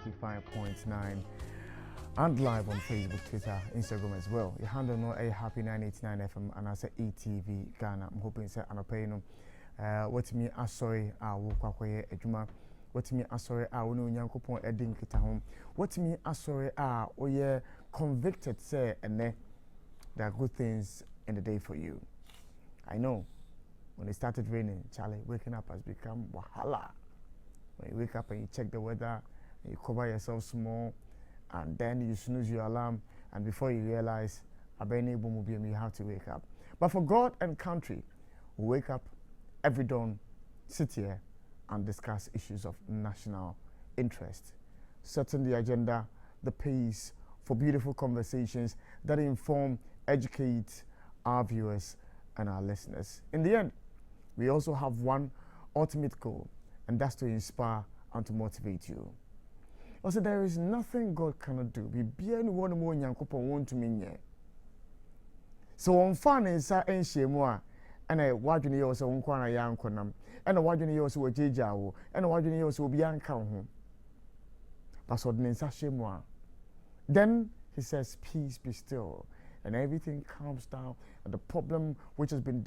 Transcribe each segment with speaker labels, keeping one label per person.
Speaker 1: 95.9 and live on Facebook, Twitter, Instagram as well. Your handle no a happy 989 FM and I say ETV Ghana. I'm hoping say anopay no what me asori a wo kwakwaye adwuma what me asori a wo no nyankopon edin kita ho what me asori a oye convicted say ene there are good things in the day for you. I know when it started raining, Charlie, waking up has become wahala. When you wake up and you check the weather, you cover yourself small, and then you snooze your alarm, and before you realize, you have to wake up. But for God and country, we wake up every dawn, sit here, and discuss issues of national interest. Setting the agenda, the pace for beautiful conversations that inform, educate our viewers and our listeners. In the end, we also have one ultimate goal, and that's to inspire and to motivate you. Also, there is nothing God cannot do. So on fun is and I watch you also on Kwana Yankonam, and I watch you also with Jijawo, and I watch you also be Yankan. But so then he says, peace be still, and everything calms down, and the problem which has been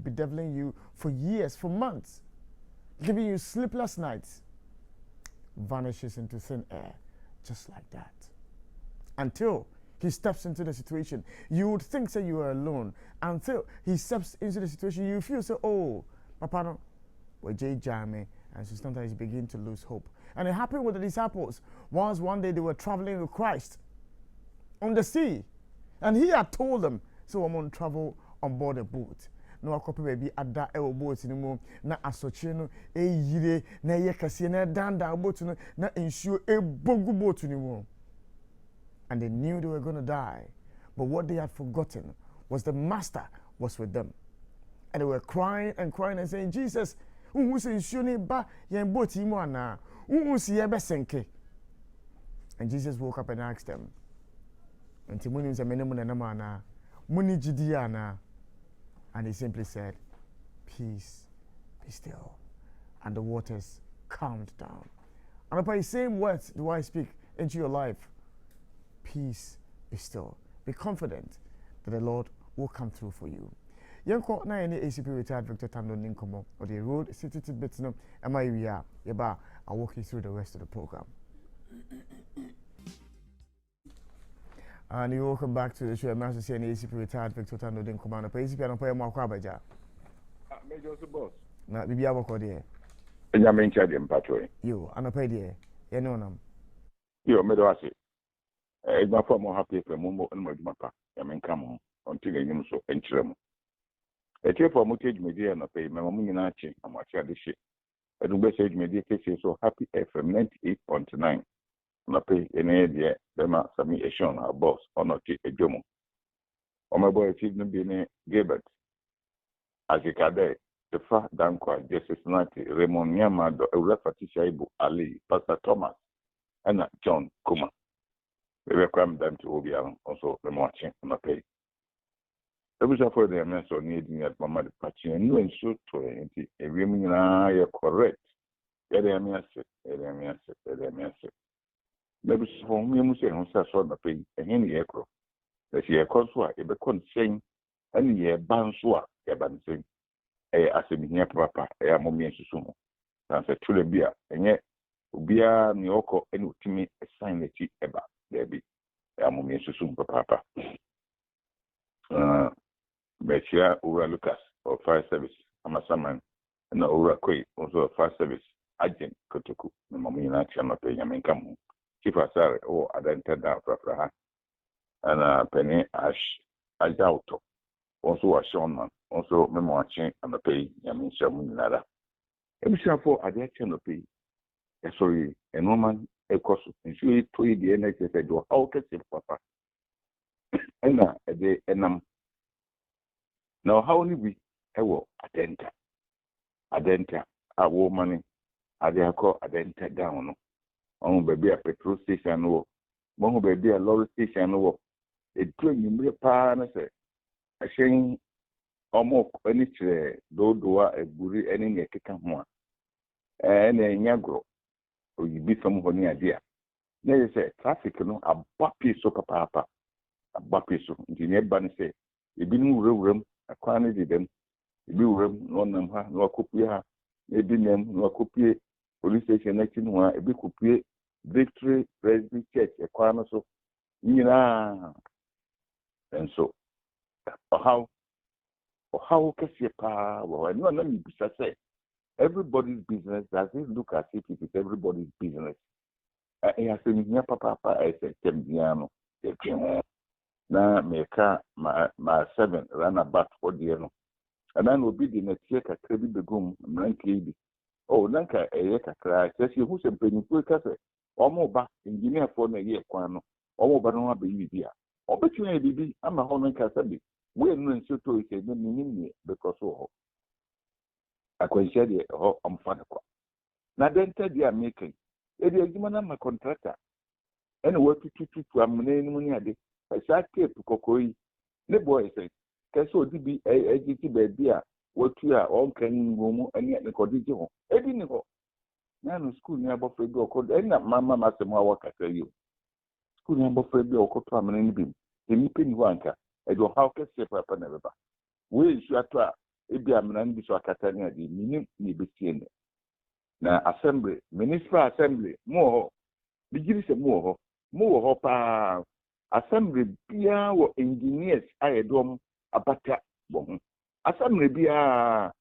Speaker 1: bedeviling you for years, for months, giving you sleepless nights, vanishes into thin air, just like that. Until he steps into the situation, you would think that you are alone. Until he steps into the situation, you feel so, oh, Papa, no, we're J Jamie, and so sometimes you begin to lose hope. And it happened with the disciples. Once one day they were traveling with Christ on the sea, and he had told them, so I'm going to travel on board a boat. No akope baby ada e boat ni mu na asoche no e yire na ye kase na danda boat no na nsuo e bogu boat ni mu. And they knew they were going to die, but what they had forgotten was the master was with them. And they were crying and crying and saying, Jesus, who say nsuo ni ba ye boat yi mu ana who see ye be senke. And Jesus woke up and asked them, "Enti muni se menemu na na ana muni jidi ana?" And he simply said, peace, be still. And the waters calmed down. And by the same words do I speak into your life. Peace, be still. Be confident that the Lord will come through for you. Yanko na any ACP retired Victor Tando Ninkomo or the road city bits no am I yeba I'll walk you through the rest of the program. And you welcome back to the show. I'm Master CNA ACP retired Victor Tando Din Commander. ACP and Pay Makwabaja.
Speaker 2: Major boss.
Speaker 1: Na Bibi Aboko dear.
Speaker 2: Yamin Chadian Patroy.
Speaker 1: You, and a pay dear. You know them.
Speaker 2: You, Medwasi. It's my form of happy for Mumbo and Mapa. Yamin come on until you so entry. A chair for Mutage Media and a pay Mamma and watch this shit. I do best age media cases so happy FM 98.9. Na pay any idea, Bema Sami Eshon, our boss, or not a Jomo. Or my boy, if you be Gilbert. As you can day, the far Dankwa, Justice Nati, Raymond Yamado, Fatisha Ibu Ali, Pastor Thomas, and John Kuma. We welcome them to Obiang, also the watching on the pay. There was a for the immense or needing at Mamma Pachi, and you and so to a women are correct. Maybe for me, Musa saw the pay, and any aircraft. That she a consua, a becon saying, and ye bansua, a bansing, a assemia papa, a mommy and sumo. That's a truly beer, and yet, Ubia Nioko and Utimi a sign that she ever there be a mommy and susum papa. Bechia Ura Lucas or fire service, Amasaman, and Ura Koi, also a fire service agent, Kotoku, the mommy and action of the Yaminkamu. Chief Asari or Adenta down for her. And Penny Ash Ajauto, also a Shawman, also Memoir Chain and the pay Yamin Shamunada. Every for Adiaction of pay. Sorry, a woman, a cost, and she told the NHS do how to say papa. And a day and now how only we will Adenta, a woman, Adiaco Adenta down. On baby a petrol station or one baby a lorry station or a twin you pan say a shame almost any do a buri any kick one and a yagro or you be some honey idea na say traffic no abapi so papa abapi so nti ne ba ne say ebi no wuram akwan ne dem ebi wuram no nam ha no akopie ha ebi nam no akopie police station na tin ho ebi kopie Victory Presbyterian Church akwan no so nyina enso how kese pa wo no na mi bisa say everybody's business. Does it look as if it is everybody's business? I have seen here, Papa, I said, Tembiano, na meka ma 7 run about for the no. And then will be the next year, a credit begum, Nanki. Oh, Nanka, a year, cry, says you who's a penny quick as or more back engineer for a year, Quano, or more banana baby. Or bet you may be, I'm a home casabi. We're not so to say, because oh. I can share the father. Now then, they are making. It is a contractor. And what to ammonate. I sat here to Kokoi. The boy said, Casso DB AGT Bedia, what you are all carrying room and yet the Codijo. I didn't go. Now, school never afraid to call any mamma Massimo work at you. School never afraid to call to ammonate. The nipping wanker. I don't how can say Papa never. We should try. Ebi amnan bi so akata ni ade minim ni betie ne na assembly municipal assembly mo ho bigiri se mo ho pa assembly bia wo engineers ayedom abata bo assembly bia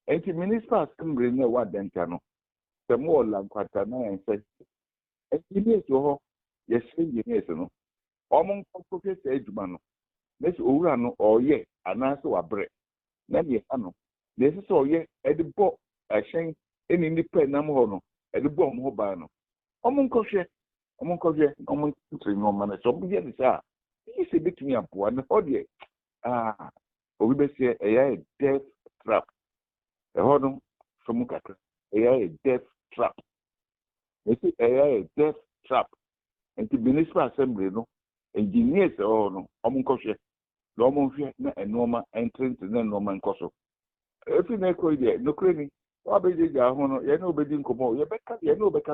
Speaker 2: enti municipal assembly na wa denta no se mo la kwata na en se engineers ho yes engineers no omon kokko se adwuma no nesi owura no oye anaso wabre na ye ano na ese so ye edibo ahyen eni ni pe nam ho no edibo mo ho ba no omon kohwe omon ntri no ma na so bi ye sa yi se betumi apoa na ho de obi be se eya death trap ho no so mu kakra eya death trap ese eya death trap enti municipal assembly no engineers ho no omon kohwe no mo hwe na enoma entrance na enoma nkoso efi na ko ide no kreni wa be je ja ho no ye na obedi nkomo ye beka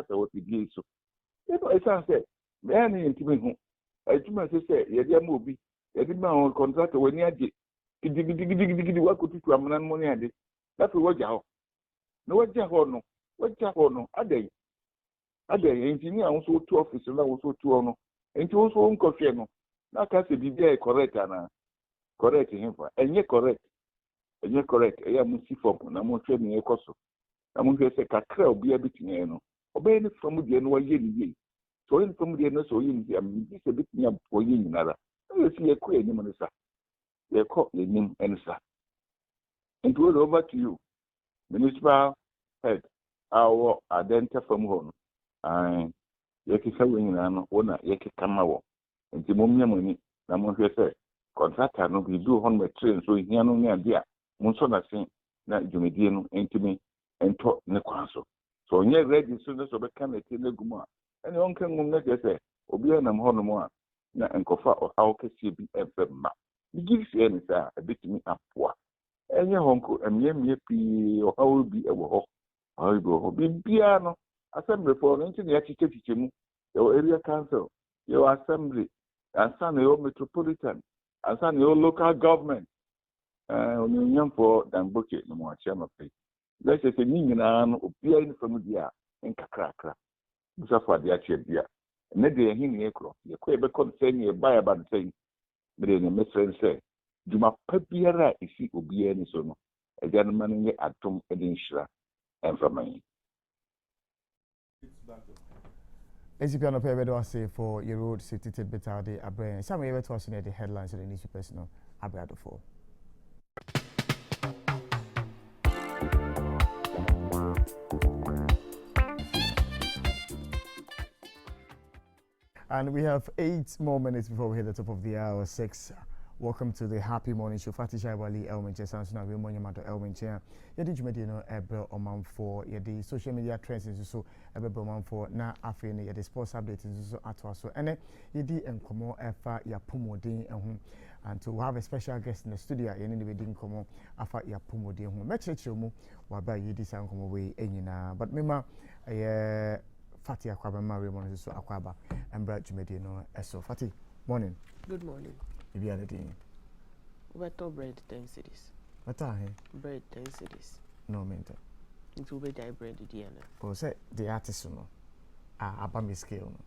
Speaker 2: se what be so ye no esan se me ani ntimi hu ajuma se ye dia ma obi ye di ma on contract we ni age gidi wa ko tutu amana mo ni ade na fi waja ho no adai engineer won so tu office na won so tu ono enti won so nkofie no na ka se bibia correct ana correct him for enye correct eya musi form na mo twa ni ekoso na mo hwe se kakra obi abitine no obey ni from die no waye ni so in from die no so yin di am di se bitine abo ye nyinara e si ye ko enim no sa ye ko enim ensa and to over to you municipal head our identify from home and ye ki sa wen nyina no wona ye ki kama wo nti mo myamoni na mo hwe se contractor no bi do hon train so hia no ne ade a mo so na sen na dwumedie no entimi ento ne kwan so onye ready so ne so be kan ete na gumu a ene on kan ngum na se obi na mo hono mo a na enkofa o hawo kese bi efem ma bigiri se ne sa ebetimi apoa enye honko emye pi o hawo bi ewo ho ayo bibia no assembly for no nti ne ya chiche mu your area council your assembly and some your metropolitan and some your local government union for Damboche no mo achia no pe let's say ni nyina no obia ni famu dia nkakrakra musa for dia achia dia ne de hin ne ekro ye ko ebe kon say ni ba ya ba de say me ne mesren say duma pa biara isi obia ni so no eja no man ye atom edin hira enfamani
Speaker 1: ACP pay bedo say for your road safety tidbit out the abrain some ever to us in the headlines of the newspapers no abrado for. And we have 8 more minutes before we hit the top of the hour 6. Welcome to the Happy Morning Show. Fatisha Wali Elminche Sansuna we money matter Elminche. Yedi jumedi no ebe oman for yedi social media trends so ebe oman for na afi ne yedi sports updates so atwa so ene yedi enkomo efa ya pomodin ehun and to have a special guest in the studio yeni ne bedi enkomo afa ya pomodin ehun mecheche mu wa ba yedi san enkomo we enyina but mema Fatty Aquaba Mario Monis so Aquaba and Brad Jumedi no so Fatty. Morning.
Speaker 3: Good morning.
Speaker 1: If you are the day.
Speaker 3: Better bread 10 cities.
Speaker 1: What are he?
Speaker 3: Bread 10 cities.
Speaker 1: No mental.
Speaker 3: It will be bread Diana.
Speaker 1: Go say the artist no. About me scale no.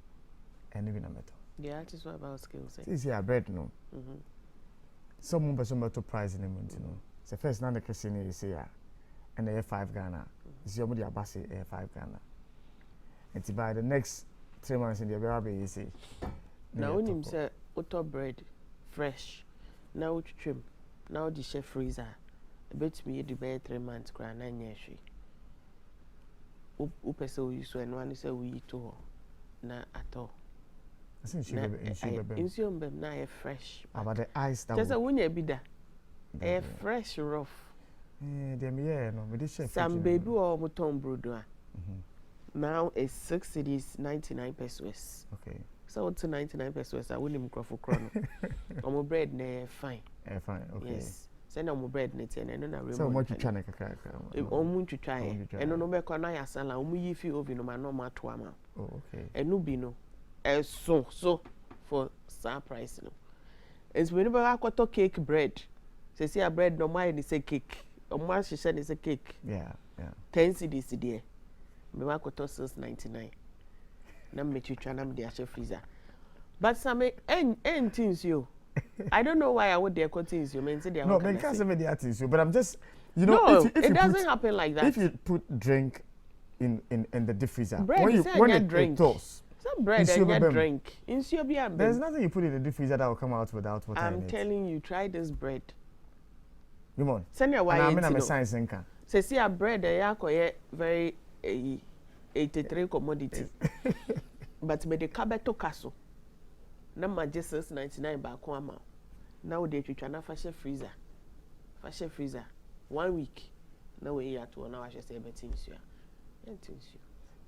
Speaker 1: And even a metal.
Speaker 3: The artist what about skills?
Speaker 1: This here bread no. Some person to price in the month, you know. The first now the question is here, and they 5 Ghana. It's your money abasi 5 Ghana. And by the next 3 months in the Arabic, you see.
Speaker 3: Now when you say auto bread fresh, now trim, now the chef freezer. I bet me the bear 3 months cry 9 years. Upesa we so and one say we eat to na at all.
Speaker 1: I think she
Speaker 3: be na fresh.
Speaker 1: About the ice that
Speaker 3: just a winner be that. A fresh rough.
Speaker 1: Them yeah, no, but this chef.
Speaker 3: Some baby or muton brodo. Now it's 6 cities, 99 pesos.
Speaker 1: Okay.
Speaker 3: So to 99 pesos, I wouldn't go for chrono. My bread ne fine.
Speaker 1: Fine, okay.
Speaker 3: Yes. Send my bread ne ten and no
Speaker 1: so much you trying to crack.
Speaker 3: To try. And no be ko na ya sala, omu yi fi ovi no ma no ma to ama.
Speaker 1: Oh, okay.
Speaker 3: And no be no. So for surprise no. It's whenever I got cake bread. Say see a bread no mind is a cake. Or more she said is a cake.
Speaker 1: Yeah.
Speaker 3: 10 cedis there. Me wa got 6.99. Na me try na me dey chef freezer. But some end things you. I don't know why I would there things you mean say they are.
Speaker 1: No, men can't say the artist you, but I'm just you know
Speaker 3: no,
Speaker 1: if
Speaker 3: it doesn't happen like that.
Speaker 1: If you put drink in the deep freezer,
Speaker 3: bread,
Speaker 1: when it
Speaker 3: drink.
Speaker 1: thaws,
Speaker 3: some bread and your drink.
Speaker 1: There's nothing you put in the deep freezer that will come out without water.
Speaker 3: I'm telling you, try this bread.
Speaker 1: Come on.
Speaker 3: Send your wife.
Speaker 1: I'm a science thinker.
Speaker 3: Say see a bread very 83 commodity. But me the cabeto castle. Number just 6.99 back one. Now they try na fashion freezer. 1 week. Now we here to now I should say better things you.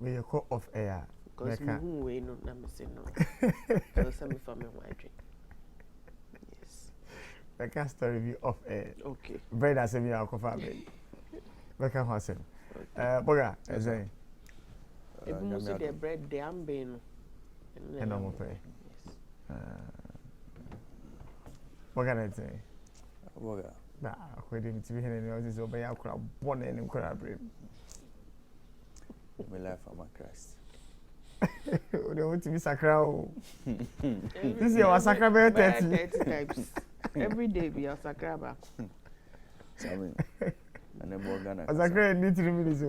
Speaker 1: We you call off air.
Speaker 3: Because who we no na me say no. Because some for me why drink. Yes.
Speaker 1: I can't story be off air.
Speaker 3: Okay.
Speaker 1: Bread as me alcohol bread. We can have some. Boga, as I.
Speaker 3: If you see the bread, they am being.
Speaker 1: And I'm okay. What can I say?
Speaker 2: Boga.
Speaker 1: Nah, I didn't see any of this over your crowd, born and crab.
Speaker 2: My life, I'm a Christ.
Speaker 1: They want to be sacral. This year was sacrament
Speaker 3: 30 times. Every day we are sacraba.
Speaker 2: And then Morgan.
Speaker 1: As a great need 3 minutes.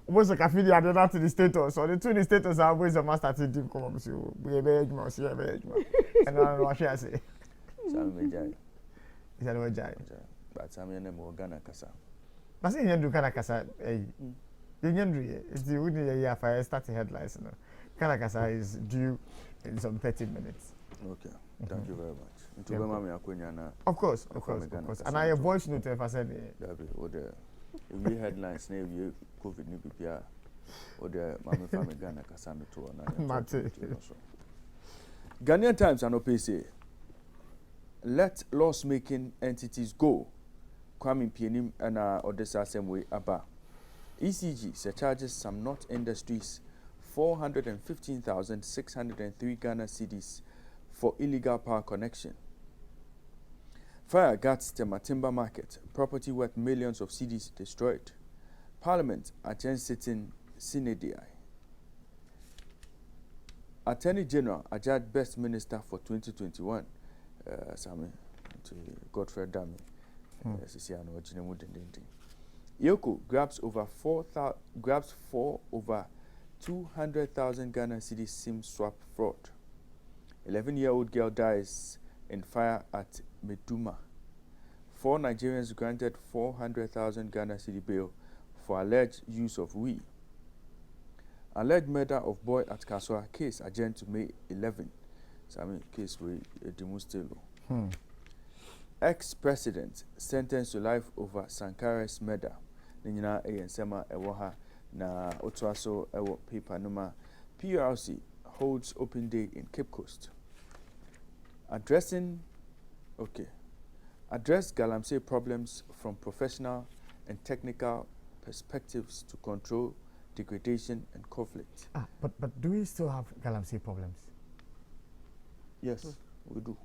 Speaker 1: Almost like I feel the other to the status. So the 2 status are always a master team come so we have a mouse, and I don't know what I say.
Speaker 2: Sam Jai.
Speaker 1: Is that what Jai?
Speaker 2: But Sam and Morgan Casa.
Speaker 1: But saying you do Kanakasa, it's the only year for starting headlines. Kanakasa is due in some 30 minutes.
Speaker 2: Okay, thank you very much.
Speaker 1: Of course. And I have voice note if I said
Speaker 2: if you headlines, if you COVID new PPR, or the Mamma Family Ghana Cassandra to Ghanaian Times and OPC. Let loss-making entities go. Kwame Pienim and Odessa same way Abba. ECG surcharges some North Industries 415,603 Ghana cedis for illegal power connection. Fire guts Timber Market, property worth millions of cedis destroyed. Parliament against sitting Sinedii. Attorney General adjudged Best Minister for 2021. Sami to Godfrey Dami. Yoko grabs over 200,000 Ghana cedis SIM swap fraud. 11-year-old girl dies in fire at Meduma. 4 Nigerians granted 400,000 Ghana cedi bail for alleged use of weed. Alleged murder of boy at Kaswa case adjourned to May 11. Sami case with Dimustelo. Ex-president sentenced to life over Sankara's murder. Nina Sema Ewoha na Otwaso Ewo paper number PRC holds open day in Cape Coast. Address Galamsey problems from professional and technical perspectives to control
Speaker 4: degradation, and conflict.
Speaker 1: But do we still have galamsey problems?
Speaker 4: Yes, we do.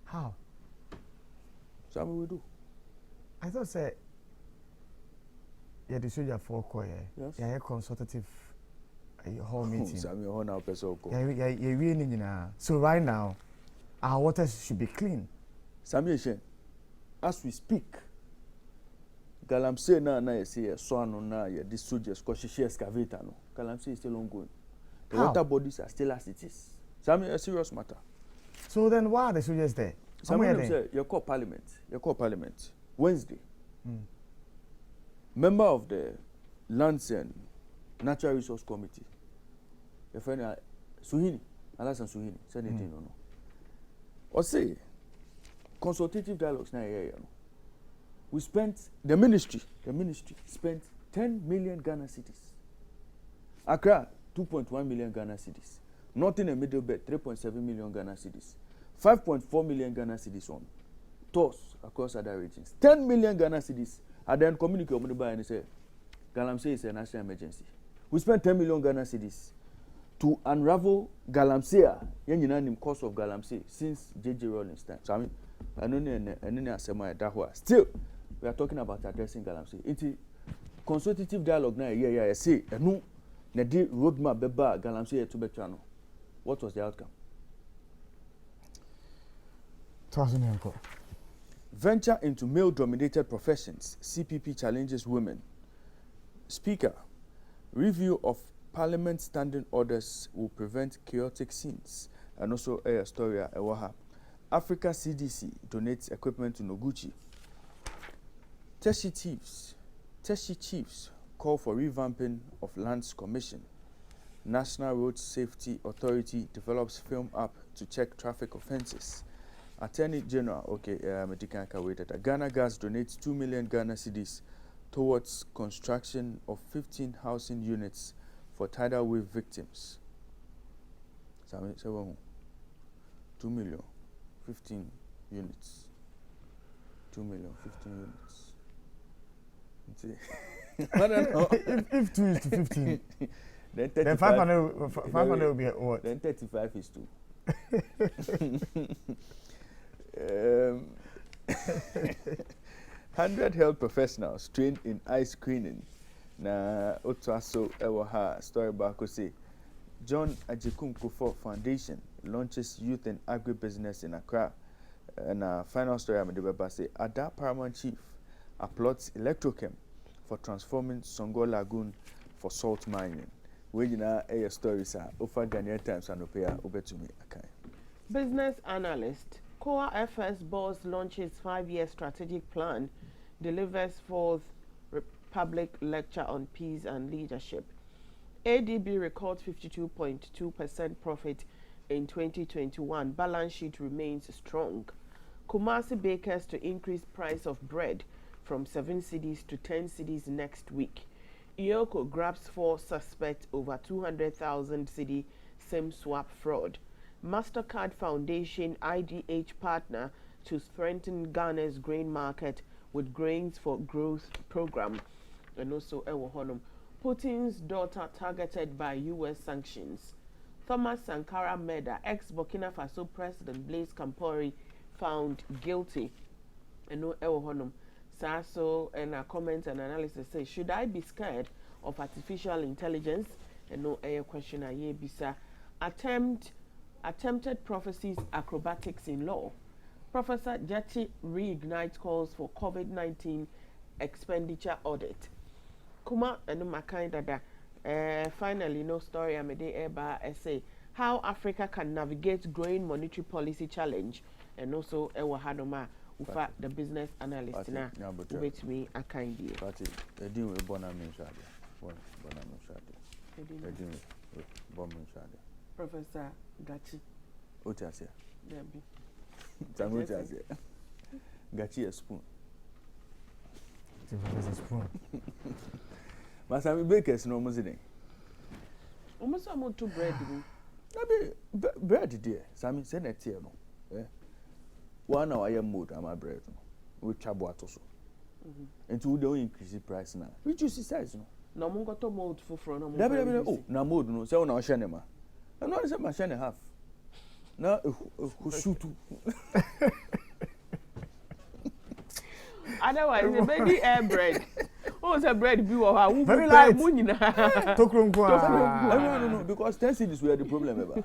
Speaker 1: How?
Speaker 4: Some we do.
Speaker 1: I thought say yeah, the soldier for
Speaker 4: Yes.
Speaker 1: yeah, consultative whole meeting. So right now, our waters should be clean.
Speaker 4: Samuel, as we speak, Galamsey na yesi swano na ya the soldiers because excavator no. Galamsey is still ongoing. The water bodies are still as it is. Samuel, a serious matter.
Speaker 1: So then why are the soldiers there?
Speaker 4: Samuel say you call parliament Wednesday. Member of the Lands and Natural Resource Committee. Your friend Suhini, Alasan Suhini, said anything no. Or say consultative dialogues na here. We spent the ministry spent 10 million Ghana cedis. Accra 2.1 million Ghana cedis. North in the Middle Belt 3.7 million Ghana cedis. 5.4 million Ghana cedis on tours across other regions. 10 million Ghana cedis. And then communicate with the and say Galamsey is a national emergency. We spent 10 million Ghana cedis to unravel Galamsey, the cost of Galamsey since J.J. Rawlings' time. So I know still, we are talking about addressing Galamsey. It's consultative dialogue now. Yeah. Say, no, the roadmap beba Galamsey to Betchano. What was the outcome? Venture into male-dominated professions. CPP challenges women. Speaker, review of Parliament standing orders will prevent chaotic scenes. And also a story Ewaha. Africa CDC donates equipment to Noguchi. Teshi chiefs call for revamping of Lands Commission. National Road Safety Authority develops film app to check traffic offences. Attorney General, Ghana Gas donates 2 million Ghana cedis towards construction of 15 housing units for tidal wave victims. 2 million, 15 units. 2 million, 15 units. I don't know.
Speaker 1: if 2 is to 15,
Speaker 4: then
Speaker 1: 500 will be what?
Speaker 4: Then 35 is 2. 100 health professionals trained in eye screening. Na Otuaso Ewaha story back say John Ajekum Kufo Foundation launches youth and agribusiness in Accra. And final story I'm the say Ada Paramount Chief applauds Electrochem for transforming Songo Lagoon for salt mining. When you know a story sir, over Ghanaian Times and Opea over to me.
Speaker 3: Business analyst. COA FS boss launches 5-year strategic plan, delivers 4th public lecture on peace and leadership. ADB records 52.2% profit in 2021. Balance sheet remains strong. Kumasi bakers to increase price of bread from 7 cedis to 10 cedis next week. Ioko grabs 4 suspects over 200,000 cedi SIM swap fraud. MasterCard Foundation IDH partner to strengthen Ghana's grain market with Grains for Growth program. And also Putin's daughter targeted by U.S. sanctions. Thomas Sankara Meda, ex-Burkina Faso President Blaise Compaoré found guilty. And no Saso and a comment and analysis say, should I be scared of artificial intelligence? And no question bisa. Attempted prophecies, acrobatics in law. Professor Jati reignites calls for COVID-19 expenditure audit. Kuma and Makaindada. Finally, no story. I'm a essay. How Africa can navigate growing monetary policy challenge, and also Ewahanoma ufa the business analyst na with me a kind deal.
Speaker 4: Party, deal with
Speaker 3: Professor Gachi.
Speaker 4: Ochasia.
Speaker 3: Debbie.
Speaker 4: Tangochasia. Gachi a spoon.
Speaker 1: It's a spoon.
Speaker 4: Masami bakers no muzine.
Speaker 3: Almost about 2 bread.
Speaker 4: Bread dear. Sami send a tear no. 1 hour I am mood am my bread no. We chabo atoso. And to don't increase the price now. Reduce the size no.
Speaker 3: No mo ngoto mold foforo no mo.
Speaker 4: Dabi oh na mold no say una ohye ne ma. Na no say ma share ne half. Na shoot.
Speaker 3: Otherwise, the baby air bread. Oh, the bread be wa wu
Speaker 1: very light.
Speaker 3: Tokrum
Speaker 4: No, because 10 cedis were the problem ever.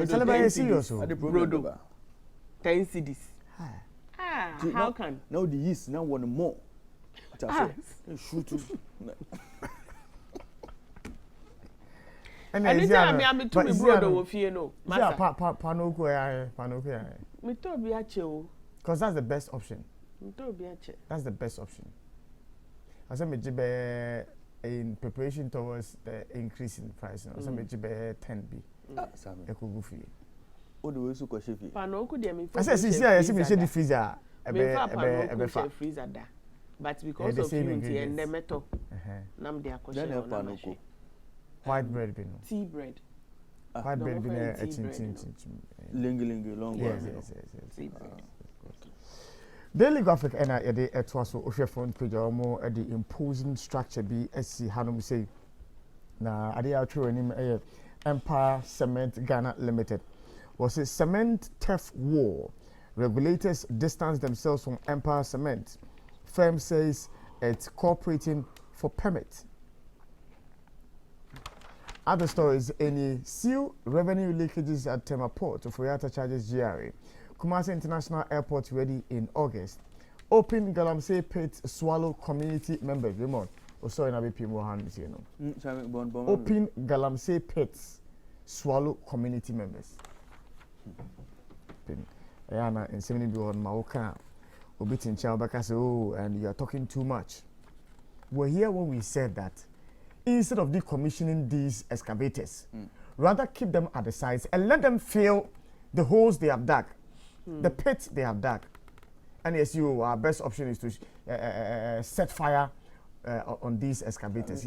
Speaker 1: Celebrate serious.
Speaker 4: The problem ever.
Speaker 3: 10 cedis. How can?
Speaker 4: Now the yeast now want more. Shoot.
Speaker 3: And it's I'm to me brother wo fie no.
Speaker 1: Yeah, panoko ya.
Speaker 3: Me to be ache o.
Speaker 1: Because that's the best option.
Speaker 3: Me to be ache.
Speaker 1: That's the best option. I said me in preparation towards the increase in price. I said me 10B.
Speaker 4: Sami.
Speaker 1: Ekugu fie.
Speaker 4: O de we su ko shefi.
Speaker 3: Panoko de me.
Speaker 1: I said see I see me share the freezer.
Speaker 3: Ebe freezer da. But because of unity and the metal. Nam de akoshe
Speaker 4: na panoko.
Speaker 1: White bread bin.
Speaker 3: Tea bread.
Speaker 1: White bread bin a chin.
Speaker 4: Lingi long.
Speaker 1: Yes.
Speaker 3: Tea bread.
Speaker 1: Daily graphic and a day at was so phone page or more at the imposing structure be SC Hanum say. Na ade outro him Empire Cement Ghana Limited was a cement theft war. Regulators distance themselves from Empire Cement. Firm says it's cooperating for permit. Other stories, any seal revenue leakages at Tema Port of Oyata charges GRA. Kumasi International Airport ready in August. Open Galamsey Pit Swallow Community members. Raymond, also in ABP Mohan, you know. Open Galamsey Pits Swallow Community members. Ayana and 70 on Maoka. Obitin Chalbaka say, oh, and you are talking too much. We're here when we said that instead of decommissioning these excavators, rather keep them at the sides and let them fill the holes they have dug, the pits they have dug. And yes, our best option is to set fire on these excavators.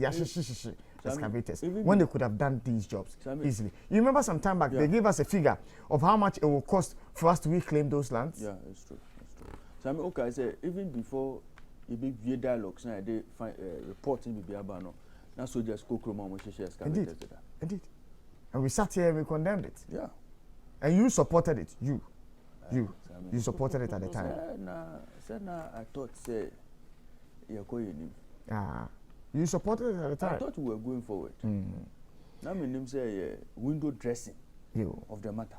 Speaker 1: Excavators. When they could have done these jobs easily. You remember some time back, they gave us a figure of how much it will cost for us to reclaim those lands?
Speaker 4: Yeah, it's true. So I mean, okay, I say even before you be via dialogues, now they find reporting be abano. Now soldiers go chroma which is
Speaker 1: Indeed. And we sat here and we condemned it.
Speaker 4: Yeah.
Speaker 1: And you supported it. You supported it at the time.
Speaker 4: I thought say you're going.
Speaker 1: You supported it at the time.
Speaker 4: I thought we were going forward. Now my name say window dressing of the matter.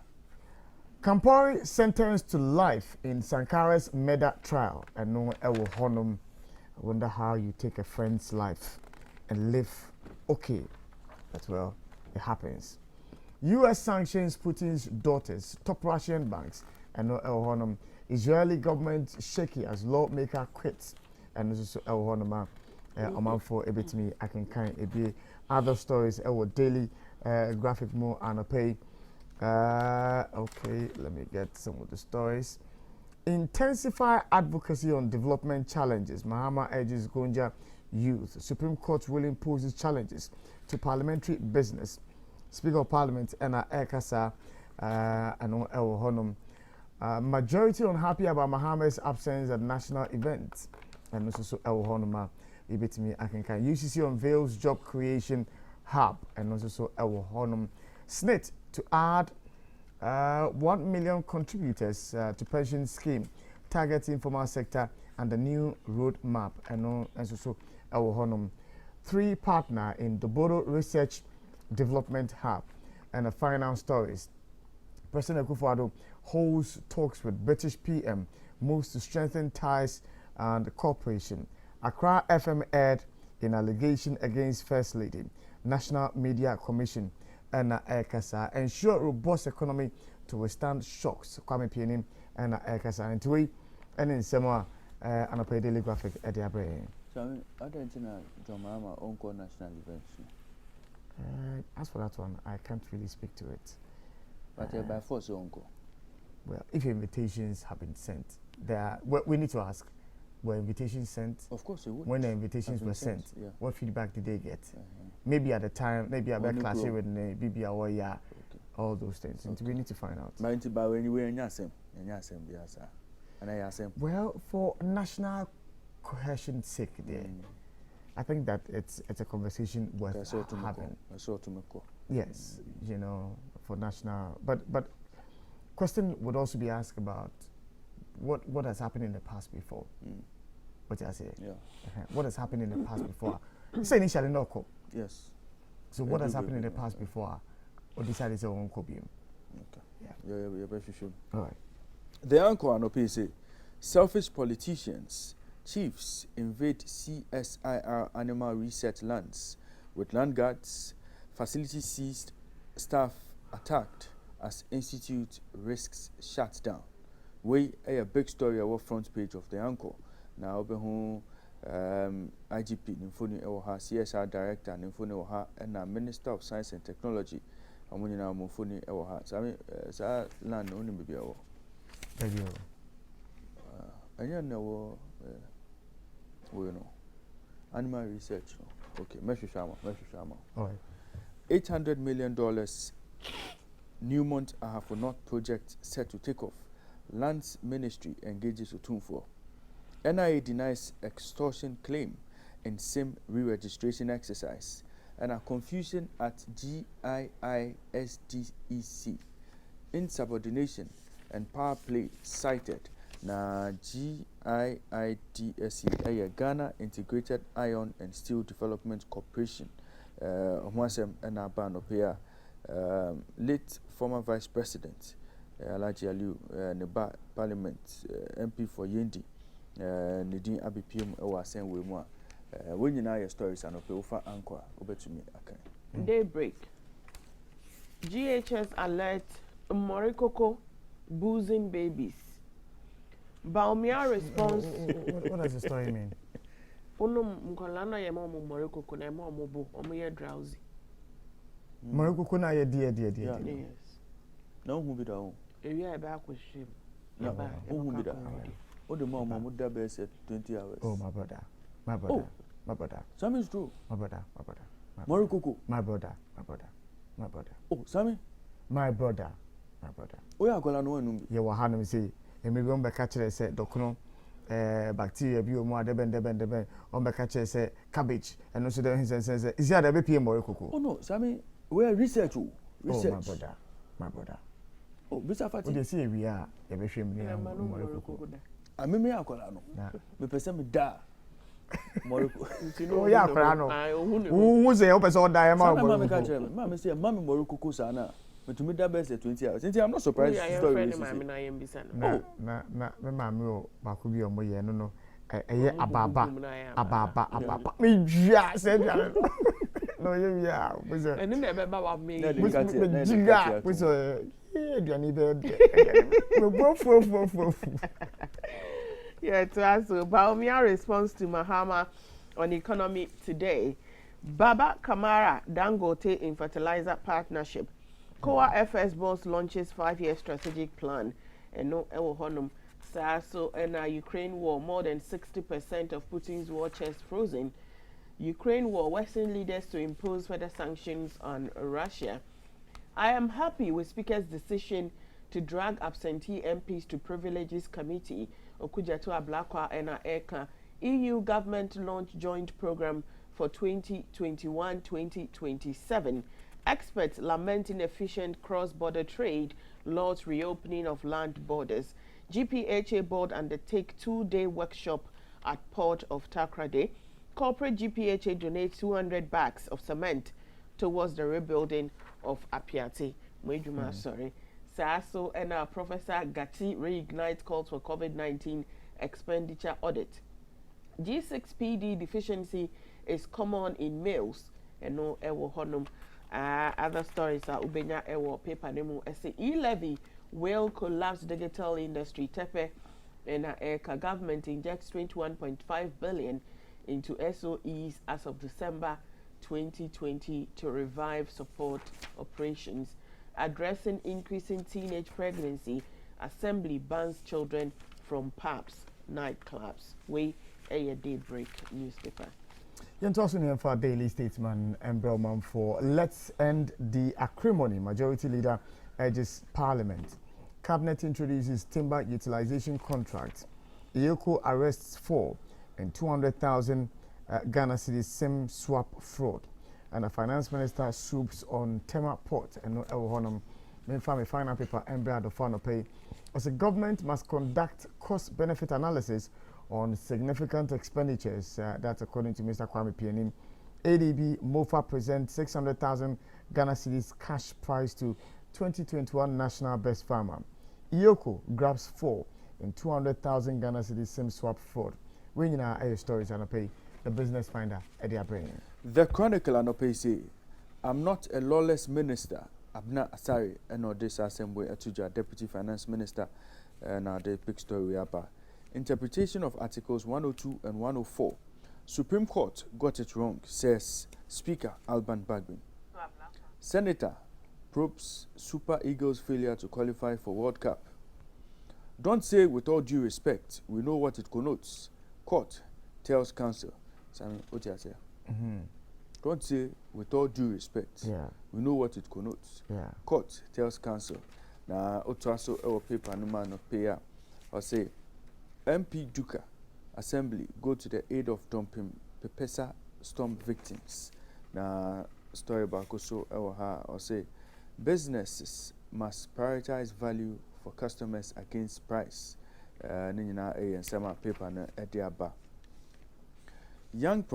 Speaker 1: Kampori sentenced to life in Sankara's murder trial. And no Ewo Honum. I wonder how you take a friend's life and live okay. But well, it happens. U.S. sanctions Putin's daughters, top Russian banks, and no Ewo Honum. Israeli government shaky as lawmaker quits. And this is Ewo Honum. Amount for a bit me, I can kind of be other stories. Our daily graphic more and pay. Okay, let me get some of the stories. Intensify advocacy on development challenges. Mahama urges Gonja youth. Supreme Court ruling poses challenges to parliamentary business. Speaker of Parliament Enna Ekasa and Ewo Honum. Majority unhappy about Mahama's absence at national events. And also Ewo Honum. I can UCC unveils job creation hub and also Ewo Honum. SNIT to add 1 million contributors to pension scheme targeting informal sector and the new road map and also Ewo Honum. 3 partner in the Bodo Research Development Hub. And the final stories. President Akufo-Addo holds talks with British PM, moves to strengthen ties and cooperation. Accra FM aired in allegation against First Lady, National Media Commission, and Ekasa ensure robust economy to withstand shocks. Kwame Pianim and Ekasa and Tui and in Samoa and a daily graphic at the Abre.
Speaker 4: So I don't know Jomama Uncle national events.
Speaker 1: As for that one, I can't really speak to it.
Speaker 4: But by force, Uncle.
Speaker 1: Well, if invitations have been sent, we need to ask. Were invitations sent?
Speaker 4: Of course, it would.
Speaker 1: When the invitations were sent, what feedback did they get? Maybe at the time, maybe about clashing with the BBA, all those things. Okay. We need to find out. Well, for national cohesion's sake, I think that it's a conversation worth having. Yes, you know, for national. But question would also be asked about what has happened in the past before. What I say?
Speaker 4: Yeah.
Speaker 1: What has happened in the past before? Say initially no co.
Speaker 4: Yes.
Speaker 1: So what has happened in the past before? Or decided to own copium?
Speaker 4: Okay. Yeah, sure.
Speaker 1: All right.
Speaker 4: The anchor and OPC, selfish politicians, chiefs invade CSIR animal research lands with land guards, facilities seized, staff attacked as institute risks shut down. We a big story our front page of the anchor. Now open IGP Nymphoni Ewoha, CSR Director Nymphoni Ewoha, and Minister of Science and Technology. Amunina Nymphoni Ewoha. So I mean, land only be our. I know, we know. Animal research. Okay, Meshu Shama.
Speaker 1: All right.
Speaker 4: $800 million Newmont Ahafonot project set to take off. Lands Ministry engages Otumfuo. NIA denies extortion claim in SIM re-registration exercise. And a confusion at GIISDEC. Insubordination and power play cited. Na GIIDSC, Ghana Integrated Iron and Steel Development Corporation. Mwasem and Aban Opea, late former Vice President, Alaji Aliu, Neba Parliament, MP for Yendi, Nidin Abipim, Ewasen Wemwa. When you know your stories and Opeofa Anqua, over to me.
Speaker 3: Daybreak. GHS alert Morikoko boozing babies. Baumia response.
Speaker 1: What does the story mean?
Speaker 3: Mkolana ya mama Morikoko na mama mobo omoye drowsy.
Speaker 1: Morikoko na ye dear.
Speaker 3: Yes.
Speaker 4: No who be down.
Speaker 3: Area back with shame.
Speaker 4: No, who be down. Oh, the mama would have been 20 hours.
Speaker 1: Oh, my brother. My brother.
Speaker 4: Some is true.
Speaker 1: My brother.
Speaker 4: Morikoko.
Speaker 1: My brother.
Speaker 4: Oh, Sammy.
Speaker 1: My brother.
Speaker 4: Oh, yeah, I know him.
Speaker 1: You were having say, and maybe on the catcher said, Docono, bacteria, more deben, on the catcher said cabbage, and also the says, is that a BP Morikoko?
Speaker 4: Oh, no, Sammy, we are research.
Speaker 1: Oh, my brother.
Speaker 4: Oh, Mr. Fatty.
Speaker 1: What you see, we are a bishop near Morikoko.
Speaker 4: I mean, I call me person da. Moriko.
Speaker 1: Oh, yeah, Crano. Who was the opposite diamond?
Speaker 4: Mamma say, Mammy Moriko Sana. But to me, that best at 20 hours. I'm not surprised.
Speaker 3: I am
Speaker 1: Mamma, Bakubi, or Moya, no, Ababa. Me, said, no, yeah, was a.
Speaker 3: And then never me.
Speaker 1: Jiga was a.
Speaker 3: Yeah, to ask Baumia response to Mahama on economy today. Baba Kamara Dangote in fertilizer partnership. Koa FS boss launches 5-year strategic plan. And no Ewo Honum so and Ukraine war, more than 60% of Putin's war chest frozen. Ukraine war, Western leaders to impose further sanctions on Russia. I am happy with Speaker's decision to drag absentee MPs to Privileges Committee. Okujatu Ablakwa and Eka. EU government launch joint program for 2021-2027. Experts lament inefficient cross-border trade, laws reopening of land borders. GPHA board undertake 2-day workshop at Port of Takrade. Corporate GPHA donates 200 bags of cement towards the rebuilding of Apiati. Sorry. Saso and Professor Gatti reignite calls for COVID-19 expenditure audit. G6PD deficiency is common in males. And no ewo honum. Other stories are Ubenya ewo paper nemu. E-levy will collapse digital industry. Tepe and Eka government injects 21.5 billion into SOEs as of December 2020 to revive support operations. Addressing increasing teenage pregnancy, Assembly bans children from pubs, nightclubs. We a Daybreak newspaper.
Speaker 1: You're talking for Daily Statesman and Bellman for Let's End the Acrimony. Majority Leader urges Parliament. Cabinet introduces timber utilization contract. EOCO arrests 4 and 200,000 Ghana City SIM swap fraud. And the finance minister swoops on Tema Port and no Honum. Me final paper and the final pay. As a government must conduct cost-benefit analysis on significant expenditures. That's according to Mr. Kwame Pianim. ADB MOFA presents 600,000 Ghana Cedis cash prize to 2021 National Best Farmer. Iyoko grabs 4 in 200,000 Ghana Cedis SIM swap fraud. We need our stories and pay the business finder at their brain.
Speaker 4: The Chronicle and pay say, I'm not a lawless minister. Abna Asari and this assembly Atuja Deputy Finance Minister and the big story about interpretation of Articles 102 and 104. Supreme Court got it wrong, says Speaker Alban Bagbin. Senator probes Super Eagles' failure to qualify for World Cup. Don't say with all due respect, we know what it connotes. Court tells counsel. Don't say with all due respect, we know what it connotes. Court tells counsel. Na otraso ewo paper no man of payer. Or say MP Duka Assembly go to the aid of dumping Pepesa storm victims. Na story about so ewo ha or say businesses must prioritize value for customers against price. Nina a and sama paper na ediaba. Young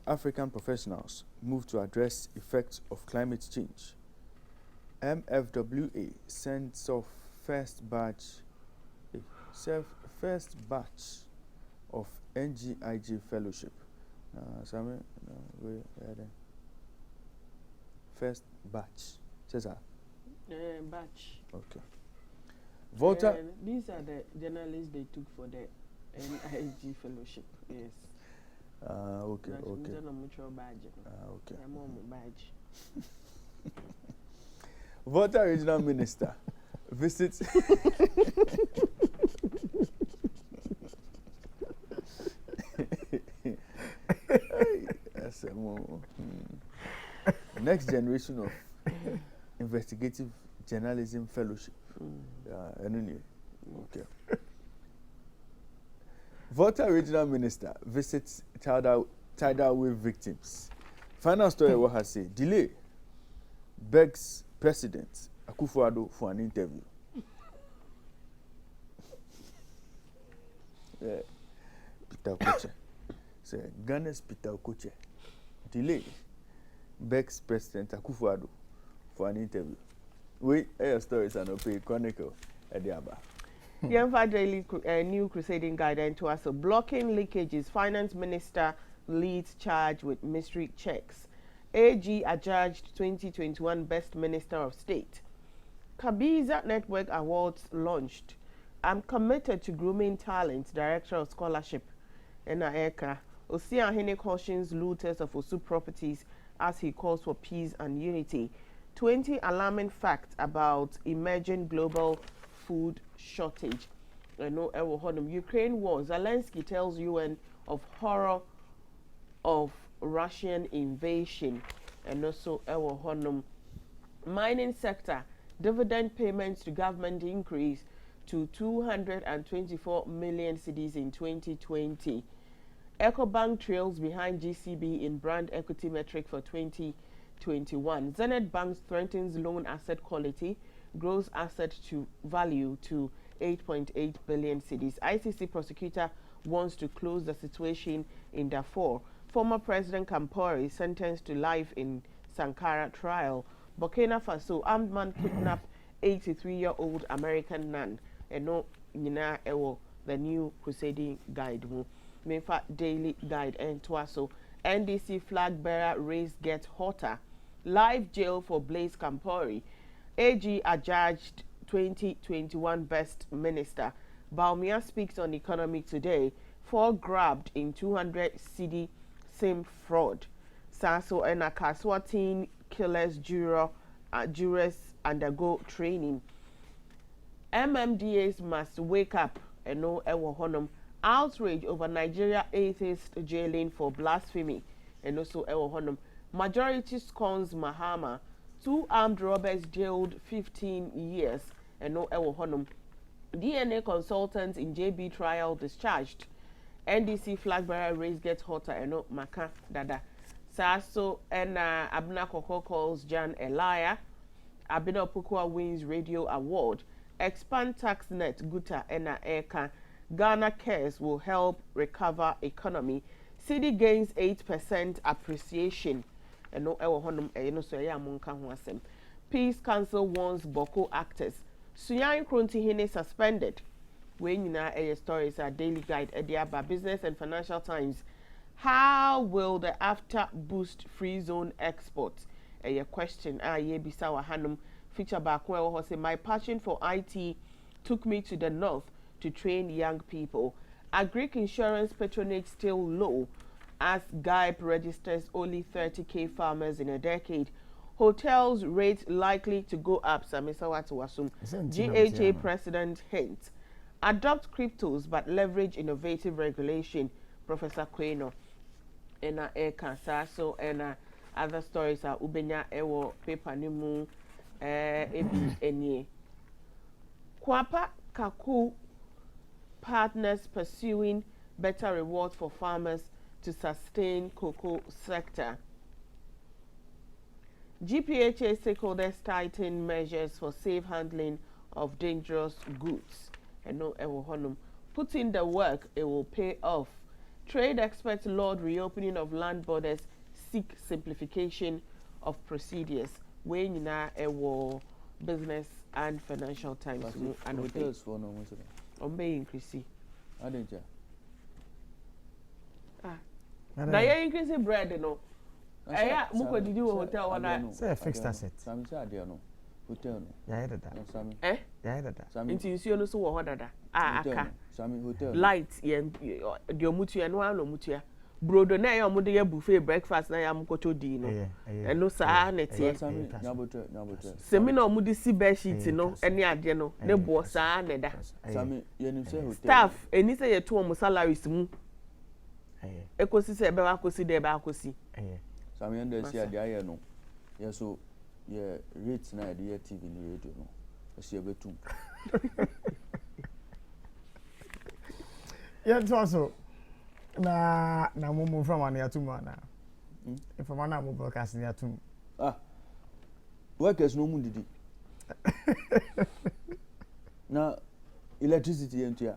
Speaker 4: African professionals move to address effects of climate change. MFWA sends off first batch of NGIG fellowship. First batch. Says that?
Speaker 3: Batch.
Speaker 4: Okay. Volta.
Speaker 3: These are the journalists they took for the NIG fellowship. Yes.
Speaker 4: Okay. Okay.
Speaker 3: Okay.
Speaker 4: Volta Regional Minister visits. Next generation of investigative journalism fellowship. Okay. Volta Regional Minister visits tidal wave victims. Final story what has said. Delay begs President Akufo-Addo for an interview. Peter Okoche. Say Ghana's Peter Okoche. Delay begs President Akufo-Addo for an interview. We air stories and pay Chronicle at the Aba.
Speaker 3: Yemfa Daily new crusading guidance to us. Blocking leakages. Finance Minister leads charge with mystery checks. AG adjudged 2021 Best Minister of State. Kabiza Network Awards launched. I'm committed to grooming talent. Director of Scholarship. Eka. Osiahene cautions looters of Osu properties as he calls for peace and unity. 20 alarming facts about emerging global food shortage. Ukraine war. Zelensky tells UN of horror of Russian invasion. And also mining sector. Dividend payments to government increase to 224 million cedis in 2020. EcoBank trails behind GCB in brand equity metric for 2021. Zenith Bank strengthens loan asset quality, grows asset to value to 8.8 billion cedis. ICC prosecutor wants to close the situation in Darfur. Former President Kampori sentenced to life in Sankara trial. Burkina Faso armed man kidnapped 83-year-old American nun. No, the new crusading guide. Mefa daily guide and twaso. NDC flag bearer race gets hotter. Live jail for Blaise Campori. AG adjudged 2021 Best Minister. Baumia speaks on economy today. 4 grabbed in 200 cedi SIM fraud. Saso and Akaswa teen killers jurors undergo training. MMDAs must wake up and know ewo honum. Outrage over Nigeria atheist jailing for blasphemy and also ewo honum. Majority scorns Mahama. 2 armed robbers jailed 15 years and no ewo honum. DNA consultants in JB trial discharged. NDC flag bearer race gets hotter and no maka dada. Saso and Abna Koko calls Jan a liar. Abina Pukua wins radio award. Expand tax net guta and eka. Ghana cares will help recover economy. City gains 8% appreciation. And no ewo honum no so ya monka ho asem. Peace Council warns Boko actors. Suyan Kronti Hine suspended. We nyina stories are daily guide Ediaba Business and Financial Times. How will the after boost free zone exports? A question ye bisawa hanum feature back where say my passion for IT took me to the north to train young people. Agric insurance patronage still low as GAIP registers only 30k farmers in a decade. Hotels rate likely to go up. GHA president hints. Adopt cryptos but leverage innovative regulation. Professor Queno. Ena eka so ena other stories are ubenya ewo paper nimu ebi enye. Kwapa Kaku partners pursuing better rewards for farmers to sustain cocoa sector. GPHA stakeholders tighten measures for safe handling of dangerous goods. And no ewo honum. Put in the work, it will pay off. Trade experts laud reopening of land borders, seek simplification of procedures. When na ewo business and financial times and
Speaker 4: hotels for no more.
Speaker 3: Obey increase.
Speaker 4: I didn't ya.
Speaker 3: Now you increase bread no. Aya muko didi wo hotel wana.
Speaker 1: Say a fixed asset.
Speaker 4: Sami say ade no. Hotel no.
Speaker 1: Ya dada.
Speaker 4: Sami.
Speaker 1: Ya dada.
Speaker 3: Inti nsuo no so wo ho dada. Aka.
Speaker 4: Sami hotel.
Speaker 3: Light ye de omutu ya no ano mutu ya. Brodo na ya omude ya buffet breakfast na ya mkoto di no. Eno saa na tie.
Speaker 4: Sami nyabotre.
Speaker 3: Semi na omude si bed sheet no ene ade no. Ne bo saa na da.
Speaker 4: Sami ye nim say hotel.
Speaker 3: Staff eni say ye to omo salaries mu. Ekosi se ebe akosi de ebe akosi.
Speaker 4: Sami ende si ade aye no. Ye so ye rates na ade TV ni radio no. Esi ebetum.
Speaker 1: Yeah, it also na mumu from an yatuma na. If I'm na mumu broadcast ni yatum.
Speaker 4: Workers no mundidi. Na electricity yentia.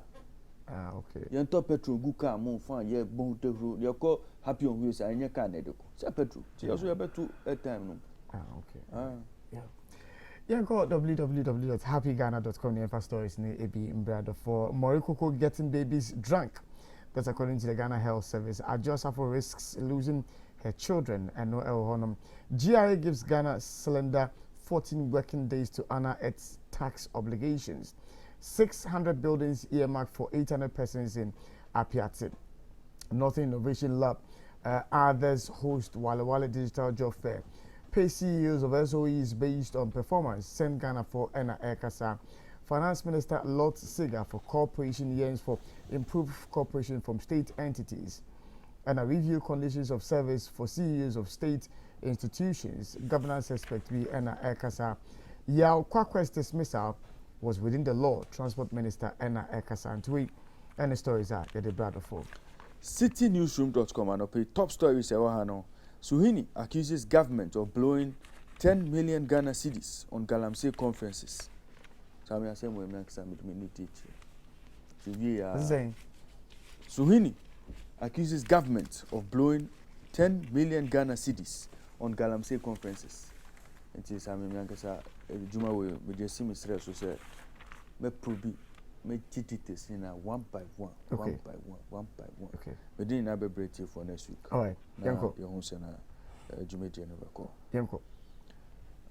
Speaker 1: Okay.
Speaker 4: Yento petrol gu car mo fan ye bon tefro. Ye ko happy on wheels anya car na edeko. Say petrol. Ti also ye petrol at time no.
Speaker 1: Okay. Yeah. Yeah, go www.happyghana.com near stories near AB Imbrado for Morikoko getting babies drunk. That's according to the Ghana Health Service. Adjosa risks losing her children and no El Honum. GRA gives Ghana cylinder 14 working days to honor its tax obligations. 600 buildings earmarked for 800 persons in Apiatin. Northern Innovation Lab. Others host Wale Wale Digital Job Fair. Pay CEOs of SOEs based on performance. Send Ghana for Ena Ekasa. Finance Minister Lord Siga for corporation yearns for improved cooperation from state entities. And a review conditions of service for CEOs of state institutions. Governance expect be Ena Ekasa. Yao Kwakwe's dismissal was within the law. Transport Minister Ena Ekasa. And tweet. And the stories are the brother for.
Speaker 4: CityNewsroom.com and pay top stories Ewahano. Suhini accuses government of blowing 10 million Ghana cedis on Galamsey conferences. Sami asem we make some teach. Suhini accuses government of blowing 10 million Ghana cedis on Galamsey conferences. And she Sami Yankasa Juma we just see me stress so say me probi me titites in one by one. Okay. One by one.
Speaker 1: Okay.
Speaker 4: We didn't have a break for next week.
Speaker 1: All right. Yanko.
Speaker 4: Your home sena Jumeti never call.
Speaker 1: Yanko.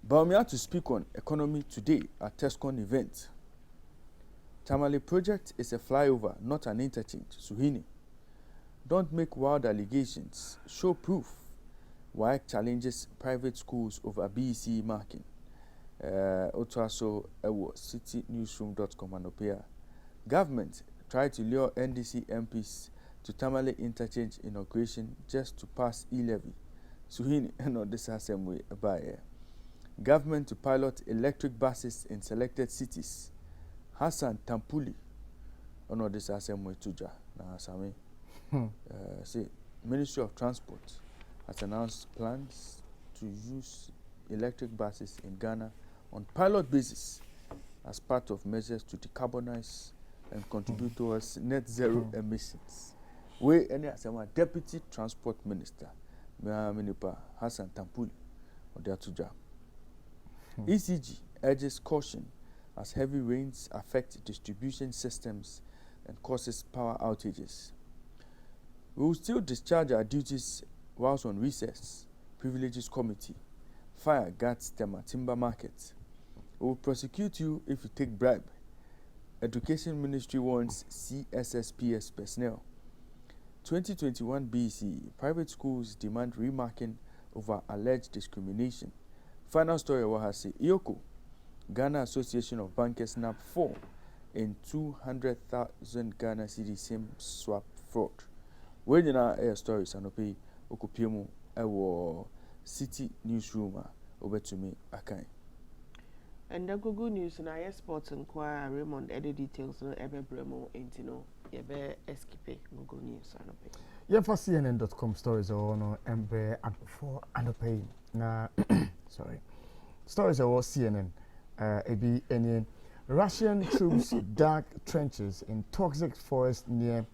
Speaker 4: Baumia to speak on economy today at TESCON event. Tamale project is a flyover, not an interchange. Suhini. Don't make wild allegations. Show proof. Why challenges private schools over BEC marking. Also, CityNewsroom.com and Opea. Government tried to lure NDC MPs to Tamale interchange inauguration just to pass e-levy. Suhini and this assembly by government to pilot electric buses in selected cities. Hassan Tampuli on this assembly tuja na Sami. Say, Ministry of Transport has announced plans to use electric buses in Ghana on pilot basis as part of measures to decarbonize and contribute towards net zero emissions. We any as a Deputy Transport Minister, Minipa Hassan Tampuli, or the Atuja. ECG urges caution as heavy rains affect distribution systems and causes power outages. We will still discharge our duties whilst on recess. Privileges Committee, Fire Guards Timber Market. We will prosecute you if you take bribe. Education Ministry wants CSSPS personnel. 2021 BC, private schools demand remarking over alleged discrimination. Final story was say Ioko, Ghana Association of Bankers snap 4 in 200,000 Ghana cedi SIM swap fraud. When you know air stories and pay okupiemu ewo city newsroom over to me akai.
Speaker 3: And the Google News na sports inquiry Raymond edit details no ebe bremo intino yebe escape Google News and pay.
Speaker 1: Yeah, for CNN.com stories or no embe at before and pay na sorry. Stories are all CNN. Ebi any Russian troops dug trenches in toxic forest near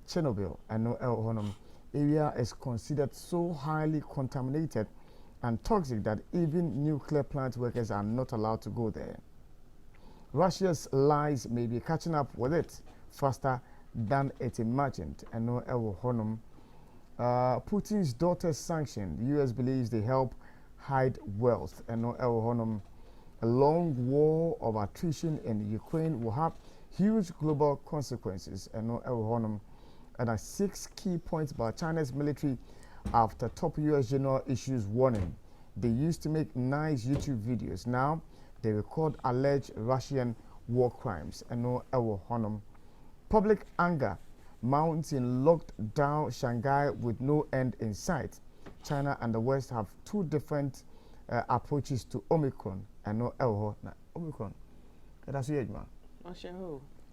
Speaker 1: Chernobyl and no El Honum area is considered so highly contaminated and toxic that even nuclear plant workers are not allowed to go there. Russia's lies may be catching up with it faster than it imagined and no El Honum. Putin's daughter sanctioned. The US believes they help hide wealth and no El Honum. A long war of attrition in Ukraine will have huge global consequences and no El Honum. And 6 key points about China's military after top US general issues warning. They used to make nice YouTube videos. Now they record alleged Russian war crimes and no El Honum. Public anger mounts in locked down Shanghai with no end in sight. China and the West have 2 different approaches to Omicron and no El Honum. Omicron. That's it, man.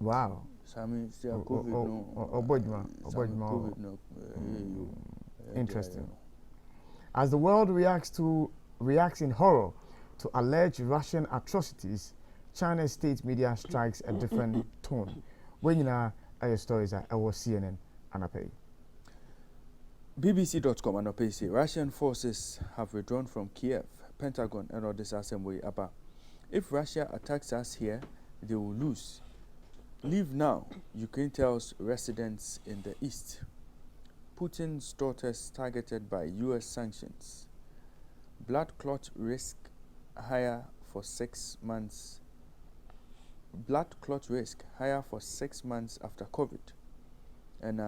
Speaker 1: Wow.
Speaker 4: Sami still COVID no.
Speaker 1: Interesting. As the world reacts in horror to alleged Russian atrocities, China's state media strikes a different tone. When you know your stories are CNN and I pay.
Speaker 4: BBC.com and I pay say Russian forces have withdrawn from Kiev, Pentagon and all this assembly about if Russia attacks us here, they will lose. Leave now, Ukraine tells residents in the east. Putin's daughters targeted by US sanctions. Blood clot risk higher for 6 months. Blood clot risk higher for 6 months after COVID. And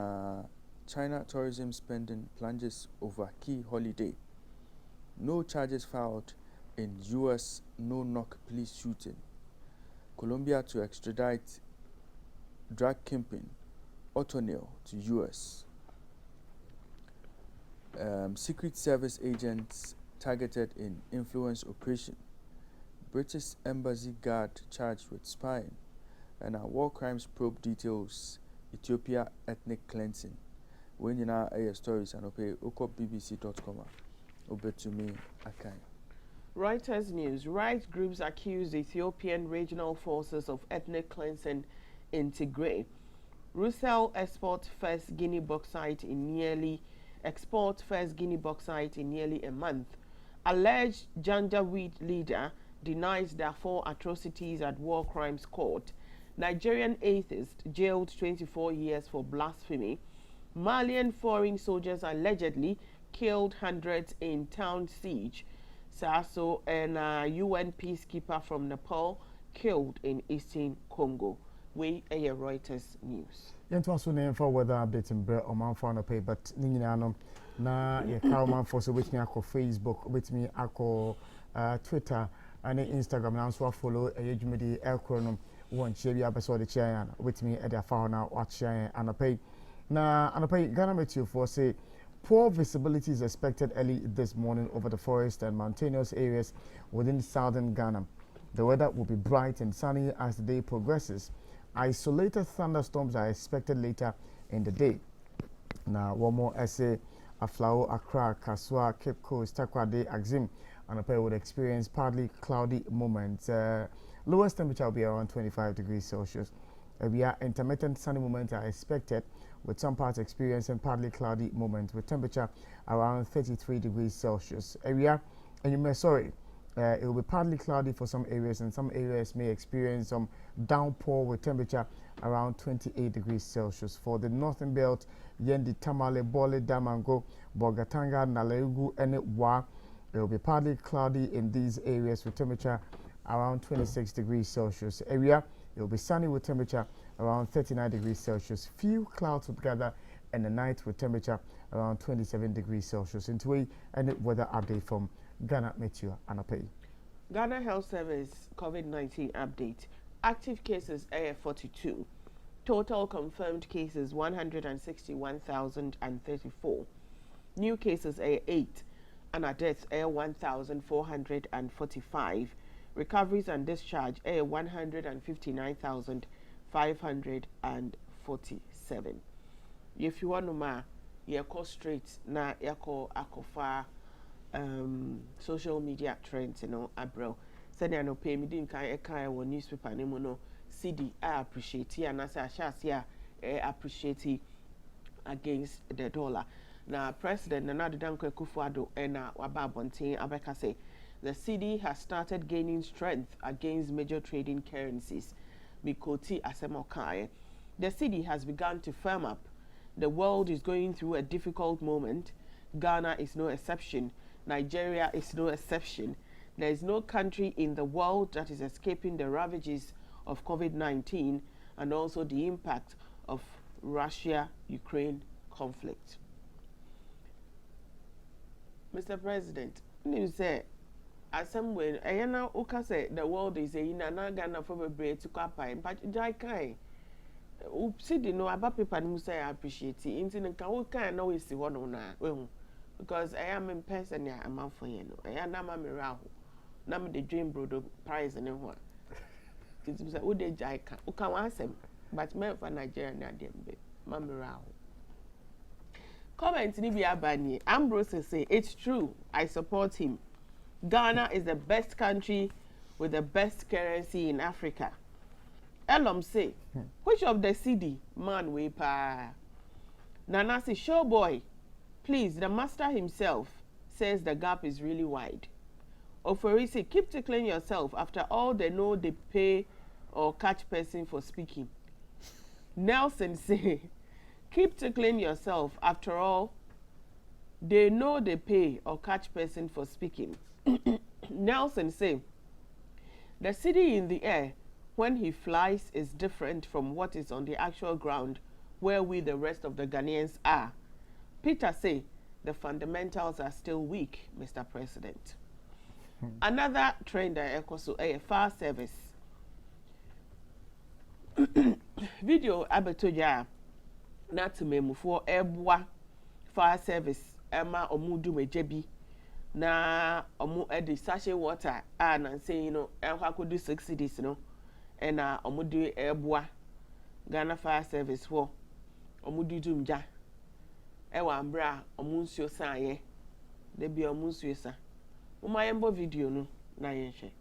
Speaker 4: China tourism spending plunges over key holiday. No charges filed in US no-knock police shooting. Colombia to extradite drug kingpin O'Tonnell to US. Secret Service agents targeted in influence operation. British embassy guard charged with spying. And war crimes probe details Ethiopia ethnic cleansing. When you know air stories and okay, BBC.com. Over to me, Akai.
Speaker 3: Reuters News. Right groups accuse Ethiopian regional forces of ethnic cleansing in Tigray. Rusal export first Guinea bauxite in nearly a month. Alleged Janjaweed leader denies there 4 atrocities at War Crimes Court. Nigerian atheist jailed 24 years for blasphemy. Malian foreign soldiers allegedly killed hundreds in town siege. Sasso and a UN peacekeeper from Nepal killed in eastern Congo. We are Reuters News.
Speaker 1: Yentu aso ne for weather update in bre o man for no pay but ni nyina no na ye ka man for so wetimi akọ Facebook wetimi akọ Twitter and Instagram na so follow ejumedi elkro no won share bi abeso de chia na wetimi e da fa na wa chia anapay na anapay Ghana Meteo for say poor visibility is expected early this morning over the forest and mountainous areas within southern Ghana. The weather will be bright and sunny as the day progresses. Isolated thunderstorms are expected later in the day. Now, one more essay. Aflao, Accra, Kaswa, Cape Coast, Takoradi, Axim, and a pair would experience partly cloudy moments. Lowest temperature will be around 25 degrees Celsius. We are intermittent sunny moments are expected, with some parts experiencing partly cloudy moments with temperature around 33 degrees Celsius. Area, and you may it will be partly cloudy for some areas, and some areas may experience some downpour with temperature around 28 degrees Celsius. For the northern belt, Yendi, Tamale, Bole, Damango, Bogatanga, Naleugu, and Wa, it will be partly cloudy in these areas with temperature around 26 degrees Celsius. Area, it will be sunny with temperature around 39 degrees Celsius. Few clouds will gather in the night with temperature around 27 degrees Celsius. Into a weather update from Ghana Meteo Anapay.
Speaker 3: Ghana Health Service COVID-19 update. Active cases are 42. Total confirmed cases 161,034. New cases are 8. And our deaths are 1,445. Recoveries and discharge are 159,547. If you want to know, you call straight na you call akofa social media trends, abro. Send you no pay me din kan one newspaper name no CD. I appreciate it, and I say I appreciate it against the dollar. Now President Nana Dankwa Kufuado and Wababontin Abeka say the CD has started gaining strength against major trading currencies. Mikoti Asemokai. The CD has begun to firm up. The world is going through a difficult moment. Ghana is no exception. Nigeria is no exception. There is no country in the world that is escaping the ravages of COVID-19 and also the impact of Russia-Ukraine conflict. Mr. President, you say, as somewhere, I know Uka say the world is a Ghana for a break to Qatar, but Jai Kai. Upsidi no about people who say I appreciate it. Into the Kawaka know is the one on because I am in person, I am out for you. I am not my rahu. Now the dream brodo prize and one. It's a wood Jai Uka was him, but men for Nigeria, Mamma Rahu. Comment Nibia Bani. Ambrose say it's true. I support him. Ghana is the best country with the best currency in Africa. Elom say, which of the CD man we pa? Nana say, show boy, please. The master himself says the gap is really wide. Ofori say, keep tickling yourself. After all, they know they pay or catch person for speaking. Nelson say, keep tickling yourself. After all, they know they pay or catch person for speaking. Nelson say, the city in the air when he flies is different from what is on the actual ground where we the rest of the Ghanaians are. Peter say, the fundamentals are still weak, Mr. President. Another trend echoes a fire service. Video abetoja not to memo for Ebwa fire service Emma Omudu Mejebi na omu edi sachet water and say I could do 6 cities and omudu Ebwa Ghana fire service for omudu jumja ewa ambra omunsuo sanye de bi omunsuo sa umayembo video no na yenhwe.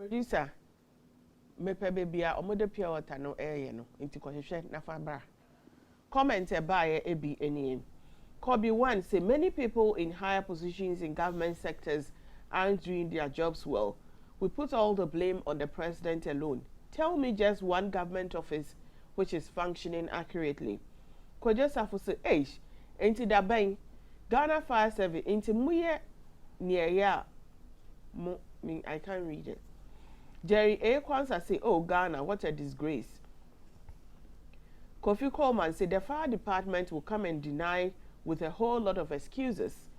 Speaker 3: Producer, mepe baby a omode pure water no air no inti kohwehwe na fa bra. Comment by ebi any. Kobe one say many people in higher positions in government sectors aren't doing their jobs well. We put all the blame on the president alone. Tell me just one government office which is functioning accurately. Kojosafu say, "Eish, inti da bang Ghana Fire Service inti muye near ya." I can't read it. Jerry A. Kwanzaa say, "Oh Ghana, what a disgrace." Kofi Coleman said the fire department will come and deny with a whole lot of excuses.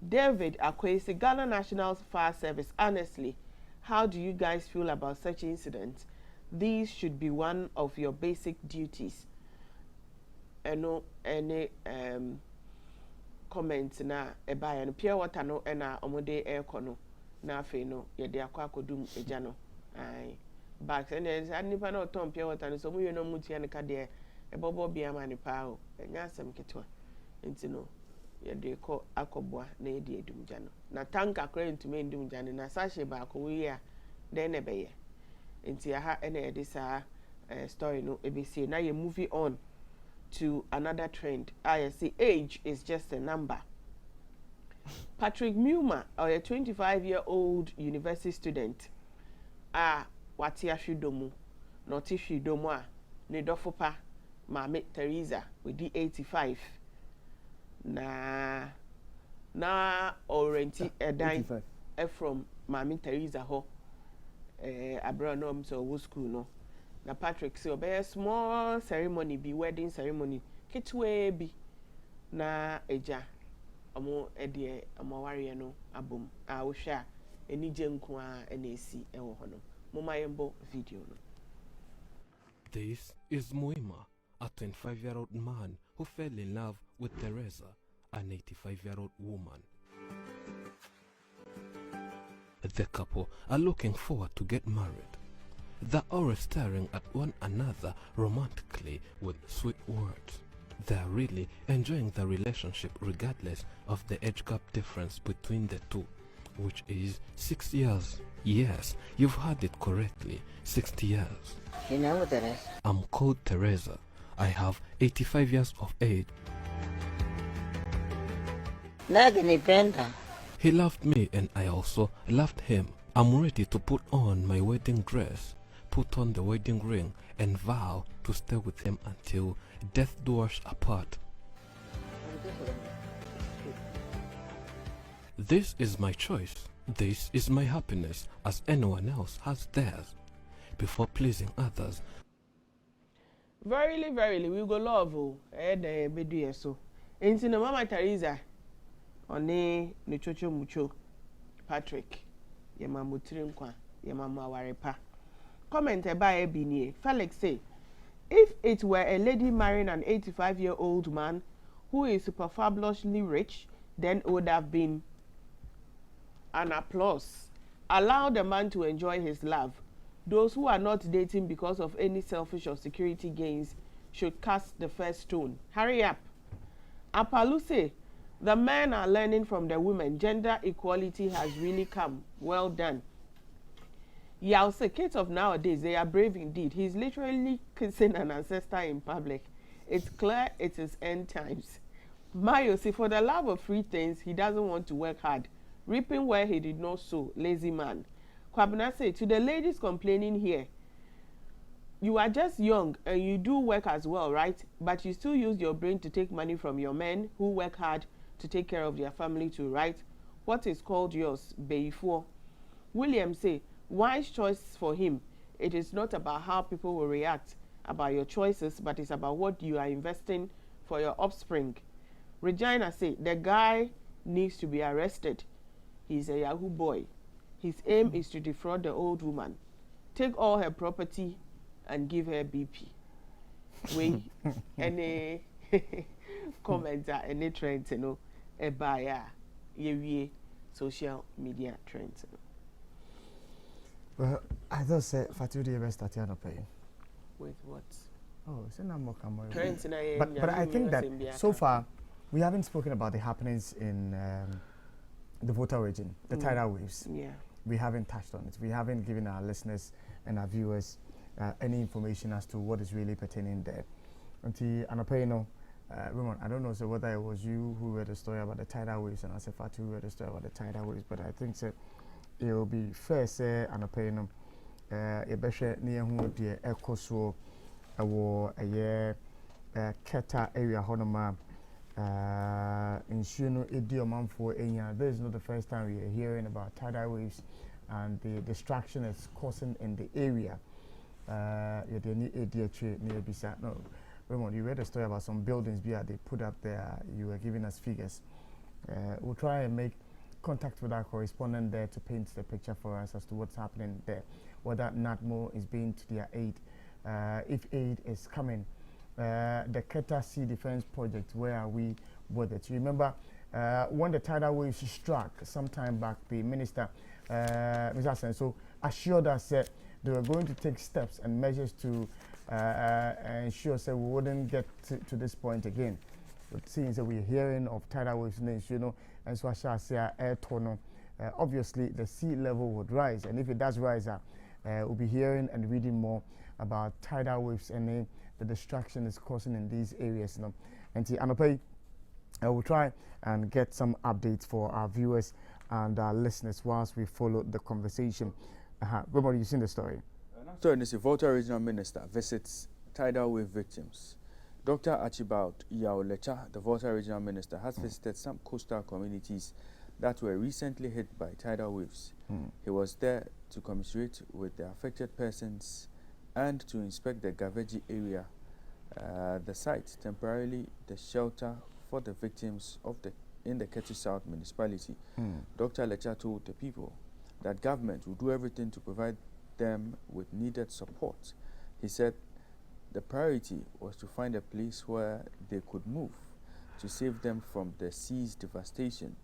Speaker 3: David Akwesi, Ghana National Fire Service, honestly, how do you guys feel about such incidents? These should be one of your basic duties. No any comments na eba and pure water no na omode air kono na afi no ye de akwa akodum eja no ai back and nipa na oton pure water no so mu ye no mutia ne ka de ebobo bia ma ne pa o enya asem ketwa enti no ye de ko akobua na ye de edum ja no na tank akra ntumi endum ja na sashe ba ko wi a de ne be ye enti aha na ye de sa story no ebesi na ye movie on to another trend. I see age is just a number. Patrick Muma, a 25-year-old university student, watia shidomu, noti shidomu ne dofopa, Mame Teresa, with the 85. Na orienti dine from Mame Teresa ho, abranom so wo school no. Na Patrick say obey small ceremony be wedding ceremony kitwe bi na eja omo edie omo ware no abom a wo hwe a enije nko a na esi ewo ho no moma yembo video no.
Speaker 5: This is Muima, a 25-year-old man who fell in love with Teresa, an 85-year-old woman. The couple are looking forward to get married. They're always staring at one another romantically with sweet words. They're really enjoying the relationship regardless of the age gap difference between the two, which is 6 years. Yes, you've heard it correctly, 60 years.
Speaker 6: You know what that is?
Speaker 5: I'm called Teresa. I have 85 years of age. He loved me and I also loved him. I'm ready to put on my wedding dress, put on the wedding ring, and vow to stay with him until death do us apart. This is my choice. This is my happiness, as anyone else has theirs. Before pleasing others.
Speaker 3: Verily, verily, we go love you. Bedu so. Ain't no Mama Teresa. One ne chocho mucho. Patrick. Yema mutirim kwa. Yema mawarepa. Comment by Ebini. Felix say, if it were a lady marrying an 85-year-old man who is super fabulously rich, then it would have been an applause. Allow the man to enjoy his love. Those who are not dating because of any selfish or security gains should cast the first stone. Hurry up. Apalu say, the men are learning from the women. Gender equality has really come. Well done. Yao say, kids of nowadays, they are brave indeed. He's literally kissing an ancestor in public. It's clear it is end times. Mayo say, for the love of free things, he doesn't want to work hard. Reaping where he did not sow, lazy man. Kwabena say, to the ladies complaining here, you are just young and you do work as well, right? But you still use your brain to take money from your men who work hard to take care of their family too, right? What is called yours, Beifo? William say, wise choice for him. It is not about how people will react about your choices, but it's about what you are investing for your offspring. Regina say, the guy needs to be arrested. He's a Yahoo boy. His aim is to defraud the old woman, take all her property, and give her BP. We any commenter, any trends, you know, a buyer, ye social media trends.
Speaker 1: Well, I just say Fatu the best at your pay.
Speaker 3: With what?
Speaker 1: Oh, it's not more come.
Speaker 3: Trends,
Speaker 1: But I think that so far we haven't spoken about the happenings in the Volta region, the tidal waves.
Speaker 3: Yeah.
Speaker 1: we haven't touched on it. We haven't given our listeners and our viewers any information as to what is really pertaining there. Until Raymond, I don't know whether it was you who read the story about the tidal waves and Asefatu who read the story about the tidal waves, but I think it will be fair say Raymond, Ebeshe near who the Ecoso a year Qatar area Honoma in Shuno Idioman for Enya. This is not the first time we are hearing about tidal waves and the destruction it's causing in the area. No, Raymond, you read a story about some buildings they put up there. You were giving us figures. We'll try and make contact with our correspondent there to paint the picture for us as to what's happening there. Whether NATMO is being to their aid, if aid is coming. The Qatar Sea Defense Project, where are we with it? You remember when the tidal waves struck some time back, the minister, Mr. Senso, assured us that they were going to take steps and measures to ensure that we wouldn't get to this point again. It seems that we're hearing of tidal waves in the and so I shall say air tornado. Obviously, the sea level would rise, and if it does rise, we'll be hearing and reading more about tidal waves and the destruction it's causing in these areas. And Anope, we'll try and get some updates for our viewers and our listeners whilst we follow the conversation. Everybody, you've seen the story.
Speaker 4: So, the Volta Regional Minister visits tidal wave victims. Dr. Archibald Yao-Lecha, the Volta Regional Minister, has visited some coastal communities that were recently hit by tidal waves. He was there to commiserate with the affected persons and to inspect the Gaveji area, the site temporarily the shelter for the victims in the Ketu South municipality. Dr. Lecha told the people that government will do everything to provide them with needed support. He said the priority was to find a place where they could move to save them from the sea's devastation.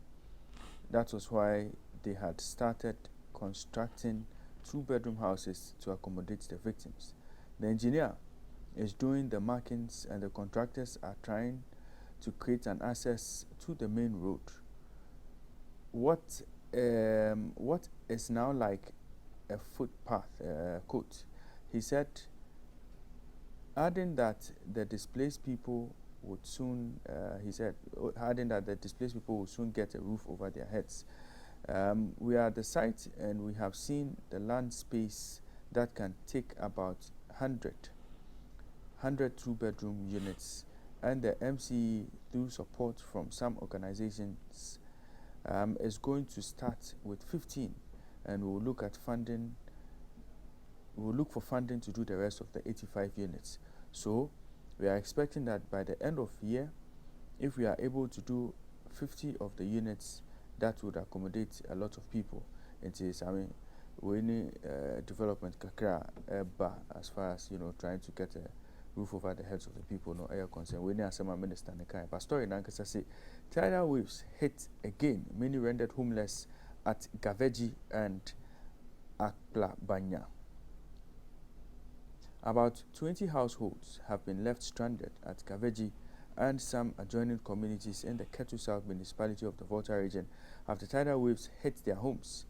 Speaker 4: That was why they had started constructing 2-bedroom houses to accommodate the victims. The engineer is doing the markings and the contractors are trying to create an access to the main road. What is now like a footpath, quote. He said, adding that the displaced people would soon, get a roof over their heads. We are at the site and we have seen the land space that can take about 100 2-bedroom units, and the MCE, through support from some organizations, is going to start with 15, and we will look at funding. We will look for funding to do the rest of the 85 units. So we are expecting that by the end of the year, if we are able to do 50 of the units, that would accommodate a lot of people. It is, we need development kakra as far as trying to get a roof over the heads of the people. No air concern. We need a summer minister. But story Nankasa say tidal waves hit again. Many rendered homeless at Gaveji and Akpla Banya. About 20 households have been left stranded at Gaveji and some adjoining communities in the Ketu South municipality of the Volta region after tidal waves hit their homes.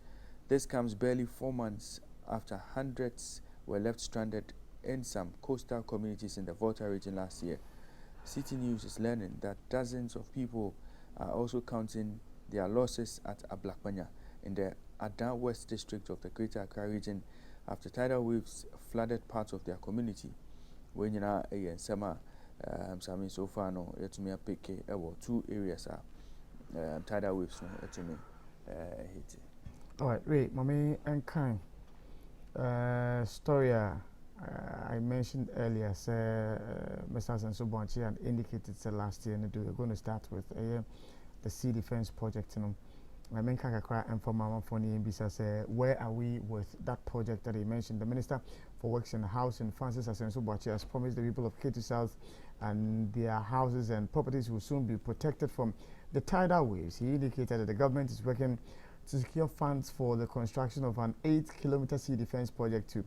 Speaker 4: This comes barely 4 months after hundreds were left stranded in some coastal communities in the Volta region last year. City News is learning that dozens of people are also counting their losses at Ablakpanya in the Adan West district of the Greater Accra region after tidal waves flooded parts of their community. When you know a summer, so far no, it's me a pick 2 areas tidal waves no, it's me hit.
Speaker 1: All right, wait, mommy and kind story. I mentioned earlier, Mr. Senso and indicated last year, and we're going to start with the Sea Defense Project. I mean, and for Mama Foni Bisa, where are we with that project that he mentioned? The Minister for Works and Housing, Francis Asenso, has promised the people of Ketu South and their houses and properties will soon be protected from the tidal waves. He indicated that the government is working to secure funds for the construction of an 8-kilometer sea defense project to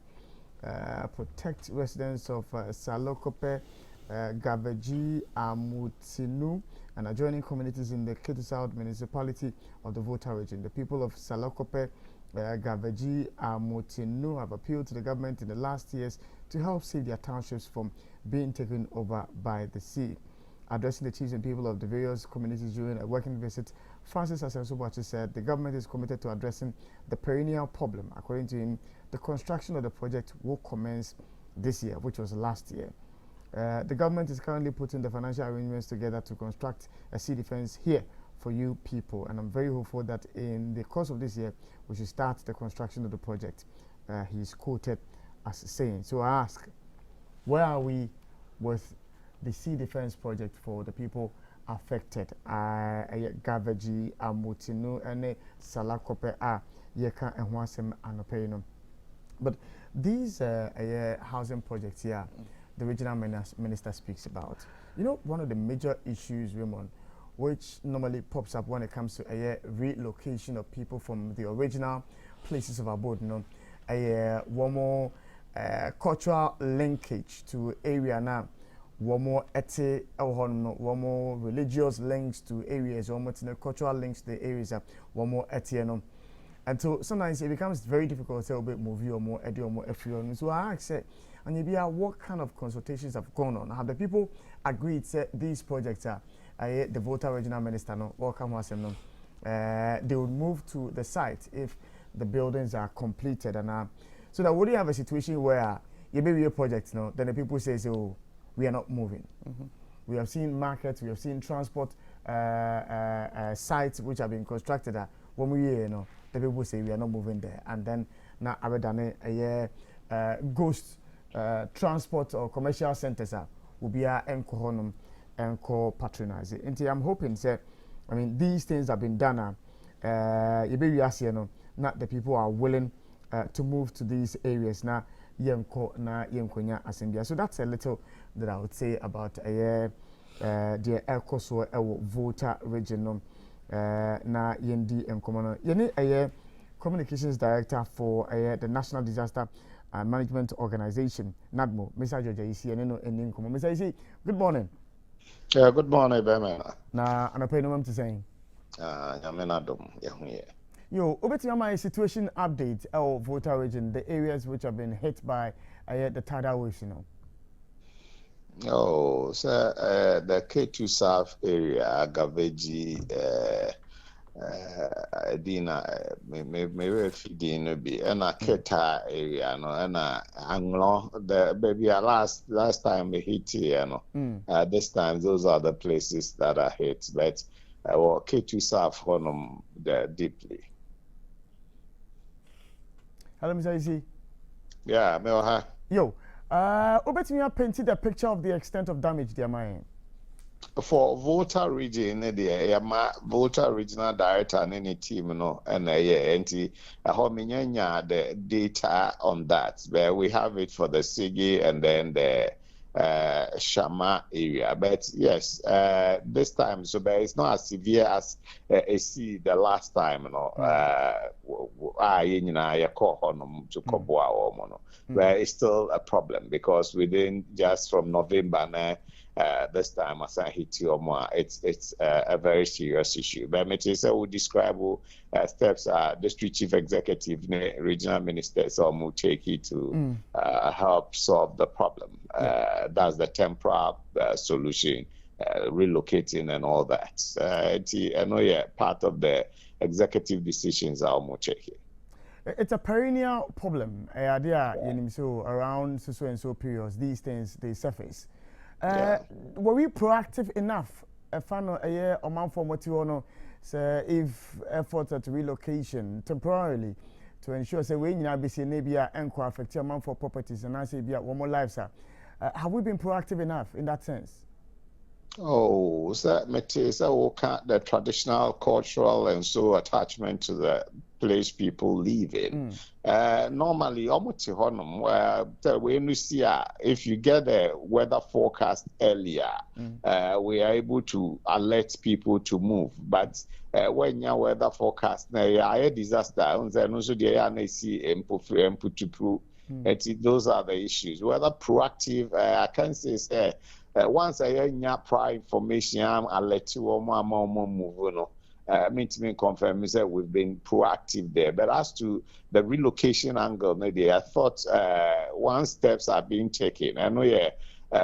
Speaker 1: protect residents of Salokope, Gaveji, Amutsinu, and adjoining communities in the Ketu South municipality of the Volta region. The people of Salokope, Gavaji Amotinu have appealed to the government in the last years to help save their townships from being taken over by the sea. Addressing the chiefs and people of the various communities during a working visit, Francis Asensubachi said the government is committed to addressing the perennial problem. According to him, the construction of the project will commence this year, which was last year. The government is currently putting the financial arrangements together to construct a sea defense here for you people, and I'm very hopeful that in the course of this year we should start the construction of the project. He's quoted as saying. So I ask, where are we with the sea defense project for the people affected? Gavaji Amotinu and Salakope Yeka and Wasem Anopeno. But these housing projects here, the regional minister speaks about. You know, one of the major issues, Raymond, which normally pops up when it comes to a relocation of people from the original places of abode, you know, one more cultural linkage to area now, one more one more religious links to areas, one more cultural links to the areas, one more etienne. And so sometimes it becomes very difficult to say a bit movie or more edu or more effusion. So I ask, and maybe what kind of consultations have gone on? Have the people agreed that these projects are the Volta regional minister no welcome was no they would move to the site if the buildings are completed, and so that would you have a situation where you maybe a project no, then the people say, oh, we are not moving. We have seen markets, we have seen transport sites which have been constructed when we you know, the people say we are not moving there, and then now I've done a ghost transport or commercial centers will be a encohonum and co-patronize it. And I'm hoping that, I mean, these things have been done. Not the people are willing to move to these areas now. So that's a little that I would say about the Elkoso Volta region. Na yendi enkomono. Yeni communications director for the National Disaster Management Organization, NADMO, Mr. George Isi, and Mr. Isi, good morning.
Speaker 6: Good morning, Bema.
Speaker 1: Na anapay no to saying. Yo, over to my situation update our Volta region, the areas which have been hit by the tidal waves, you know.
Speaker 6: Oh, so the K2 South area, Gaveji, Dina, maybe feeding be, and a Qatar area, no, and a Anglo, the baby last time we hit here, no. This time those are the places that are hit, but K2 South on them deeply.
Speaker 1: Hello, Mr. Isi.
Speaker 6: Yeah,
Speaker 1: Yo. Obetimi painted a picture of the extent of damage they are mine.
Speaker 6: For Volta region, the Volta regional director and any team, and the data on that. But we have it for the Sigi and then the Shama area. But yes, this time, so but it's not as severe as AC the last time, but it's still a problem because within just from November now, this time as I hit you more, it's a very serious issue. But Metesa will describe steps district chief executive, regional ministers will take it to help solve the problem. That's the temporary solution, relocating and all that. I know part of the executive decisions are more checky.
Speaker 1: It's a perennial problem. So around so and so periods, these things they surface. Were we proactive enough? If efforts at relocation temporarily to ensure say we be see maybe affect amount for properties and I say be one more lives. Have we been proactive enough in that sense?
Speaker 6: Oh, so the traditional, cultural, and so attachment to the place people live in. Normally, when you see if you get the weather forecast earlier, we are able to alert people to move. But when your weather forecast, a disaster, those are the issues. Whether proactive, I can say, once I get prior information, I'll let you move. me confirm is that we've been proactive there. But as to the relocation angle, maybe I thought one steps are being taken. I know,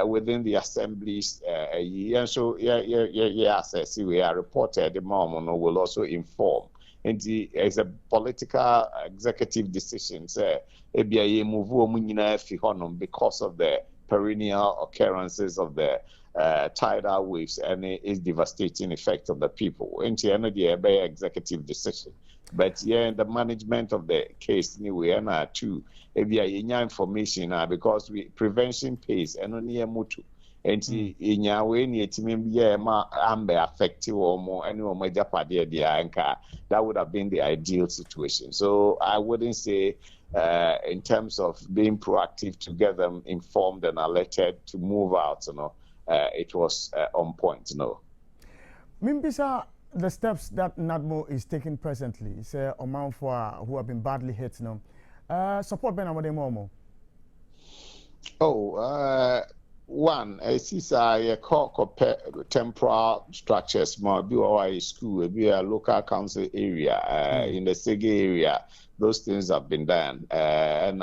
Speaker 6: within the assemblies, and so as we are reported, the mom will also inform. And as a political executive decision, say, because of the perennial occurrences of the tidal waves and its devastating effect on the people. And the executive decision. But yeah, the management of the case anyway, and too, if you information because prevention pays and only a mutu. And in your way, ambe affected or more anyone major party that would have been the ideal situation. So I wouldn't say in terms of being proactive to get them informed and alerted to move out, it was on point,
Speaker 1: Mimbisa, the steps that NADMO is taking presently, say amount for who have been badly hit, support Ben Momo.
Speaker 6: One, I see a temporal structures, more be a school, be a local council area, in the Sege area, those things have been done, and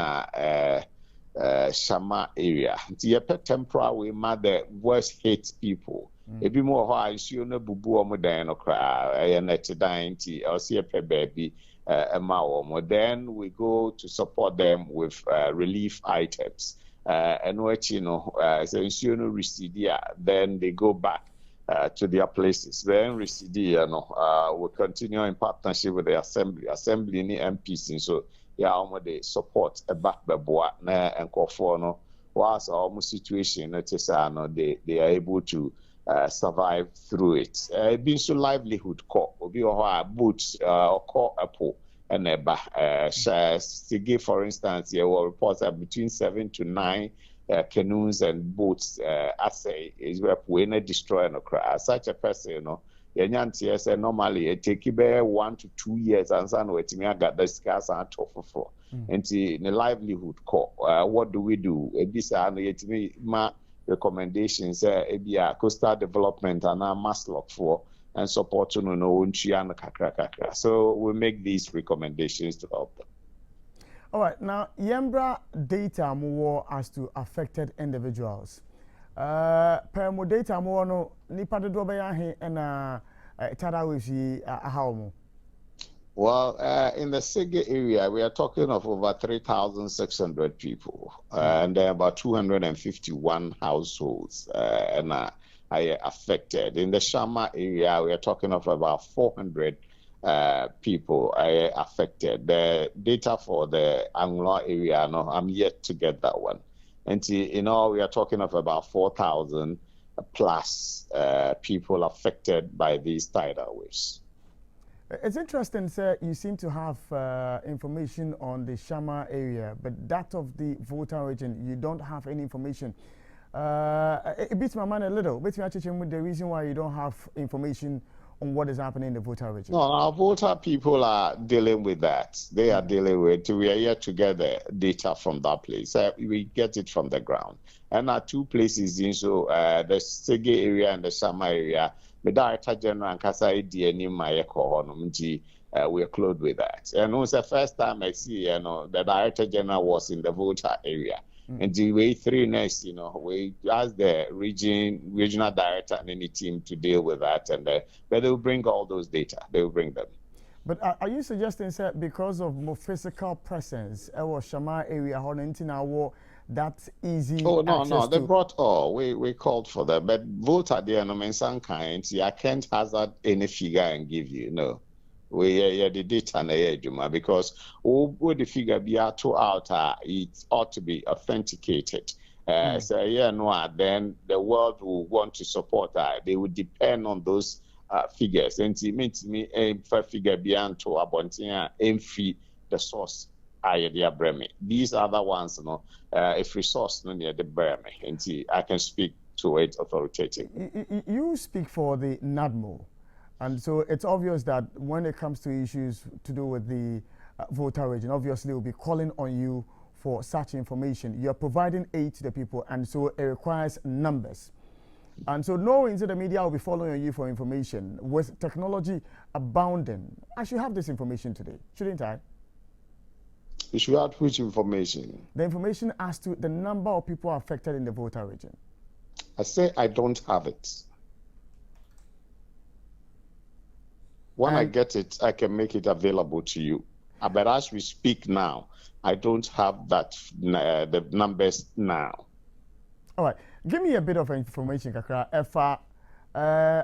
Speaker 6: Shama area. The temporal we mother worst hate people. A bit more high, you know, bubu or modern or cry, and at a or see a baby, a mao. Then we go to support them with relief items. And what then they go back to their places. Then we continue in partnership with the assembly in the MPs, and so they support a back beboa and kofono. Whilst our situation, they are able to survive through it. Being so livelihood call, boots or call apple. And Sige, for instance, there were reports that between 7 to 9 canoes and boats assay is where we destroy such a person, normally it take about 1 to 2 years and some way to me I got the scars and for and in the livelihood call. What do we do? My recommendations coastal development and mass lock for and support so we make these recommendations to help them.
Speaker 1: All right, now Yembra data more as to affected individuals. Per mo data more no nipa do be and tada we see how.
Speaker 6: Well, in the Sige area, we are talking of over 3,600 people, and there are about 251 households are affected. In the Shama area, we are talking of about 400 people affected. The data for the Anglo area, I'm yet to get that one. And in all, we are talking of about 4,000 plus people affected by these tidal waves.
Speaker 1: It's interesting, sir, you seem to have information on the Shama area, but that of the Volta region, you don't have any information. It beats my mind a little. Beats me actually with the reason why you don't have information on what is happening in the Volta region.
Speaker 6: No, our Volta people are dealing with that. They are dealing with. We are here to get the data from that place. We get it from the ground. And our two places in the Sige area and the Shama area. The Director General and Kasa DNA we are close with that. And it was the first time I see, the Director General was in the Volta area. And the way through next, we asked the regional director and any team to deal with that, and but they will bring all those data. They will bring them.
Speaker 1: But are you suggesting, sir, because of more physical presence, our Shama area, that's easy?
Speaker 6: Oh no, they brought all. We called for them, but Volta there, some kind. I can't hazard any figure and give you. No. We the data and because the figure be out, it ought to be authenticated. Then the world will want to support that. They would depend on those figures. And it means me a figure beyond to abontia and free the source. These other ones, if resource near the Breme, and I can speak to it authoritatively.
Speaker 1: You speak for the NADMO. And so it's obvious that when it comes to issues to do with the Volta region, obviously we'll be calling on you for such information. You're providing aid to the people, and so it requires numbers. And so knowing that the media will be following you for information, with technology abounding, I should have this information today, shouldn't I?
Speaker 6: You should have which information?
Speaker 1: The information as to the number of people affected in the Volta region.
Speaker 6: I say I don't have it. When I get it, I can make it available to you. But as we speak now, I don't have that the numbers now.
Speaker 1: All right, give me a bit of information, Kakra.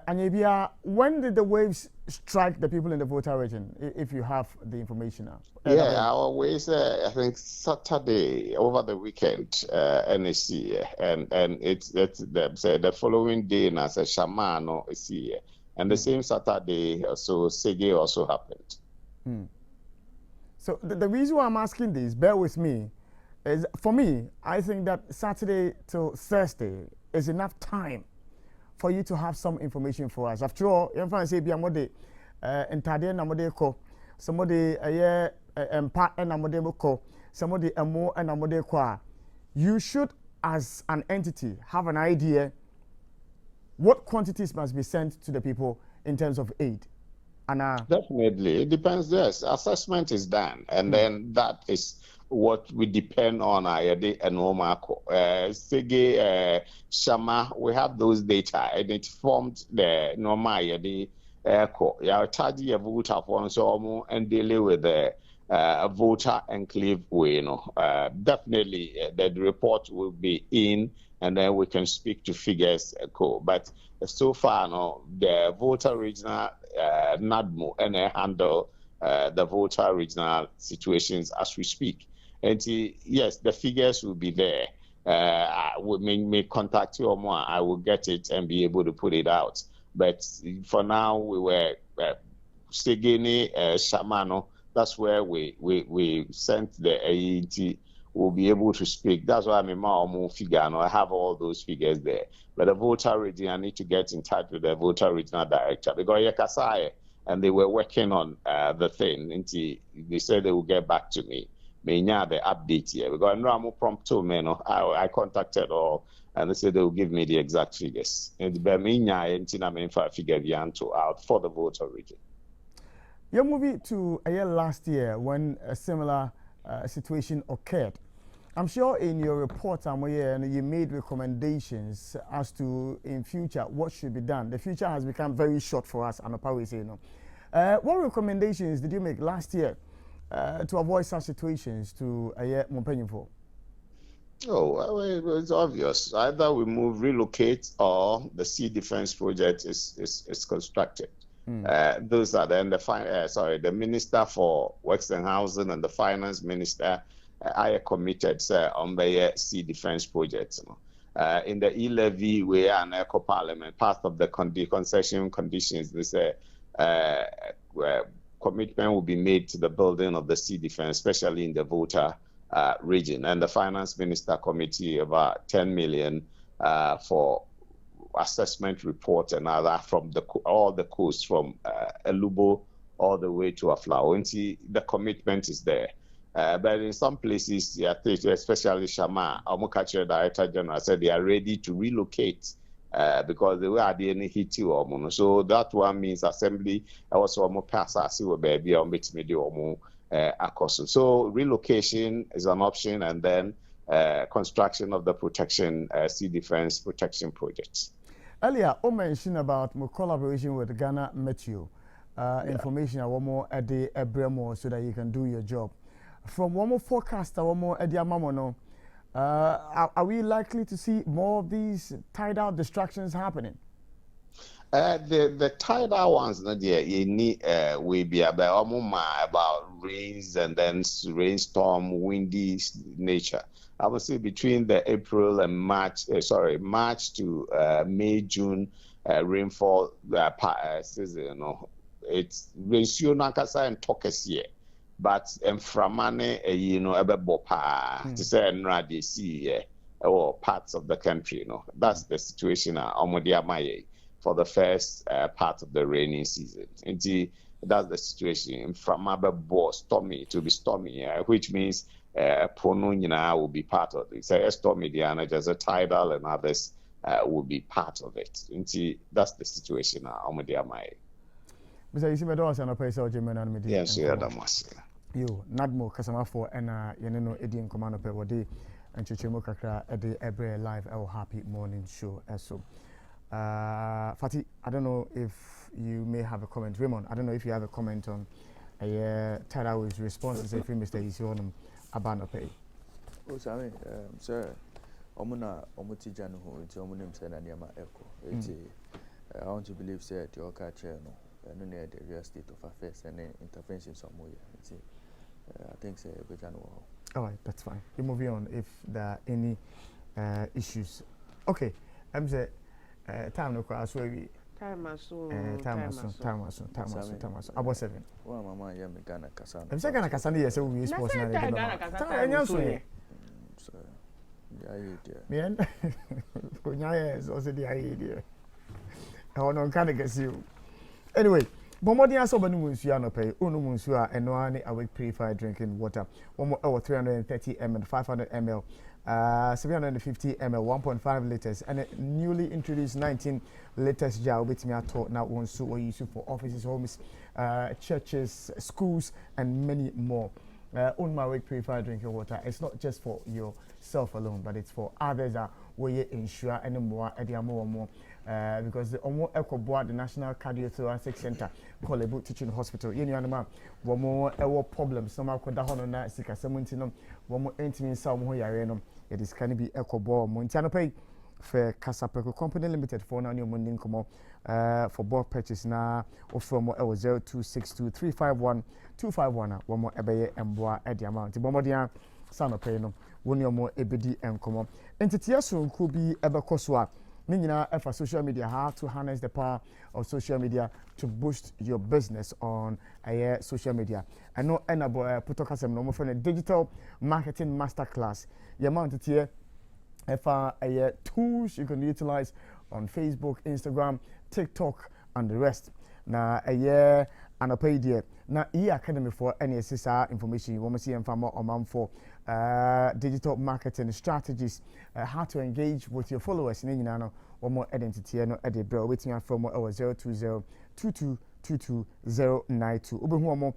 Speaker 1: Anyebia, when did the waves strike the people in the Volta region? If you have the information now.
Speaker 6: Our waves, I think Saturday over the weekend, NSC, and it's the following day, and as a Shamano, and the same Saturday, so Sege also happened.
Speaker 1: So the reason why I'm asking this, bear with me, is for me, I think that Saturday till Thursday is enough time for you to have some information for us. After all, you can say, "Biamode, entade na mode ko, somebody empa na mode ko, somebody emo na mode ko." You should, as an entity, have an idea what quantities must be sent to the people in terms of aid. And
Speaker 6: definitely, it depends. Yes, assessment is done, and then that is what we depend on. Ayade and Omako, Sege, Shama, we have those data, and it formed the normal Ayade Echo. Yeah, Tadi a voter for so and dealing with the voter enclave way. Definitely, the report will be in, and then we can speak to figures. But so far, no, the voter regional NADMO and handle the voter regional situations as we speak. And yes, the figures will be there. We may contact you or more. I will get it and be able to put it out. But for now, we were Stegene Shamano. That's where we sent the AET. We'll be able to speak. That's why I'm a more figure. I have all those figures there. But the voter region, I need to get in touch with the voter regional director because Yakasai, and they were working on the thing. And they said they will get back to me. May now the update here because I'm prompt to me. I contacted all, and they said they will give me the exact figures. And the figure out for the voter region.
Speaker 1: You're moving to a year last year when a similar situation occurred. I'm sure in your report, you made recommendations as to in future what should be done. The future has become very short for us, and we say what recommendations did you make last year to avoid such situations to a year for?
Speaker 6: Oh, well, it's obvious. Either we relocate, or the sea defense project is constructed. Those are then the Minister for Works and Housing and the Finance Minister are committed on the sea defense projects. In the e-levy, we are an eco parliament. Part of the concession conditions, this commitment will be made to the building of the sea defense, especially in the Volta region. And the Finance Minister Committee about 10 million for assessment report and other from all the coast from Elubo all the way to Aflao. The commitment is there. But in some places, especially Shama, Omokachi Director General said they are ready to relocate because they were the hit you. So that one means assembly also more pass baby or meet media or so relocation is an option, and then construction of the protection sea defense protection projects.
Speaker 1: Earlier, I mentioned about my collaboration with Ghana Meteo. Information I want more at the Ebremo so that you can do your job. From one more forecast, I want more at the Amamono. Are we likely to see more of these tidal distractions happening?
Speaker 6: The tidal ones, you need will be about rains and then rainstorm, windy nature. I would say between the April and March to May, June rainfall season. It's ratio nakasa and tokesiye, but framane ebebopa to say nradi or parts of the country. That's the situation for the first part of the rainy season. That's the situation. From stormy to be stormy, which means Pono will be part of it. So stormy, just a tidal and others will be part of it. And see, that's the situation now. I'm there, my.
Speaker 1: But you see, my daughter, no place out German and media.
Speaker 6: Yes, yeah, that must.
Speaker 1: You, Nadmo, Kasama for, and you know, Eddie and Commando Pewadi, and Chichimo Kakra at the Every Live, our happy morning show. So, Fatih, I don't know if you may have a comment. Raymond, I don't know if you have a comment on Tarawi's response if Mr. Isionum Abano Pay.
Speaker 4: Oh, sorry, sir. Omuna Omutijano, it's Omunim said and Yama Echo. I want to believe, said your catcher, no, and near the real state of affairs and intervention somewhere. I think say
Speaker 1: all right, that's fine. You move on if there are any issues. Okay, I'm saying time no cross where we
Speaker 3: Time
Speaker 1: about 7.
Speaker 4: Well, Mama, yeah, me Ghana Kassan.
Speaker 1: I'm saying Ghana Kassan, yes, we sports now. Yeah, yeah, also the idea. I want to get you. Anyway, Bombardier so many moons you are not pay. Unu moons you are and no one awake purified drinking water. 1 more 330 ml, 500 ml, 750 ml, 1.5 liters, and a newly introduced 19 liters jar with me at all now one so or use for offices, homes, churches, schools, and many more. On my awake purified drinking water. It's not just for yourself alone, but it's for others that we ensure any more because the Omo Echo Board, the National Cardiovascular Center, called Teaching Hospital. You know, one more problems. Some could have on that sick as someone to know one more intimate some who are it is can be Echo Board. Montana Pay for Casapeco Company Limited for now, Monding Como for board purchase now of from 0262 351 251 one more ebeye emboa at the amount. Bombardier son of payno, one more ebedi and come entity soon could be ever coswa. Meaning, for social media, how to harness the power of social media to boost your business on social media. I know about Putokasem no more from a digital marketing masterclass. You amount here for tools you can utilize on Facebook, Instagram, TikTok, and the rest. Now a year and a paid year. Now academy for any SSR information you want to see and more on for digital marketing strategies, how to engage with your followers. In one more identity no edit bill waiting from 020 2222092. Ubehumo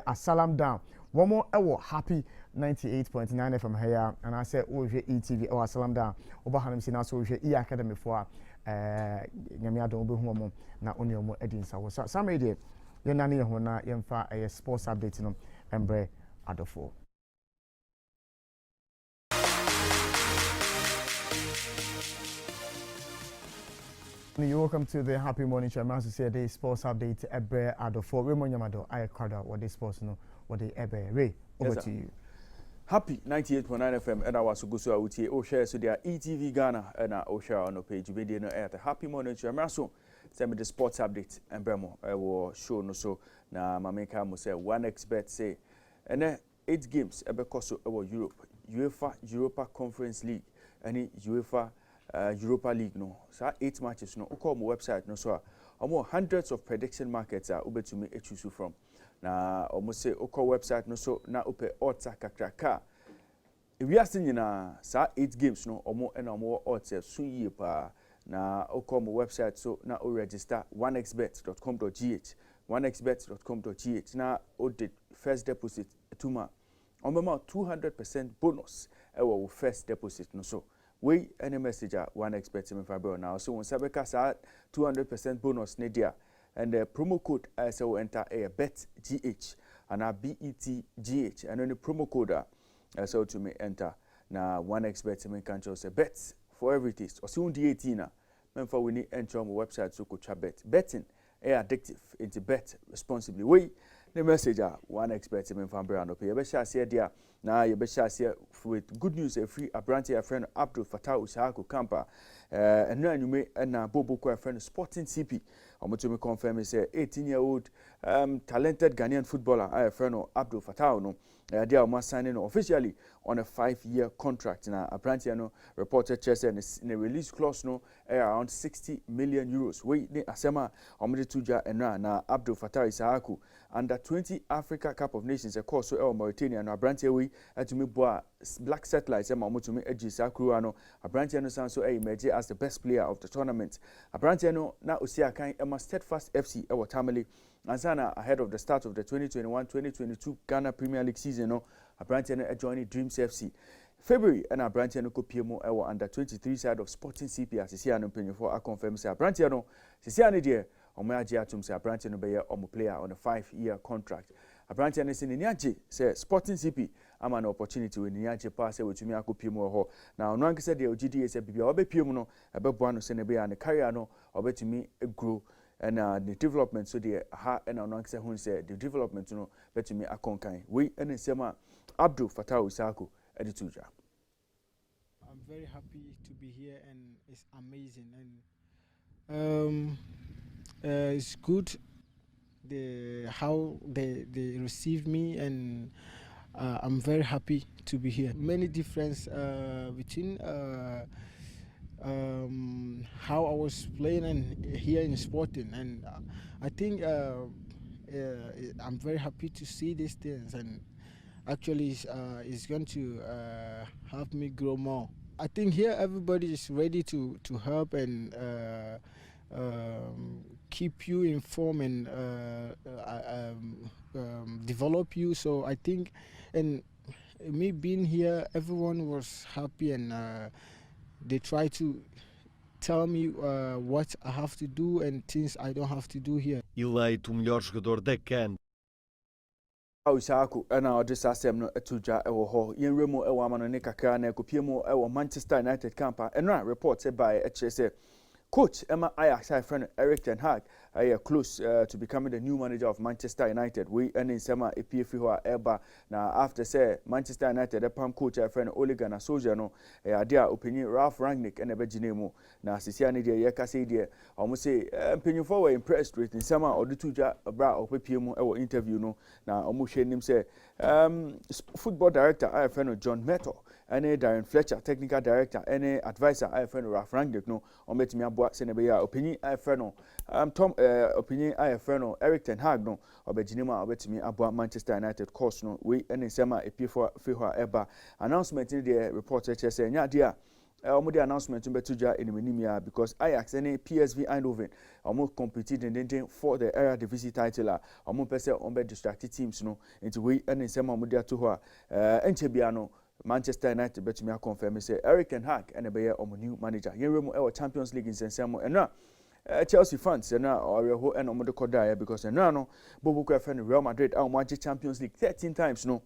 Speaker 1: a salam down. One more happy 98.9 FM here, and I said we ETV or salam down. Obahanam Sina so we academy for Yamiado Ubehumo na only more edin sa some idea. Yenani hona yemfa a sports update no embre adofo. You're welcome to the Happy Morning Show. I'm also say the sports update Ebre Adofo. Raymond Yamado, I Cardiovascular what the sports no what the Ebre. Ray, over to you.
Speaker 4: Happy 98.9 FM and I was go so out here. Share so there ETV Ghana and I share on the page. Video no at the Happy Morning Show. I'm also send me the sports update and Bremo. I will show no so na Mameka mo say one expert say and 8 games because of Europe, UEFA Europa Conference League, any UEFA Europa League no. So 8 matches no. Call my website no so. Almost hundreds of prediction markets are able to me choose from. Na almost say oko website no so na ope odds kakraka. If we are seeing na sa 8 games no omo and omo odds so ye pa na oko my website so na o register onexbet.com.gh onexbet.com.gh na o did first deposit tuma omo 200% bonus ewo first deposit no so we any message at onexbet me fabio now so when sabeka sa 200% bonus ne dia and the promo code as will enter a BETGH and a BETGH and then the promo code so to me enter na onexbet me can choose a bet for every taste or soon the 18 member we need enter on my website so could bet betting addictive into bet responsibly we the message at onexbet me from brand up here shall see there now you shall see with good news a free a branch a friend Abdul Fattah Usako Kampa and now you may and Bobo ko friend Sporting CP I'm to me confirm say 18-year-old talented Ghanaian footballer I friend Abdul Fattah no they are signing officially on a 5-year contract. Now, apparently, no reported Chelsea in the release clause no around 60 million euros. We ne asema omede tuja enra na Abdul Fattah Isaaku under 20 Africa Cup of Nations a course so Mauritania no apparently we atumi boa black satellites ema omutumi agi sakru no apparently no san so emerge as the best player of the tournament. Apparently no na osia kan ema Steadfast FC e Tamale Ansana ahead of the start of the 2021-2022 Ghana Premier League season no apparently no joining Dreams FC February and apparently no kopiemo e under 23 side of Sporting CP as sia no penyefo a confirm say apparently no sia ne de omo agi atum say apparently no be ye omo player on a 5-year contract. Apparently no say ni agi say Sporting CP ama an opportunity when ni agi pass say wetumi akopiemo ho na ono anke say de ogidi say bibia obepiemu no ebeboa no say ne be ya ne career no obetumi grow and the development so the ha and on say who say the development no better me akonkan we and sema Abdul Fattah Isaaku edituja.
Speaker 7: I'm very happy to be here and it's amazing and it's good how they receive me and I'm very happy to be here. Many difference between how I was playing and here in Sporting, and I think I'm very happy to see these things, and actually it's going to help me grow more. I think here everybody is ready to help and keep you informed and develop you. So I think, and me being here, everyone was happy and they try to tell me what I have to do and things I don't have to do here.
Speaker 8: Eleito o melhor jogador da CAN.
Speaker 4: Isaaku ana odisa asem no etuja ewo ho yenremo ewo amano ne kakra na ekopiemo ewo Manchester United camp enra report say by say coach Emma Ajax friend Erik ten Hag close to becoming the new manager of Manchester United. We and in sema EPF who are eba now after say Manchester United the pam coach friend Ole Gunnar Solskjaer no dia opinion Ralph Rangnick and ebejinemu na sisia ne dia yeka say dia almost say opinion for were impressed with in sema odutuja bra opepiemu ewo interview no na almost him say football director friend John Metto any Darren Fletcher technical director any advisor friend Ralph Rangnick no ometimi aboa se ne be ya opinion friend no Tom opinion friend no Erik ten Hag no obejinema obetimi aboa Manchester United course no we any sema epifo fihwa eba announcement in the report say nya dia the announcement betuja in minimia because Ajax any PSV Eindhoven almost competed in for the Eredivisie title almost pese on distracted teams no into we and sema mudia to her enchebiano Manchester United betumi confirm say Erik ten Hag and be new manager yenremo our Champions League in Sensemo and Chelsea fans and or and omo de koda because and no bobo ko friend Real Madrid won Champions League 13 times no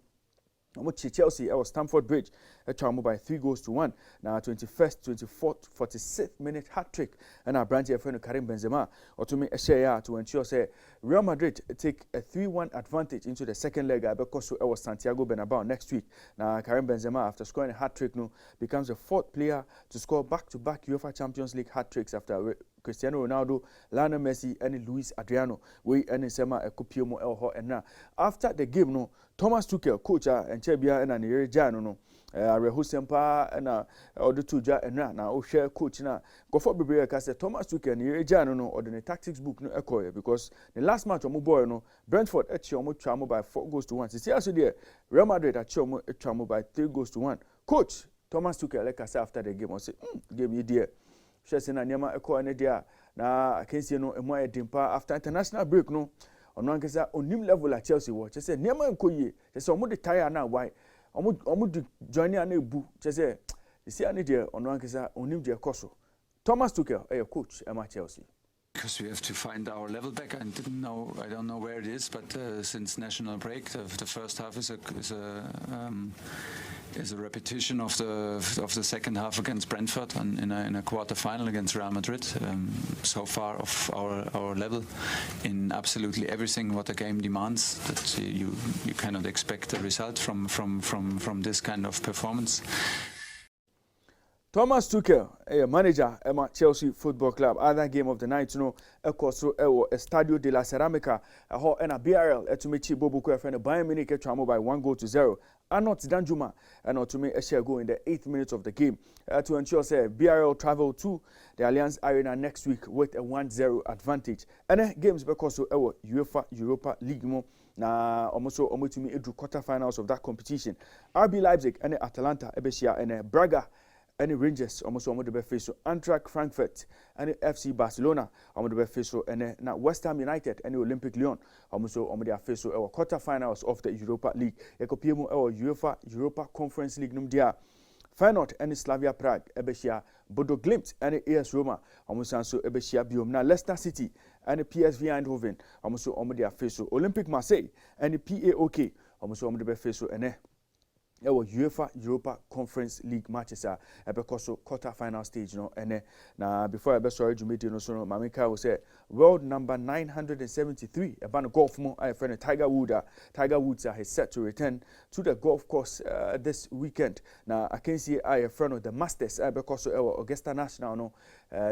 Speaker 4: Chelsea Stamford Bridge by 3-1 now 21st 24th 46th minute hat-trick and our branch friend Karim Benzema or to me a share to ensure say Real Madrid take a 3-1 advantage into the second leg because Santiago Bernabeu next week. Now Karim Benzema after scoring a hat-trick no becomes the 4th player to score back-to-back UEFA Champions League hat-tricks after Cristiano Ronaldo, Lionel Messi and Luis Adriano. We and Sema Ekupiomo Elho and now after the game no Thomas Tuchel coach and Chebia and Nere Jano no Rehusempa and Odutuja and na o share coach na go for Bibria Cast Thomas Tuchel Nere Jano no or the tactics book no echo because the last match omo boy no Brentford Chiomo Chamo by 4-1. See also there Real Madrid at Chamo by 3-1. Coach Thomas Tuchel like us after the game I say game you dear. Shesina Nyama echo and dia na akensi no emo edimpa after international break no ono ankesa onim level at Chelsea watch say Nyama enkoye say omo de tire na why omo de join na ebu say see ani dia ono ankesa onim de koso Thomas Tuchel coach at Chelsea.
Speaker 9: Because we have to find our level back. I don't know where it is, but since national break, the first half is a repetition of the second half against Brentford in a quarter final against Real Madrid. So far of our level in absolutely everything what the game demands. That you cannot expect a result from this kind of performance.
Speaker 4: Thomas Tuchel, manager at Chelsea Football Club. Other game of the night, Ekoso Estadio de la Ceramica, and a BRL to Michi Bobuko friend Bayern Munich tramo by 1-0. Arnold Danjuma and to make a share goal in the 8th minute of the game to ensure say BRL travel to the Allianz Arena next week with a 1-0 advantage. And games because of UEFA Europa League mo na almost to me quarterfinals of that competition. RB Leipzig and Atalanta Ebesia and Braga and Rangers almost the best face so Eintracht Frankfurt and FC Barcelona the best face so and now West Ham United and Olympic Lyon almost the face so our quarterfinals of the Europa League ekopiemu our UEFA Europa Conference League num dia Feyenoord and Slavia Prague Ebesia Bodo Glimt and AS Roma almost so Ebesia biom na Leicester City and PSV Eindhoven almost the face so Olympic Marseille and PAOK almost the best face so and UEFA Europa Conference League matches because quarter-final stage, and now before I be sorry to meet you, so Mamika will say world number 973 about golf mo I friend Tiger Woods is set to return to the golf course this weekend. Now I can see I friend of the Masters because Augusta National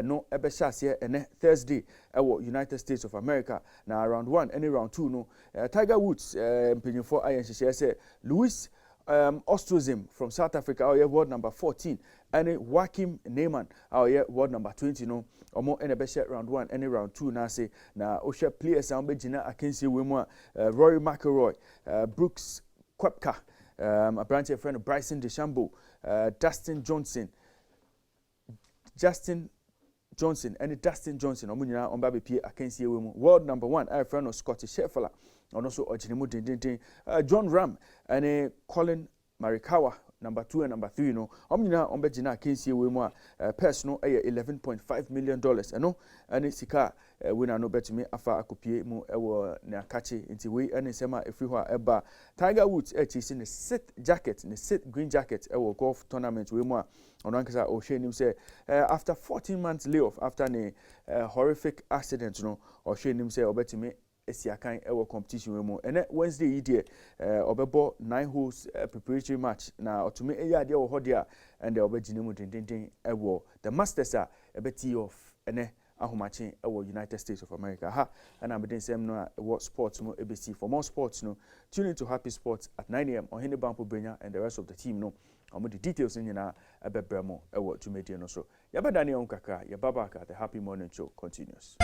Speaker 4: no ebeshas here and Thursday United States of America. Now round 1 and round 2 Tiger Woods opinion for I say Louis Ostrozim from South Africa, our world number 14, and Joachim Neyman, our world number 20, or in a best round 1, and round 2, now say, now Osha players, I can see Wimwa, Rory McIlroy, Brooks Koepka, a branch of friend of Bryson DeChambeau, Dustin Johnson, and Dustin Johnson, on Baby P, I can see world number 1, our friend of Scottish Scheffler. And also John Ram and Colin Marikawa number 2 and number 3 Ombejina Kinsi Wimwa personal $11.5 million and sika winner no bet me afa akopie mu ewo na kachi nti we and sema efriho eba Tiger Woods chasing the sit green jacket ewo golf tournament we mu ono ankasa o hwe nim say after 14 months layoff after a horrific accident o hwe nim say obetime Esiakan ewo competition we mo and Wednesday idie obebo 9 holes preparatory match na otume eya de wo hodia and obegine mu dindindin ewo the Masters ebeti off ene ahomache ewo United States of America ha and am den sem no what sports mo ebesi for more sports tune into Happy Sports at 9 a.m. on Hene Bampo Brenya and the rest of the team omo the details nyina ebebremo ewo tumedie no so yabadani on kakra yababaka the Happy Morning Show continues.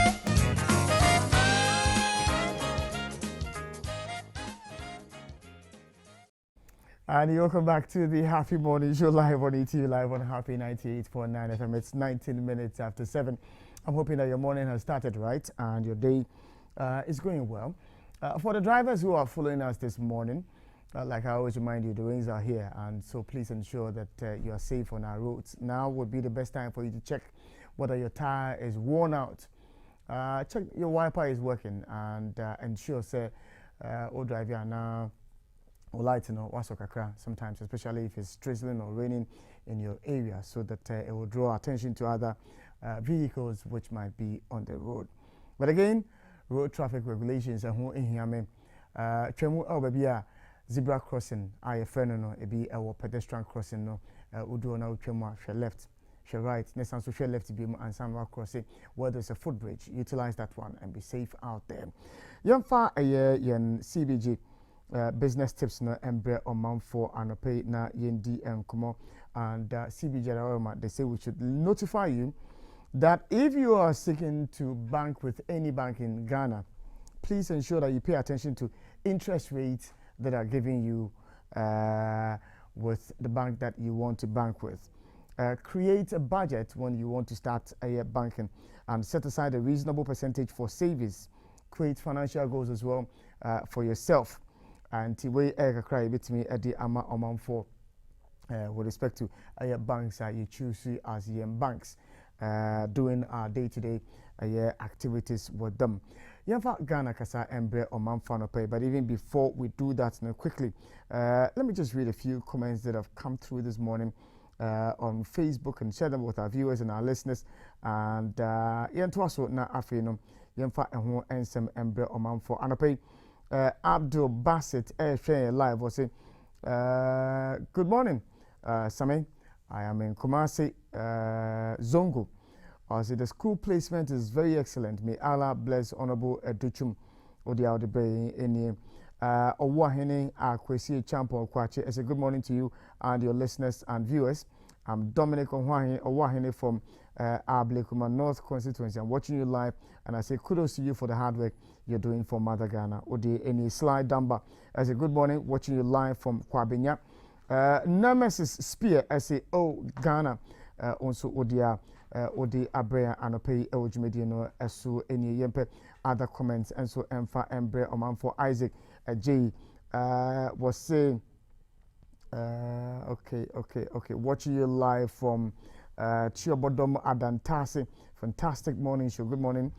Speaker 1: And welcome back to the Happy Morning Show live on ETV, live on Happy 98.9 FM. It's 19 minutes after 7. I'm hoping that your morning has started right and your day is going well. For the drivers who are following us this morning, like I always remind you, the rains are here, and so please ensure that you are safe on our roads. Now would be the best time for you to check whether your tire is worn out. Check your wiper is working, and ensure, say, driver now. Or light, sometimes, especially if it's drizzling or raining in your area, so that it will draw attention to other vehicles which might be on the road. But again, road traffic regulations are zebra crossing, pedestrian crossing, left, right, next time social left be and some crossing where there's a footbridge. Utilize that one and be safe out there. Yamfa CBG. Business tips na embre on for anope na yendi enkomo and CBG they say we should notify you that if you are seeking to bank with any bank in Ghana, please ensure that you pay attention to interest rates that are giving you with the bank that you want to bank with. Create a budget when you want to start banking and set aside a reasonable percentage for savings. Create financial goals as well for yourself. And way cry bit me at the ama for with respect to banks you choose as banks doing our day-to-day activities with them. Yafa Ghana kasa embre oman pay, but even before we do that quickly, let me just read a few comments that have come through this morning on Facebook and share them with our viewers and our listeners. And yentwaso na afino yemfa eho ensem embre oman for anope. Abdul Bassett live was saying, good morning, Sammy. I am in Kumasi, Zongo. I say the school placement is very excellent. May Allah bless Honorable Educhum Odia Odebe in Owahene Akwesi Champo Kwache. I say good morning to you and your listeners and viewers. I'm Dominic Owahene from Ablekuma North Constituency. I'm watching you live and I say kudos to you for the hard work you're doing for Mother Ghana. Odi any slide Damba. I say good morning, watching you live from Kwabenya. Nemesis Spear, I say Ghana. Also Odia Odi Abrea Anope Ojumedino Esu any yempe other comments and so Emfa Embre Oman for Isaac J was saying okay. Watching you live from Chiobodom Adantasi. Fantastic morning show. Good morning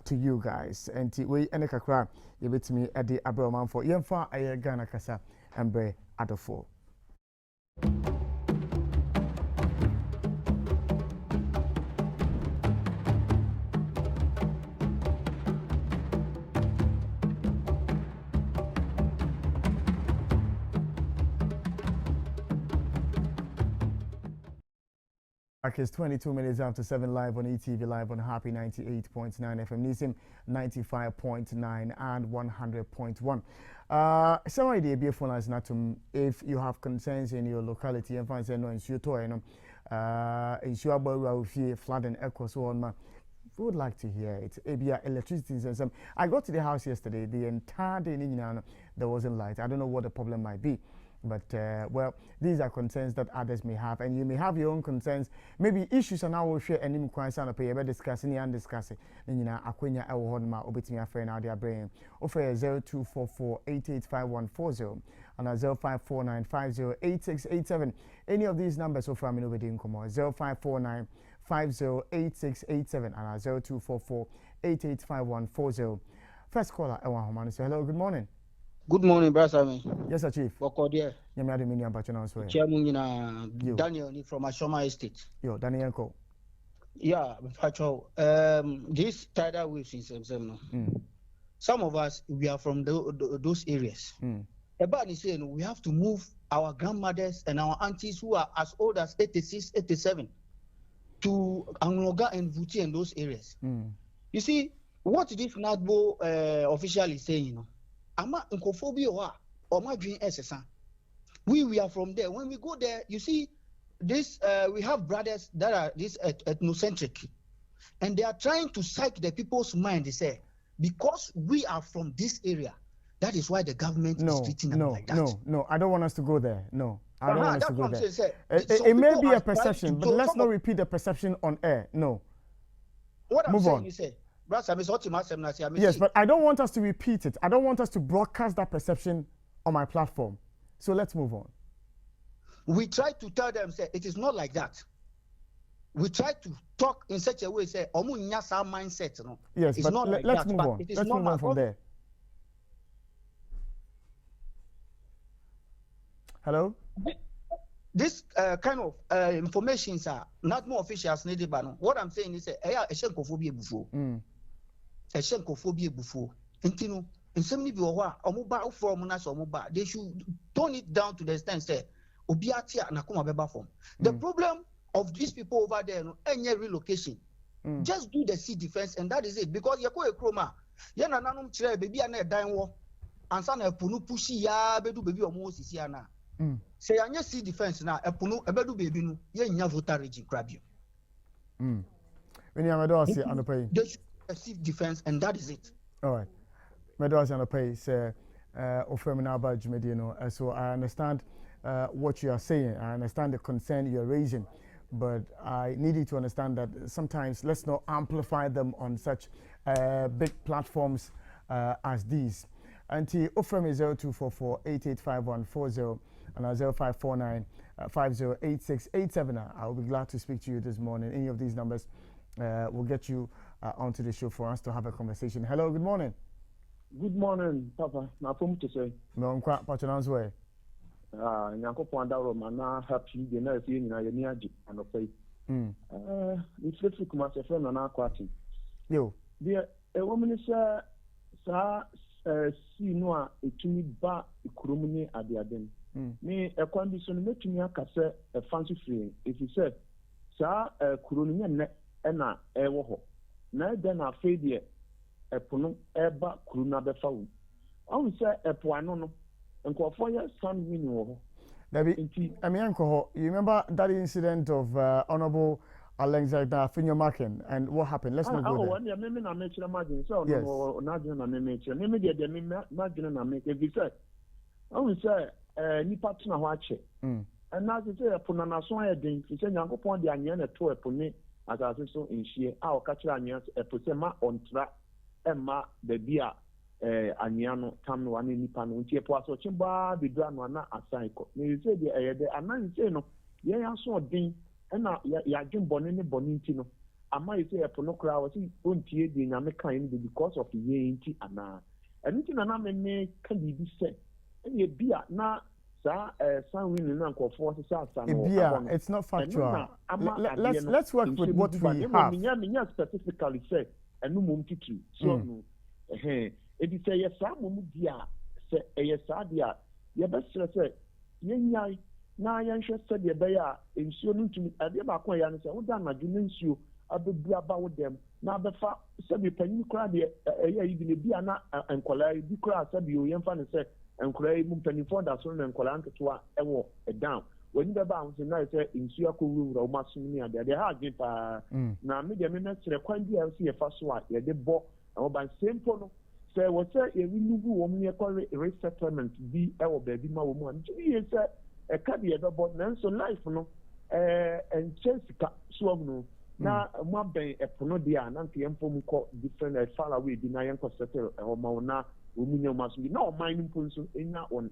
Speaker 1: to you guys. And we enekakra you bet me at the Abraman for Yemfa Aye Ghana Kasa Embre Adofo. It's 22 minutes after 7 live on ETV, live on Happy 98.9 FM, Nisim 95.9 and 100.1. Some idea be phone lines not to if you have concerns in your locality and find no ensure to ensure about flood and echo so on. We would like to hear it. ABI electricity and some. I got to the house yesterday. The entire day there wasn't light. I don't know what the problem might be. But, well, these are concerns that others may have, and you may have your own concerns. Maybe issues and I will share any concerns and pay discussing and discussing. Then, you know, Aquina Elhonma, Obiting a friend out there brain. Offer 0244-885140 and 0549508687. Any of these numbers offer me nobody in common. 0549508687 and 0244-885140. First caller, Ewan Homan. So, hello, good morning.
Speaker 10: Good morning, brother.
Speaker 1: Yes, sir, Chief.
Speaker 10: Bokodia.
Speaker 1: Yamadi Miniam Pachanan.
Speaker 10: Chairman Daniel from Ashoma Estate.
Speaker 1: Yo, Daniel Ko.
Speaker 10: Yeah, Pacho. This tidal waves in some of us, we are from those areas. About is saying we have to move our grandmothers and our aunties who are as old as 86, 87 to Angoga and Vuti and those areas. You see, what this NADBO official is saying, Ama unkophobia or my dream SSA. We are from there. When we go there, you see this we have brothers that are this ethnocentric, and they are trying to psych the people's mind. They say because we are from this area, that is why the government is treating them like that.
Speaker 1: No, I don't want us to go there. No, I don't want us to go there.
Speaker 10: It
Speaker 1: may be a perception, but let's not repeat the perception on air. No.
Speaker 10: What I'm
Speaker 1: Move
Speaker 10: saying,
Speaker 1: on.
Speaker 10: you say.
Speaker 1: Yes, but I don't want us to repeat it. I don't want us to broadcast that perception on my platform. So let's move on.
Speaker 10: We try to tell them, say, it is not like that. We try to talk in such a way, say, mindset. No?
Speaker 1: Yes,
Speaker 10: it's
Speaker 1: but
Speaker 10: not like
Speaker 1: let's
Speaker 10: that,
Speaker 1: move on. Let's move on from there. Hello?
Speaker 10: This kind of informations are not more officials needed, but no. What I'm saying is, a shenkophobia before. A shenkophobia before. Intino, in some of your omuba from us omuba, they should tone it down to the extent say, Obiatia nakuma beba form. The problem of these people over there, no, any relocation, just do the sea defense, and that is it. Because yako e kroma, yana nanum chire baby ane dying war, and sana punu pushi ya bedu baby omo sisiana. Say anya sea defense na epunu ebedu baby no ye nya voter regime grab you.
Speaker 1: When you are say anopai.
Speaker 10: They should sea defense, and that is it.
Speaker 1: All right. Medos anopai say ofemina about Jumedino. So I understand what you are saying. I understand the concern you are raising, but I need you to understand that sometimes let's not amplify them on such big platforms as these. Until Ofrem is 0244-885140 and 0549-508687. I'll be glad to speak to you this morning. Any of these numbers will get you onto the show for us to have a conversation. Hello, good morning.
Speaker 11: Good morning, Papa. Na from to say.
Speaker 1: No, I'm quite patronized way.
Speaker 11: Nyanko Pondaro, Mana, happy dinner, seeing Yania and a pay. It's let's come as a friend on our quarting.
Speaker 1: Yo,
Speaker 11: dear, a woman is see no, a tuni ba, a crumini at the Aden. me ekwan bi so no metumi aka sɛ ɛfa nso firi efi sɛ saa kuro no nyɛ ɛna ɛwɔ hɔ na ɛdɛ na afei deɛ ɛpo no ɛba kuro no abɛfa wo ɔhu sɛ ɛpo ano no nkɔfoɔ yɛ sun wind wɔ hɔ
Speaker 1: Dabi, you remember that incident of Honorable Alexander Finyomakin and what happened? Let's not go there.
Speaker 11: Nipa tena hɔ akyɛ ɛna sɛ sɛ ɛpo na naso ayɛ den sɛ Nyankopɔn de anwea na ɛto ɛpo ne asase so nhyie a ɔka kyerɛ anwea ɛpo sɛ ma ɔntra ɛmma baabi a anwea no tam no wa ne nipa no nti ɛpo asɔkye baa bɛdura no ana asan kɔ na yɛsɛ deɛ ɛyɛ dɛ anan sɛ no yɛn aso ɔden ɛna yɛadwen bɔne ne bɔne nti no ama yɛsɛ ɛpo no koraa wɔ sɛ ɔntie deɛ Nyame kae no because of yɛn nti anaa ɛno nti na me ka biribi sɛ bia na it's
Speaker 1: not factual. Let's work with what we have.
Speaker 11: Specifically say so no it is say yes dia say yes dia ye be say yenya na yenhwe say de be ya ensuo no ntumi ade ba ko ya no say wo da na dwene nsuo abebu aba wo dem na abefa say be panyin kura de eya yi bi bia na enkola bi kura say bi o yemfa ne say enkora yi mu mpanimfoɔ da so na nkora nketewa ɛwɔ ɛdan wani bɛba ahosuo na sɛ nsuo akɔwurawura wɔn asom ne adeɛ ha adwe paa na me deɛ me mɛkyerɛ kwan bi a ɛsɛ yɛfa so a yɛde bɔ ɛwɔ nsɛmpo no sɛ wɔsɛ yɛrenugu wɔn yɛkɔ resettlement bi ɛwɔ baabi ma wɔn a nti yɛ sɛ ɛka deɛ yɛbɛbɔ nanso life no ɛnkyɛn sika soɔ mu no na mu abɛn ɛpo no deɛ a na nka yɛmfɔ mu kɔ different far away bi na yɛnkɔ settle ɛwɔ ma wɔn na omunya maso na o man mpo nso enya on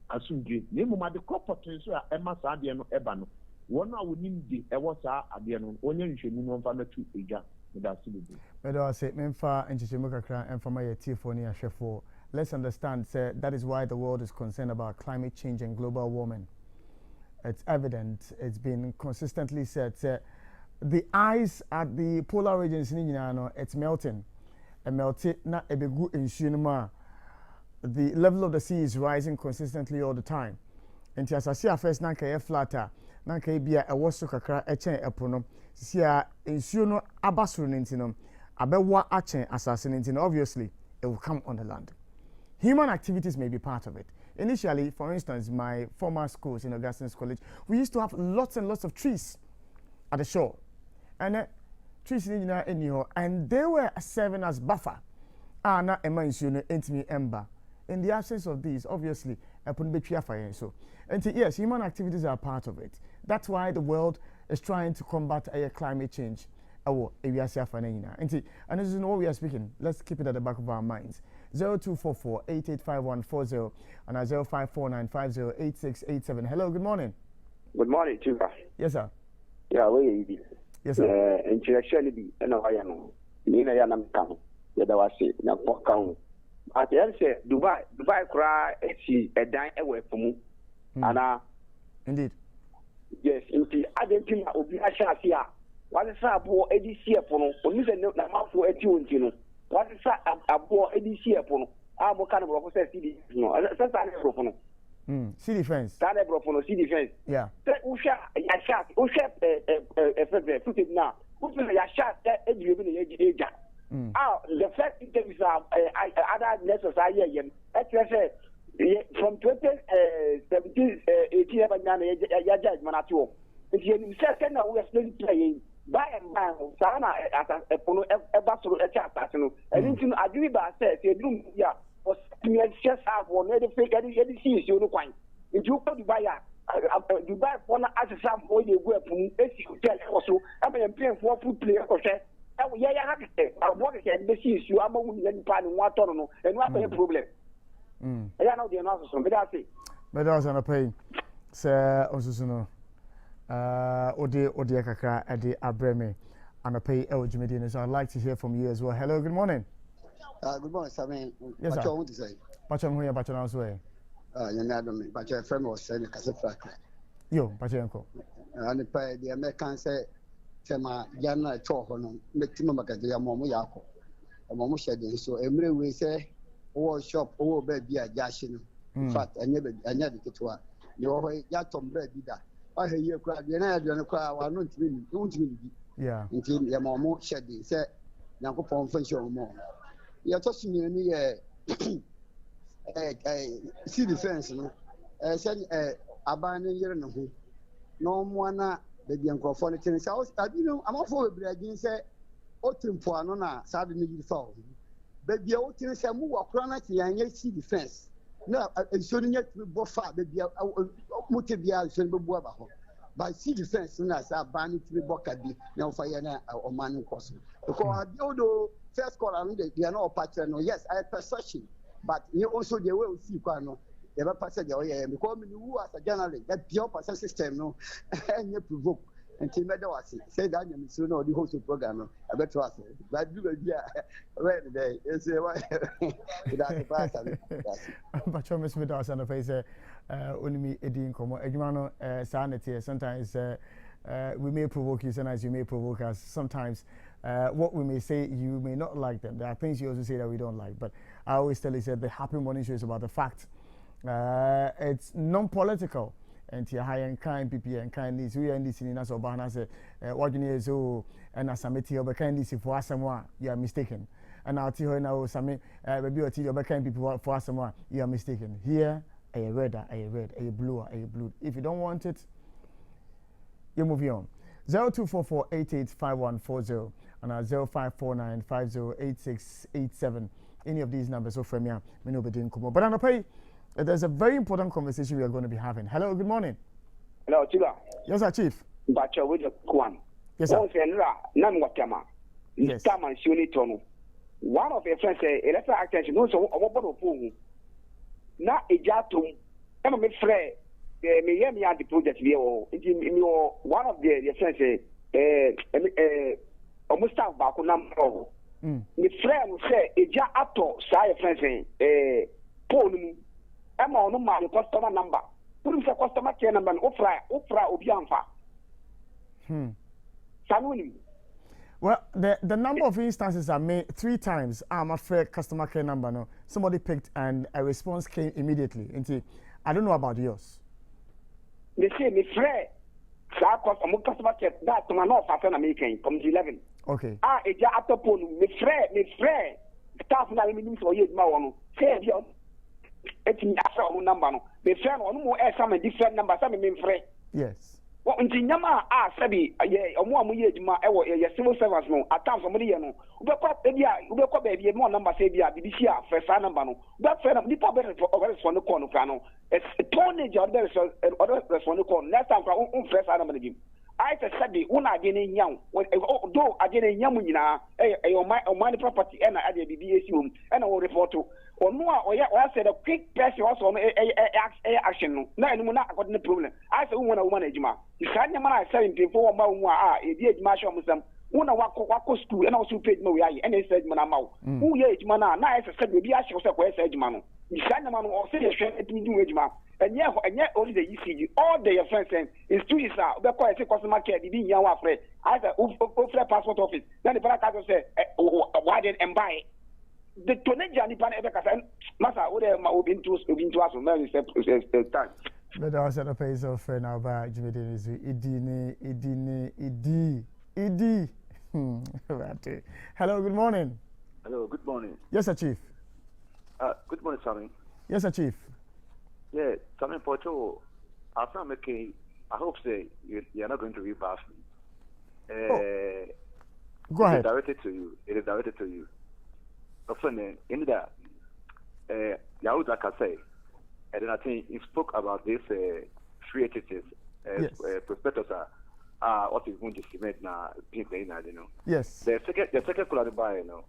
Speaker 11: asundwe na emu ma de kɔpɔtɔ nso a ɛma saa adeɛ no ɛba no wɔn a wonim de ɛwɔ saa adeɛ no onye nhwɛmu no mfa na tu egya da so bebe
Speaker 1: medo ase memfa nhyehyɛmu kakra emfa ma yɛ tiefo ne ahwɛfo. Let's understand say that is why the world is concerned about climate change and global warming. It's evident, it's been consistently said say the ice at the polar regions ni nyina no it's melting. Na ebegu nsuo no ma the level of the sea is rising consistently all the time. Nti asase afes na nka flatter na nka bia ɛwɔ so kakra ɛkyɛn ɛpo no sia nsuo no abasoro no nti no abɛwa akyɛn asase no nti no obviously it will come on the land. Human activities may be part of it. Initially, for instance, my former schools in Augustine's College, we used to have lots and lots of trees at the shore. And trees and they were serving as buffer. Na emba. In the absence of these, obviously, so. And yes, human activities are part of it. That's why the world is trying to combat climate change. And this is what we are speaking. Let's keep it at the back of our minds. 0244-885140 and 0549508687. Hello, good morning.
Speaker 12: Good morning, Chief.
Speaker 1: Yes, sir.
Speaker 12: Yeah, where are you?
Speaker 1: Yes, sir.
Speaker 12: And actually, I know I am. Nina Yanam Town. The Dawasi, Napok Town. At the end, Dubai cry, see a dime away from me. And
Speaker 1: indeed.
Speaker 12: Yes, indeed. I didn't think I would be a shot here. What is up for ADC upon? When you say no, not for a tune, you know. What is up for ADC upon? I'm kind of a CD. No, that's not
Speaker 1: sea defense.
Speaker 12: Sea defense.
Speaker 1: Yeah.
Speaker 12: Usha footage now. The first interviews are other lessons I hear. From 2017, 18, if you second, we are still playing. By and by, Sana at a basel a chat, and into Agriba says, you do, yeah. Just have one fake any sees you look fine. If you go to buy Dubai one as a sample, you go from also. I'm paying for food player or say, oh, yeah, I work again. This is you. I'm only letting pan and water and what a problem. I know the answer, but that's it.
Speaker 1: But I was on a pay, Sir Osuno. Ode Kakra Ade Abreme and a pay El Jimedine. So I'd like to hear from you as well. Hello, good morning.
Speaker 13: Good morning, Samuel.
Speaker 1: Yes, sir.
Speaker 13: What you want to say?
Speaker 1: Pacham Pachana's way.
Speaker 13: You know, but your friend was saying, Casafraca.
Speaker 1: Yo, Pachenko.
Speaker 13: And the Americans say, Tema Yana Chohono, make Timaka, the Amomo Yako, a Momo shedding. So every way say, all shop, all baby, a jashin. In fact, I never get to her. You ya Tom Bredida. I hear you cry, you know, you cry, I don't really.
Speaker 1: Yeah.
Speaker 13: Until your mom shed it, said, Yanko Pom Function more. You're touching me, see the fence, no? Said, abandoning your no one, baby, and Crawford, and South. I I'm all for it, I didn't say, Otim Puanona, suddenly you fall. Baby, I would say, move a chronically and yet see the fence. No, it's only yet to be far, baby, Mutabia, should be Bobaho. But see the fence, and as I ban it to be Bokadi, no fire or man cost. Because although first call, they are not pattern. Yes, I have perception, but you also they will see Quano. They have a passage, because you as a journalist, that pure person system, no, and you provoke. And Tim Meadows said that you soon know the host of program. I bet trust it. But do it, yeah, right today. It's a
Speaker 1: but Miss Meadows and the face, only me, Eddie Como, Edmano, sanity. Sometimes we may provoke you, sometimes you may provoke us. Sometimes what we may say, you may not like them. There are things you also say that we don't like. But I always tell you, said the Happy Morning Show is about the fact. It's non-political. And here high and kind people and kindness we are in this in us or bahana say what you need so and as a meteor but kindness for someone you are mistaken and I'll tell you now some maybe or tell kind people for someone you are mistaken here a red a blue if you don't want it you move on 0244885140 and 0549508687 any of these numbers so from here me no be doing come but I pay. There's a very important conversation we are going to be having. Hello, good morning.
Speaker 12: Hello, Chiba.
Speaker 1: Yes, sir, Chief.
Speaker 12: Bacha with the Kwan.
Speaker 1: Yes, sir.
Speaker 12: Yes. One of your friends say, electoral attention, no, so what about Pung? Now, a jatum, I'm a friend. Me at the project. One of your friends say, almost have back on number. The friend say, a jato, say, friend say, Paul. I'm on my customer number. Put him customer care number. Ofra Obianfa.
Speaker 1: Well, the number of instances are made 3 times. I'm afraid customer care number. No, somebody picked and a response came immediately. I don't know about yours.
Speaker 12: They say me friend. Customer care that to my north after American from 11.
Speaker 1: Okay.
Speaker 12: A jato me friend. Staff na me for you ma say it's not number. The friend on more some different numbers. I mean, friend.
Speaker 1: Yes.
Speaker 12: Well, until Yama, Sabi, a more civil servants, no, at times somebody, no, baby, more number, say, BBC, first number, no, that friend of the public for the corner, it's a tonnage of the other for the corner. Next time, first number, I said, one again young, though again young, my property, and I did BBC room, and I will report to. Or no, or I said a quick person also on action. No, I'm not got the problem. I said, one of one ejima. You can't man, I said, before a dear Marshall Muslim, one of what school and also paid no way, and they said, Manamo, who age mana, nice, said, maybe I shall say, where's Edgemano. You can't man or say, it me do Edgema. And yet, only the ECG, all their friends saying, it's 2 years out, they're quite a customer care, the young afraid. I said, passport office. Then the black said, why didn't and buy it? The Toneja Nipan Ever Massa, would been to us on many time.
Speaker 1: But I was at a pace of now by Jimmy Dennis, Ed. Hello, good morning.
Speaker 14: Hello, good morning.
Speaker 1: Yes, sir, Chief.
Speaker 14: Good morning, Sammy.
Speaker 1: Yes, sir, Chief.
Speaker 14: Yeah, Sammy Porto, after making, I hope say you're not going to rebuff me.
Speaker 1: Go ahead.
Speaker 14: It is directed to you. Often in that, Yahuda Kase, and then I think you spoke about this free entities, prospectors are what is going to cement now, you know.
Speaker 1: Yes.
Speaker 14: The second qualifier, you know,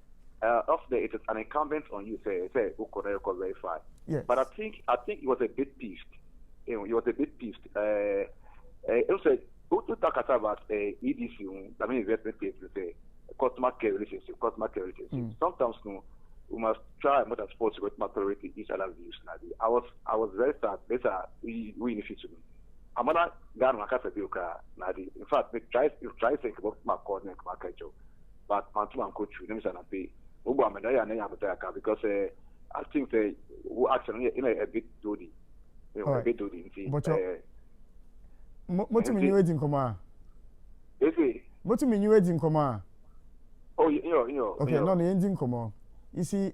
Speaker 14: it is an incumbent on you, say, who could verify.
Speaker 1: Yes.
Speaker 14: But I think it was a bit pissed. You know, it was a bit pissed. Also, who to talk about EDC, I mean, investment case, say, customer care relationship. Sometimes we must try more than sports with my priority each other's views. I was very sad. We in the future. I'm not going to have a Nadi. In fact, we try to think about my coordinate market job. But I'm coach, let me say, because I think they actually in a bit dirty. a bit do the
Speaker 1: But what do you mean waiting, Koma? What do you mean you waiting, Koma?
Speaker 14: Oh, you know.
Speaker 1: Okay, no, the engine, Koma. You see,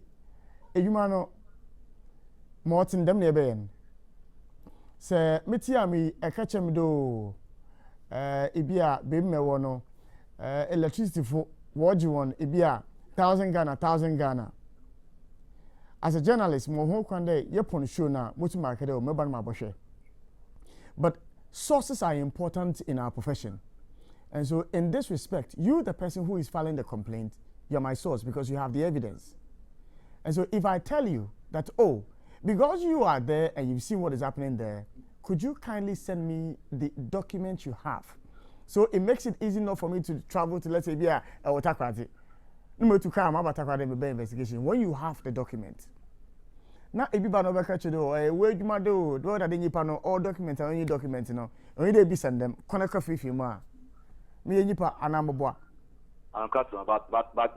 Speaker 1: a human Martin Demne Ben. Say, Mitiami, a catch him do. Ibia, baby, me wono. Electricity for what you want, Ibia, 1,000 Ghana. As a journalist, mo ho kwande yepon show na mutu market o meban ma boshe. But sources are important in our profession. And so in this respect, you, the person who is filing the complaint, you're my source because you have the evidence. And so if I tell you that, oh, because you are there and you've seen what is happening there, could you kindly send me the document you have? So it makes it easy enough for me to travel to, let's say, via a Otakrati. No to come about investigation when you have the document. Now, if you don't have a do, where you might do, what are the panel all documents and only documents, you know, only they be send them. Connect a free film. Me and you pa anamboa.
Speaker 14: I'm customer, but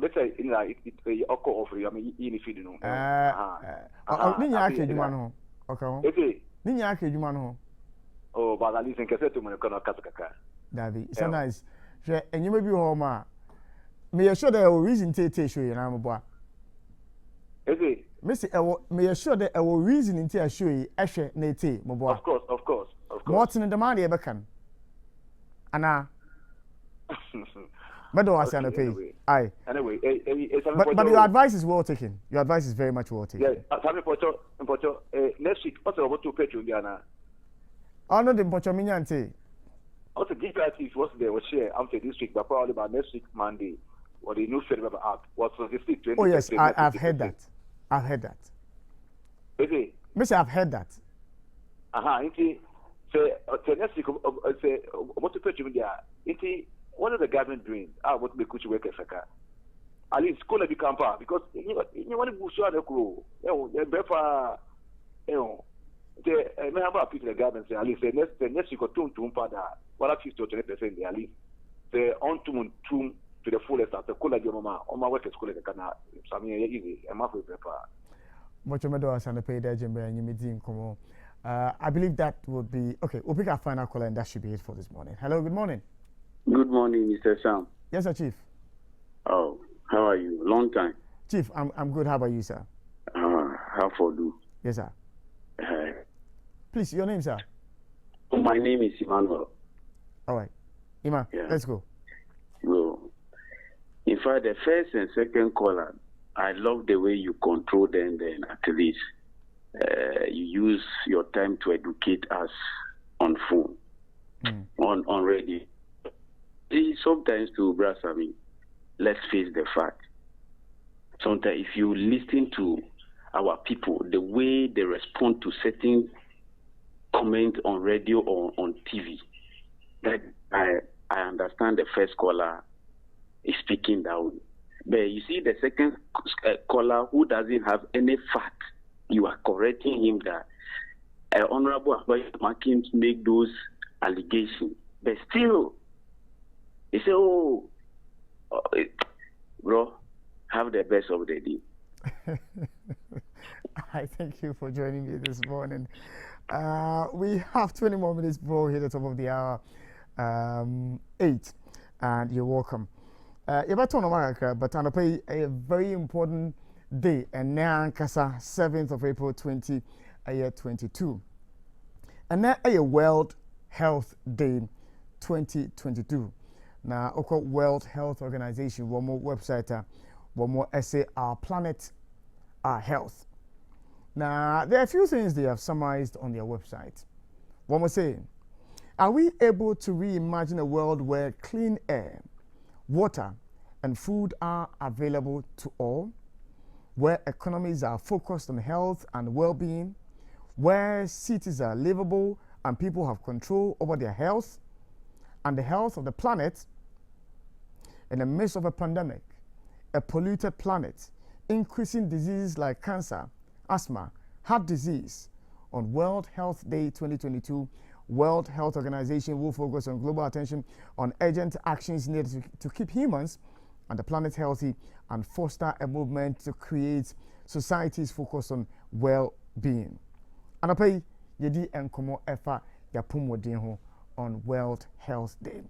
Speaker 14: let's say in like it occur offer. I mean, in feed no.
Speaker 1: Ninya ake juma no. Okay. Ninya ake juma no.
Speaker 14: Oh, but at least in case to me kono kaka.
Speaker 1: Davi, it's nice. And you may be home. Me assure there will reason to show you na boa. Missy, me assure that I will reason into a show you ashe na te mo boa.
Speaker 14: Of course.
Speaker 1: Martin the man e be kan. Ana but don't ask
Speaker 14: anyway.
Speaker 1: Aye.
Speaker 14: Anyway,
Speaker 1: but your advice is well taken. Your advice is very much well taken.
Speaker 14: Yeah, next week, what's about to pay you, Diana?
Speaker 1: Oh, no, the Pocho Minyante.
Speaker 14: Also, give us if was there was share after this week, but probably by next week, Monday, or the new federal app. What's the 20?
Speaker 1: Oh, yes, I've heard that. I've heard that.
Speaker 14: Okay.
Speaker 1: Mister, I've heard that.
Speaker 14: Say, next week, say, what to pay you, Diana? What is the government doing? What make you work as at least school become part because you want to push on the crew. The number of people the government say at least the next you got to what 50 to 20% at least the on to the fullest at the college mama on my work at school can some easy and my prepare.
Speaker 1: Much of my and the pay there, Jimbe, and you meeting come on. I believe that would be okay. We'll pick our final call and that should be it for this morning. Hello, good morning.
Speaker 15: Good morning, Mr. Sam.
Speaker 1: Yes, sir, Chief.
Speaker 15: Oh, how are you? Long time.
Speaker 1: Chief, I'm good. How about you, sir?
Speaker 15: How for you?
Speaker 1: Yes, sir. Please, your name, sir?
Speaker 15: My name is Emmanuel.
Speaker 1: All right. Ima, let's go.
Speaker 15: Well, in fact, the first and second caller, I love the way you control them, then at least you use your time to educate us on phone, on radio. Sometimes to brother me, let's face the fact. Sometimes if you listen to our people, the way they respond to certain comments on radio or on TV, that I understand the first caller is speaking that way. But you see the second caller who doesn't have any fact, you are correcting him that Honorable Abayomi Makin make those allegations. But still, he say, bro, have the best of the day.
Speaker 1: I thank you for joining me this morning. We have 20 more minutes before we hit the top of the hour, 8, and you're welcome. You're about to know, but I'm going to pay a very important day, and now, 7th of April 2022. And now, a World Health Day 2022. Now, Oko World Health Organization, one more website, one more essay, Our Planet, Our Health. Now, there are a few things they have summarized on their website. One more saying, are we able to reimagine a world where clean air, water, and food are available to all, where economies are focused on health and well-being, where cities are livable and people have control over their health and the health of the planet in the midst of a pandemic, a polluted planet, increasing diseases like cancer, asthma, heart disease? On World Health Day 2022, World Health Organization will focus on global attention on urgent actions needed to keep humans and the planet healthy and foster a movement to create societies focused on well-being. And I pay yedi enkomo efa yapomodin ho on World Health Day.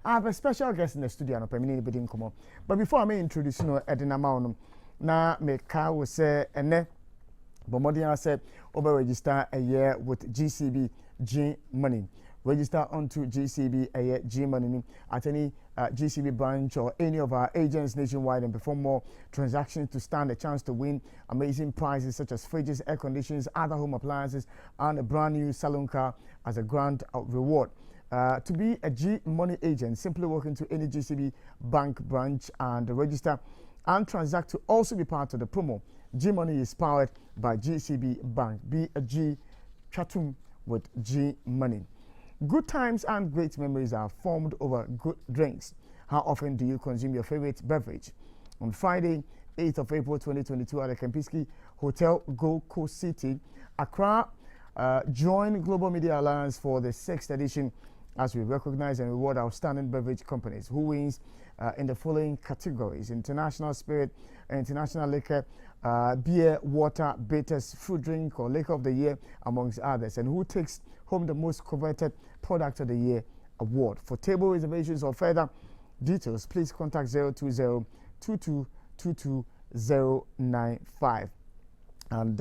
Speaker 1: I have a special guest in the studio no pemini bedi enkomo. But before I may introduce no edinama onum na me ka wo say ene bomodian say over register a year with GCB G Money. Register onto GCB G Money at any GCB branch or any of our agents nationwide and perform more transactions to stand a chance to win amazing prizes such as fridges, air conditioners, other home appliances, and a brand new salon car as a grand reward. To be a G Money agent, simply walk into any GCB bank branch and register and transact to also be part of the promo. G Money is powered by GCB Bank. Be a G Chatum with G Money. Good times and great memories are formed over good drinks. How often do you consume your favorite beverage? On Friday, 8th of April 2022 at the Kempinski Hotel, Gold Coast City, Accra, join Global Media Alliance for the 6th edition as we recognize and reward outstanding beverage companies who wins in the following categories: international spirit, international liquor, beer, water, bitters, food drink or liquor of the year, amongst others, and who takes home the most coveted product of the year award. For table reservations or further details, please contact 020-2222-095. And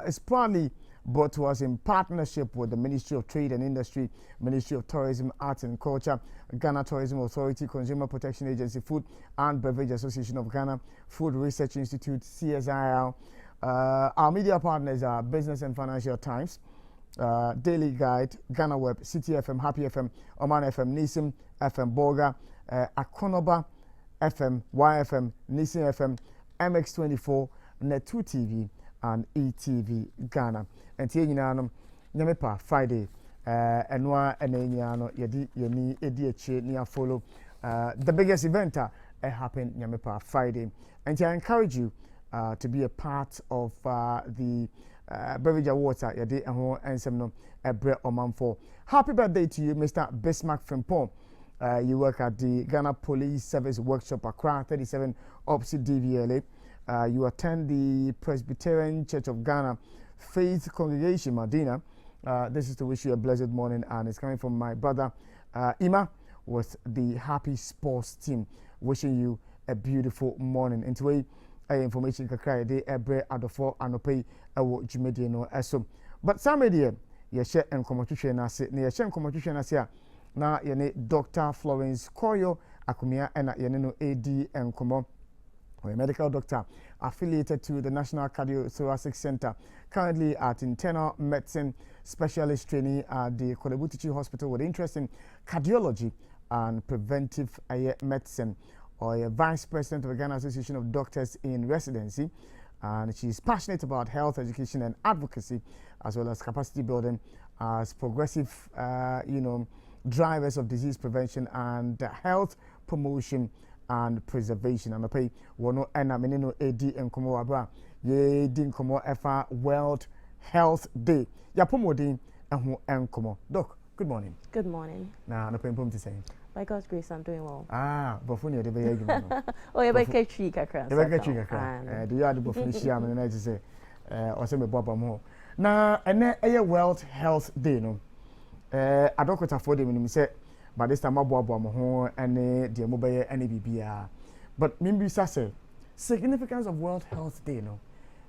Speaker 1: it's proudly brought to us in partnership with the Ministry of Trade and Industry, Ministry of Tourism, Arts and Culture, Ghana Tourism Authority, Consumer Protection Agency, Food and Beverage Association of Ghana, Food Research Institute, CSIR. Our media partners are Business and Financial Times, Daily Guide, Ghana Web, City FM, Happy FM, Oman FM, Nisim FM, Bolga, Akonoba FM, YFM, Nisim FM, MX24, Net2 TV, and ETV Ghana. And here you know, Nyamepa Friday, and one and then yedi yeni ediache near follow the biggest event happened Nyamepa Friday. And I encourage you to be a part of the beverage awards at yedi and some ebre omanfo. Happy birthday to you, Mr. Bismarck Frimpong. You work at the Ghana Police Service Workshop Accra 37 opposite DVLA. You attend the Presbyterian Church of Ghana Faith Congregation, Medina. This is to wish you a blessed morning, and it's coming from my brother Ima with the Happy Sports team. Wishing you a beautiful morning. Into information kakra de ebre adofo anope ewo jumedie no eso. But some idea ye share enkomotwehwe na se na ye share enkomotwehwe na se a na ye ne Dr. Florence Koyo Akumia ena ye ne no AD enkomo, a medical doctor affiliated to the National Cardiothoracic Center, currently at internal medicine specialist training at the Kolebutichi Hospital with interest in cardiology and preventive medicine, or a vice president of the Ghana Association of Doctors in Residency. And she's passionate about health education and advocacy, as well as capacity building as progressive, drivers of disease prevention and health promotion and preservation. And I pay wono ena menino AD enkomo abra ye di enkomo efa World Health Day. Ya pomodin eho enkomo. Doc, good morning.
Speaker 16: Good morning.
Speaker 1: Na no pempom to say.
Speaker 16: By God's grace, I'm doing well.
Speaker 1: Bofuni de be yegimo.
Speaker 16: Oh, you be catchy kakra.
Speaker 1: You be catchy kakra. Do you have the bofuni shia me na say o se me boba mo. Na ene eye World Health Day no. Adokota for dem ni say but this time abo mo ho ene de mo be ene bibia. But mimbi say significance of World Health Day no.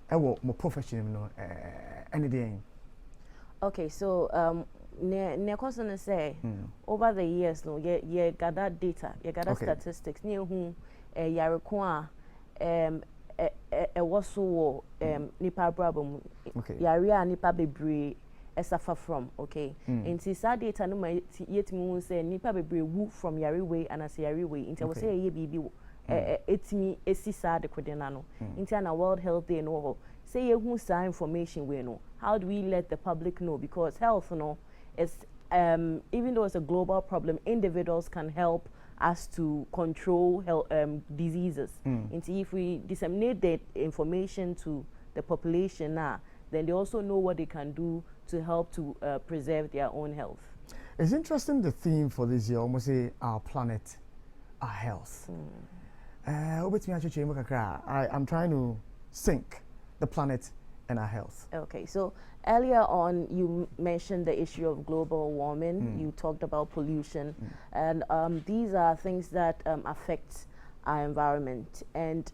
Speaker 1: Ewo mo profession no ene dey.
Speaker 16: Okay, so ne concern say over the years no ye gather data, ye gather statistics ne hu yareko a was so nipa problem yare a nipa bebre suffer from, okay. Nti sa data no yetimi say nipa bebre wu from yare way and as yare way nti we say ye bibi etimi esi sa de kodena no nti na World Health Day no say ye hu sa information we no. How do we let the public know? Because health no is even though it's a global problem, individuals can help us to control health diseases. And if we disseminate that information to the population now, then they also know what they can do to help to preserve their own health.
Speaker 1: It's interesting, the theme for this year, almost say our planet, our health. I'm trying to sync the planet and our health.
Speaker 16: Okay, so earlier on you mentioned the issue of global warming. You talked about pollution, and these are things that affect our environment, and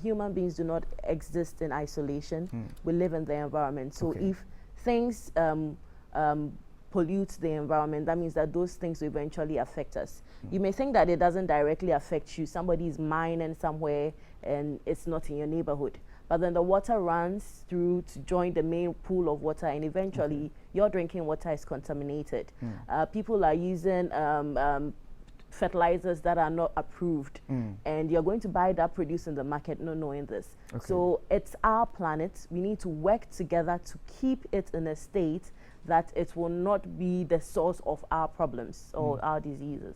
Speaker 16: human beings do not exist in isolation. We live in the environment, so if things pollute the environment, that means that those things will eventually affect us. You may think that it doesn't directly affect you. Somebody is mining somewhere and it's not in your neighborhood, but then the water runs through to join the main pool of water, and eventually your drinking water is contaminated. People are using fertilizers that are not approved, and you're going to buy that produce in the market not knowing this. So it's our planet. We need to work together to keep it in a state that it will not be the source of our problems or our diseases.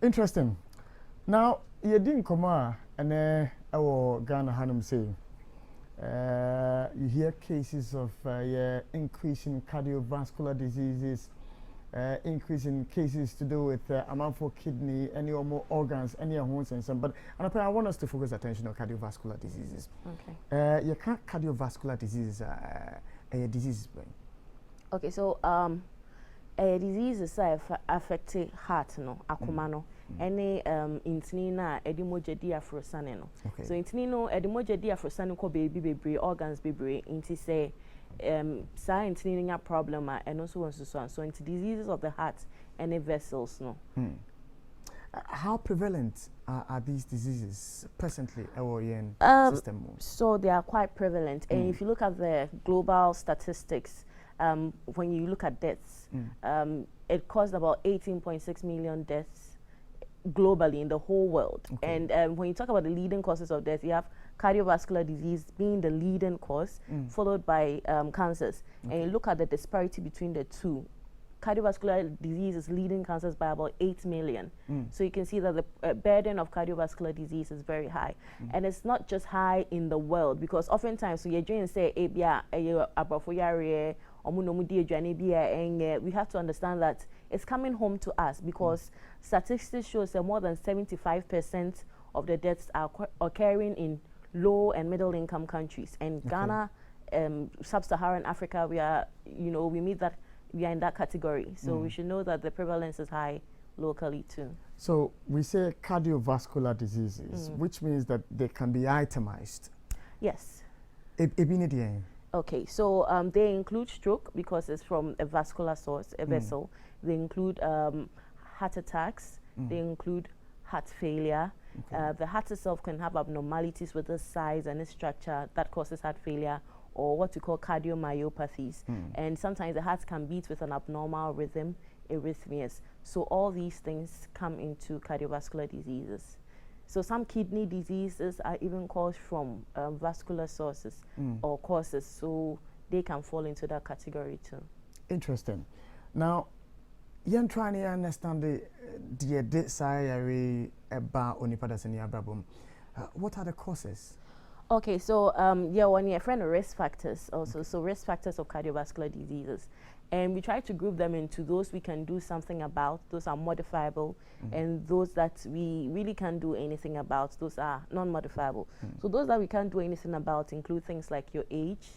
Speaker 1: Interesting. Now, you didn't come and our Ghana Hanum say you hear cases of increase in cardiovascular diseases, increase in cases to do with amount for kidney, any or more organs, any hormones and some. But I want us to focus attention on cardiovascular diseases. Okay. You can't cardiovascular diseases a disease brain.
Speaker 16: Okay, so a disease is affecting heart no akomano any intinina edimoje di afrosane no. So intinino edimoje di afrosane ko baby organs baby inti say sa intinina problem and also wants to so into diseases of the heart and the vessels no.
Speaker 1: How prevalent are these diseases presently in system?
Speaker 16: So they are quite prevalent, and if you look at the global statistics, when you look at deaths, it caused about 18.6 million deaths globally in the whole world. And when you talk about the leading causes of death, you have cardiovascular disease being the leading cause, followed by cancers. And you look at the disparity between the two. Cardiovascular disease is leading cancers by about 8 million. So you can see that the burden of cardiovascular disease is very high. And it's not just high in the world, because oftentimes so you're doing say we have to understand that it's coming home to us, because statistics show that more than 75% of the deaths are occurring in low and middle income countries. And Ghana, sub-Saharan Africa, we are, we meet that. We are in that category, so we should know that the prevalence is high locally too. So
Speaker 1: we say cardiovascular diseases, which means that they can be itemized.
Speaker 16: Yes.
Speaker 1: Okay,
Speaker 16: so they include stroke because it's from a vascular source, a vessel. They include heart attacks. They include heart failure. The heart itself can have abnormalities with its size and its structure that causes heart failure, or what we call cardiomyopathies. And sometimes the heart can beat with an abnormal rhythm, arrhythmias. So all these things come into cardiovascular diseases. So some kidney diseases are even caused from vascular sources or causes, so they can fall into that category too.
Speaker 1: Interesting. Now, you're trying to understand the desire about onipadasini. What are the causes?
Speaker 16: Okay, so when you're friend of risk factors also, so risk factors of cardiovascular diseases, and we try to group them into those we can do something about, those are modifiable, and those that we really can't do anything about, those are non-modifiable. So those that we can't do anything about include things like your age,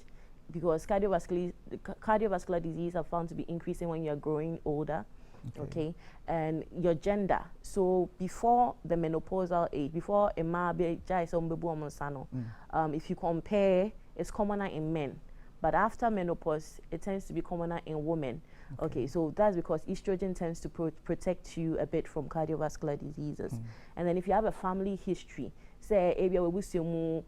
Speaker 16: because cardiovascular disease are found to be increasing when you're growing older. Okay, and your gender. So before the menopausal age, before a if you compare, it's commoner in men, but after menopause, it tends to be commoner in women. Okay, so that's because estrogen tends to protect you a bit from cardiovascular diseases. And then if you have a family history, say if you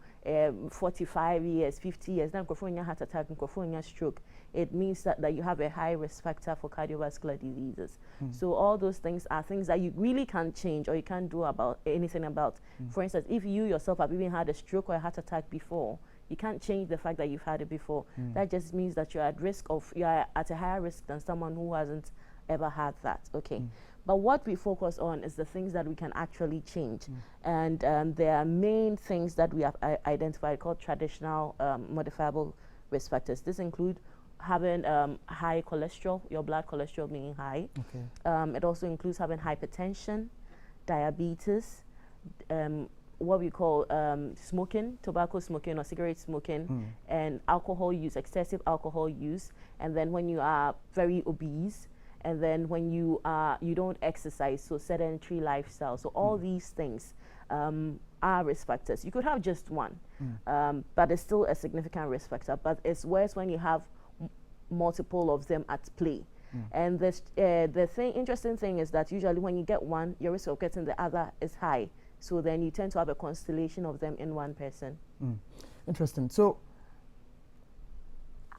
Speaker 16: 45 years, 50 years, then heart attack and stroke, it means that you have a high risk factor for cardiovascular diseases. So all those things are things that you really can't change or you can't do about anything about. For instance, if you yourself have even had a stroke or a heart attack before, you can't change the fact that you've had it before. That just means that you're at a higher risk than someone who hasn't ever had that. Okay. But what we focus on is the things that we can actually change. And there are main things that we have identified called traditional modifiable risk factors. This include having high cholesterol, your blood cholesterol being high. It also includes having hypertension, diabetes, what we call smoking, tobacco smoking or cigarette smoking, and alcohol use, excessive alcohol use, and then when you are very obese, and then when you don't exercise, so sedentary lifestyle. So all these things are risk factors. You could have just one, but it's still a significant risk factor. But it's worse when you have multiple of them at play. And this, the interesting thing is that usually when you get one, your risk of getting the other is high. So then you tend to have a constellation of them in one person.
Speaker 1: Interesting. So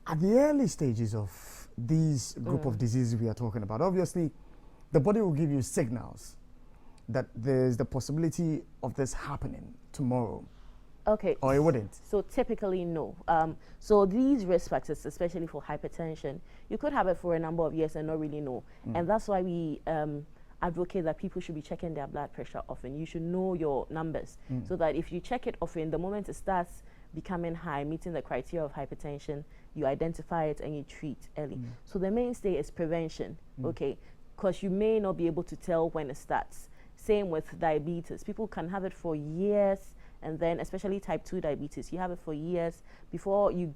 Speaker 1: at the early stages of these group of diseases we are talking about, obviously the body will give you signals that there's the possibility of this happening tomorrow.
Speaker 16: Okay.
Speaker 1: Or it wouldn't.
Speaker 16: So typically, no. So these risk factors, especially for hypertension, you could have it for a number of years and not really know. And that's why we advocate that people should be checking their blood pressure often. You should know your numbers so that if you check it often, the moment it starts becoming high, meeting the criteria of hypertension, you identify it and you treat early. So the mainstay is prevention, okay? Because you may not be able to tell when it starts. Same with diabetes. People can have it for years, and then especially type 2 diabetes, you have it for years before you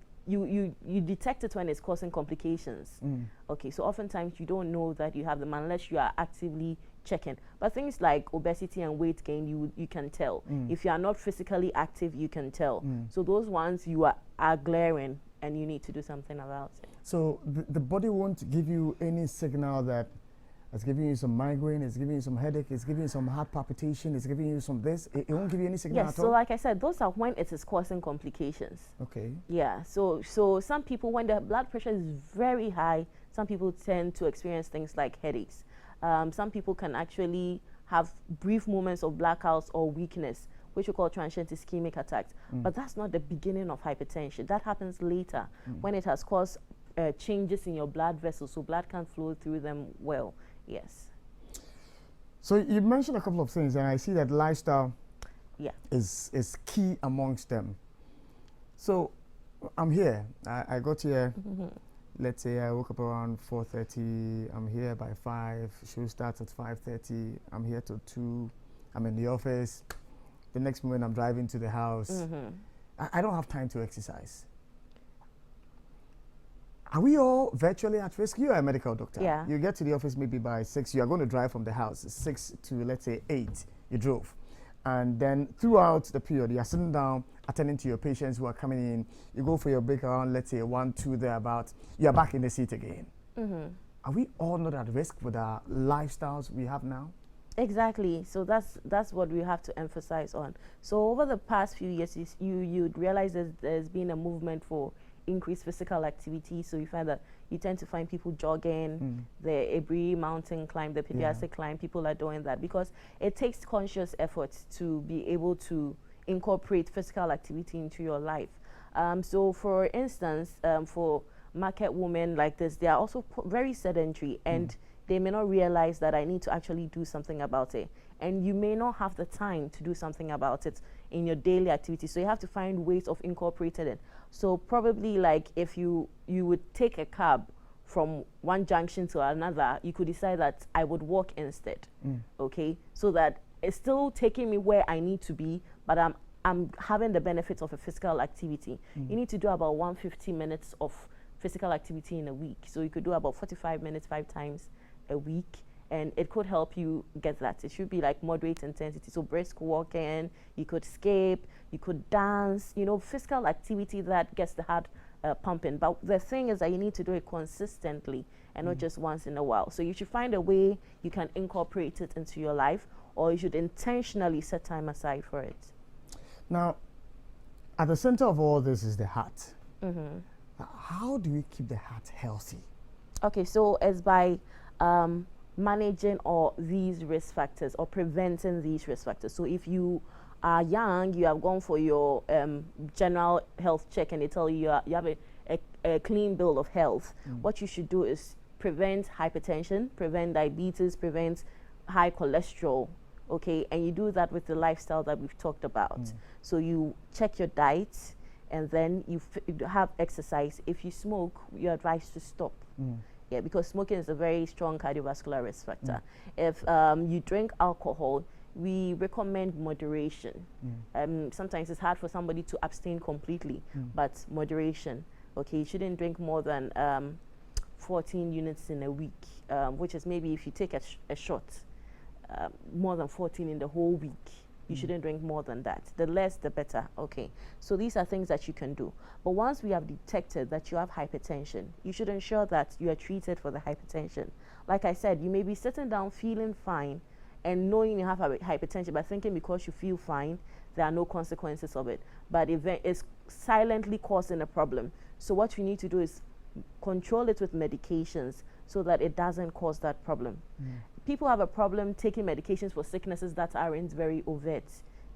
Speaker 16: detect it when it's causing complications. Okay, so oftentimes you don't know that you have them unless you are actively checking. But things like obesity and weight gain, you can tell. If you are not physically active, you can tell. So those ones you are glaring and you need to do something about it. So
Speaker 1: the body won't give you any signal that it's giving you some migraine, it's giving you some headache, it's giving you some heart palpitation, it's giving you some this. It won't give you any signal at all?
Speaker 16: Yes, so like I said, those are when it is causing complications.
Speaker 1: Okay.
Speaker 16: Yeah, so some people, when their blood pressure is very high, some people tend to experience things like headaches. Some people can actually have brief moments of blackouts or weakness, which we call transient ischemic attacks. But that's not the beginning of hypertension. That happens later when it has caused changes in your blood vessels, so blood can flow through them well. Yes.
Speaker 1: So you mentioned a couple of things, and I see that lifestyle is key amongst them. So I'm here. I got here, let's say I woke up around 4:30. I'm here by 5. Show starts at 5:30. I'm here till 2. I'm in the office. The next moment I'm driving to the house. I don't have time to exercise. Are we all virtually at risk? You are a medical doctor.
Speaker 16: Yeah.
Speaker 1: You get to the office maybe by 6. You are going to drive from the house 6 to, let's say, 8. You drove. And then throughout the period, you are sitting down, attending to your patients who are coming in. You go for your break around, let's say, 1, 2, thereabouts. You are back in the seat again. Are we all not at risk with our lifestyles we have now?
Speaker 16: Exactly. So that's what we have to emphasize on. So over the past few years, you'd realize there's been a movement for increased physical activity. So you find that you tend to find people jogging, the Ebri mountain climb, the pediatric climb, people are doing that because it takes conscious effort to be able to incorporate physical activity into your life. So for instance, for market women like this, they are also very sedentary and they may not realize that I need to actually do something about it. And you may not have the time to do something about it in your daily activity. So you have to find ways of incorporating it. So probably like if you would take a cab from one junction to another, you could decide that I would walk instead, okay? So that it's still taking me where I need to be, but I'm having the benefits of a physical activity. You need to do about 150 minutes of physical activity in a week. So you could do about 45 minutes 5 times a week, and it could help you get that. It should be like moderate intensity, so brisk walking, you could skip, you could dance, you know, physical activity that gets the heart pumping. But the thing is that you need to do it consistently and not just once in a while. So you should find a way you can incorporate it into your life, or you should intentionally set time aside for it.
Speaker 1: Now, at the center of all this is the heart. How do we keep the heart healthy?
Speaker 16: Okay, so it's by managing all these risk factors or preventing these risk factors. So if you are young, you have gone for your general health check and they tell you you have a clean bill of health, what you should do is prevent hypertension, prevent diabetes, prevent high cholesterol, okay? And you do that with the lifestyle that we've talked about. So you check your diet and then you have exercise. If you smoke, you're advised to stop. Yeah, because smoking is a very strong cardiovascular risk factor. If you drink alcohol, we recommend moderation. Sometimes it's hard for somebody to abstain completely, but moderation. Okay, you shouldn't drink more than 14 units in a week, which is maybe if you take a shot, more than 14 in the whole week. You shouldn't drink more than that. The less, the better. Okay. So these are things that you can do. But once we have detected that you have hypertension, you should ensure that you are treated for the hypertension. Like I said, you may be sitting down feeling fine and knowing you have hypertension, but thinking because you feel fine, there are no consequences of it. But it's silently causing a problem. So what you need to do is control it with medications so that it doesn't cause that problem. People have a problem taking medications for sicknesses that aren't very overt.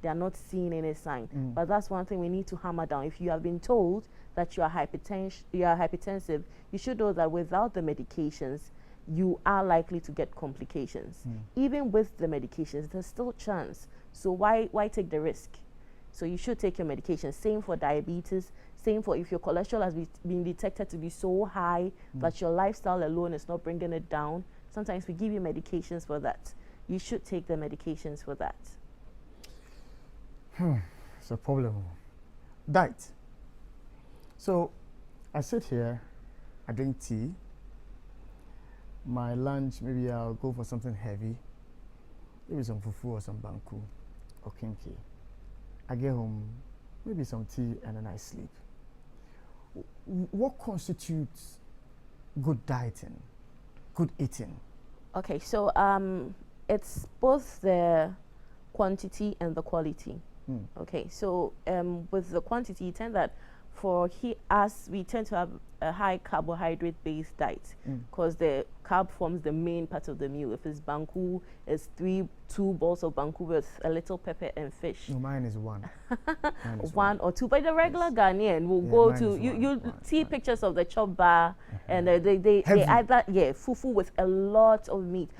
Speaker 16: They are not seeing any sign. But that's one thing we need to hammer down. If you have been told that you are hypertensive, you should know that without the medications, you are likely to get complications. Even with the medications, there's still chance. So why take the risk? So you should take your medication. Same for diabetes. Same for if your cholesterol has been detected to be so high that your lifestyle alone is not bringing it down. Sometimes we give you medications for that. You should take the medications for that.
Speaker 1: It's a problem. Diet. So I sit here, I drink tea. My lunch, maybe I'll go for something heavy. Maybe some fufu or some banku or kinki. I get home, maybe some tea, and then I sleep. What constitutes good dieting, good eating?
Speaker 16: Okay, so it's both the quantity and the quality. Okay, so with the quantity, you tend that for us, we tend to have a high carbohydrate-based diet because the carb forms the main part of the meal. If it's banku, it's 2 balls of banku with a little pepper and fish.
Speaker 1: No, mine is one.
Speaker 16: One or two. But the regular Ghanaian will go to, you see pictures of the chop bar and they either, fufu with a lot of meat.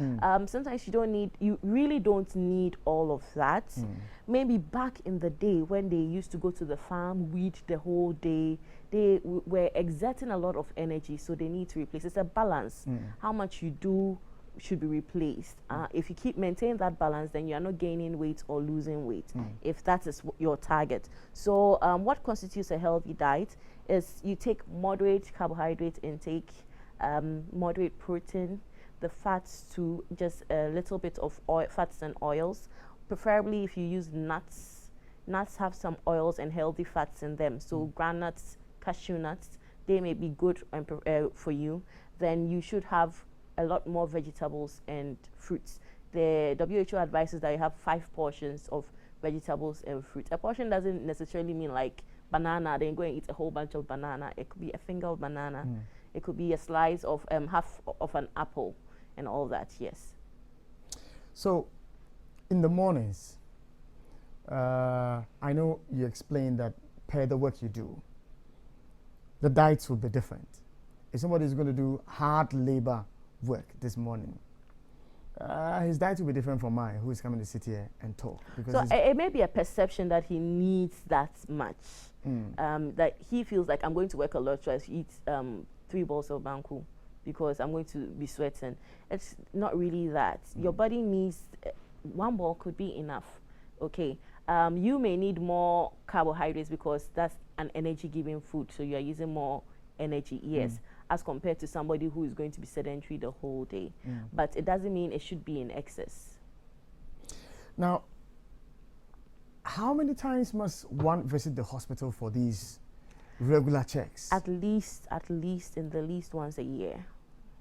Speaker 16: Sometimes you really don't need all of that. Maybe back in the day when they used to go to the farm, weed the whole day, they were exerting a lot of energy, so they need to replace. It's a balance. How much you do should be replaced. If you maintain that balance, then you are not gaining weight or losing weight, if that is your target. So what constitutes a healthy diet is you take moderate carbohydrate intake, moderate protein, the fats too, just a little bit of fats and oils. Preferably if you use nuts. Nuts have some oils and healthy fats in them. So groundnuts, cashew nuts, they may be good for you. Then you should have a lot more vegetables and fruits. The WHO advises that you have 5 portions of vegetables and fruit. A portion doesn't necessarily mean like banana, then go and eat a whole bunch of banana. It could be a finger of banana. It could be a slice of half of an apple and all that, yes.
Speaker 1: So in the mornings, I know you explained that per the work you do, the diets will be different. If somebody is going to do hard labor work this morning, his diet will be different from mine, who is coming to sit here and talk. Because
Speaker 16: so it may be a perception that he needs that much, that he feels like I'm going to work a lot, so I eat 3 balls of banku because I'm going to be sweating. It's not really that. Your body needs 1 ball could be enough. Okay, you may need more carbohydrates because that's an energy-giving food, so you are using more energy, yes, as compared to somebody who is going to be sedentary the whole day. But it doesn't mean it should be in excess.
Speaker 1: Now, how many times must one visit the hospital for these regular checks?
Speaker 16: At least in the least once a year.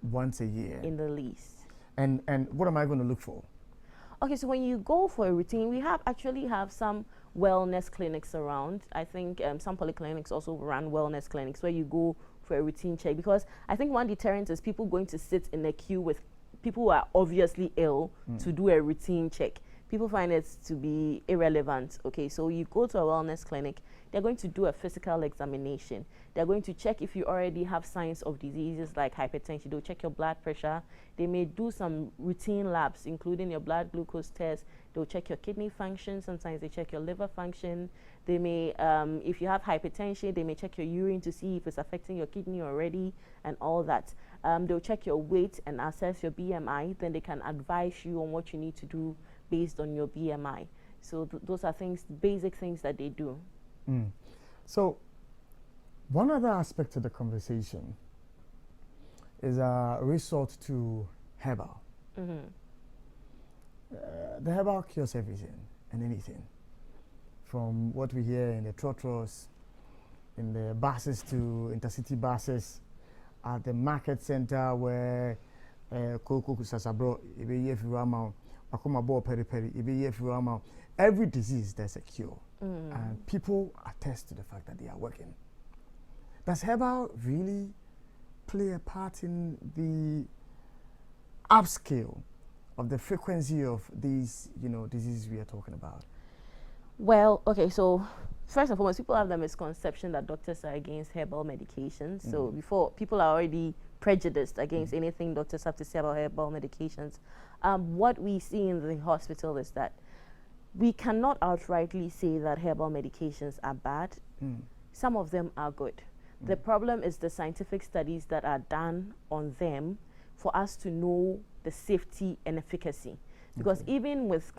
Speaker 1: Once a year?
Speaker 16: In the least.
Speaker 1: And what am I going to look for?
Speaker 16: Okay, so when you go for a routine, we actually have some wellness clinics around. I think some polyclinics also run wellness clinics where you go for a routine check, because I think one deterrent is people going to sit in a queue with people who are obviously ill to do a routine check. People find it to be irrelevant. Okay, so you go to a wellness clinic, they're going to do a physical examination. They're going to check if you already have signs of diseases like hypertension. They'll check your blood pressure. They may do some routine labs, including your blood glucose test. They'll check your kidney function. Sometimes they check your liver function. They may, if you have hypertension, they may check your urine to see if it's affecting your kidney already and all that. They'll check your weight and assess your BMI. Then they can advise you on what you need to do based on your BMI. So those are basic things that they do.
Speaker 1: So one other aspect of the conversation is a resort to herbal. The herbal cures everything and anything, from what we hear in the trotros, in the buses to intercity buses, at the market center where Koko Sasabro, every disease there's a cure, and people attest to the fact that they are working. Does herbal really play a part in the upscale of the frequency of these, diseases we are talking about?
Speaker 16: Well, okay, so first and foremost, people have the misconception that doctors are against herbal medications. So before, people are already prejudiced against anything doctors have to say about herbal medications. What we see in the hospital is that we cannot outrightly say that herbal medications are bad. Some of them are good. The problem is the scientific studies that are done on them for us to know the safety and efficacy. Because even with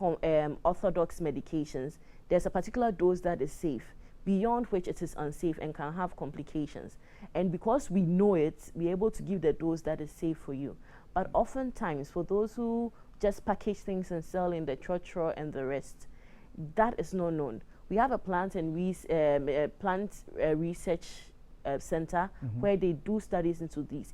Speaker 16: orthodox medications, there's a particular dose that is safe, beyond which it is unsafe and can have complications. And because we know it, we're able to give the dose that is safe for you. But oftentimes, for those who just package things and sell in the trotro and the rest, that is not known. We have a plant and research center where they do studies into these.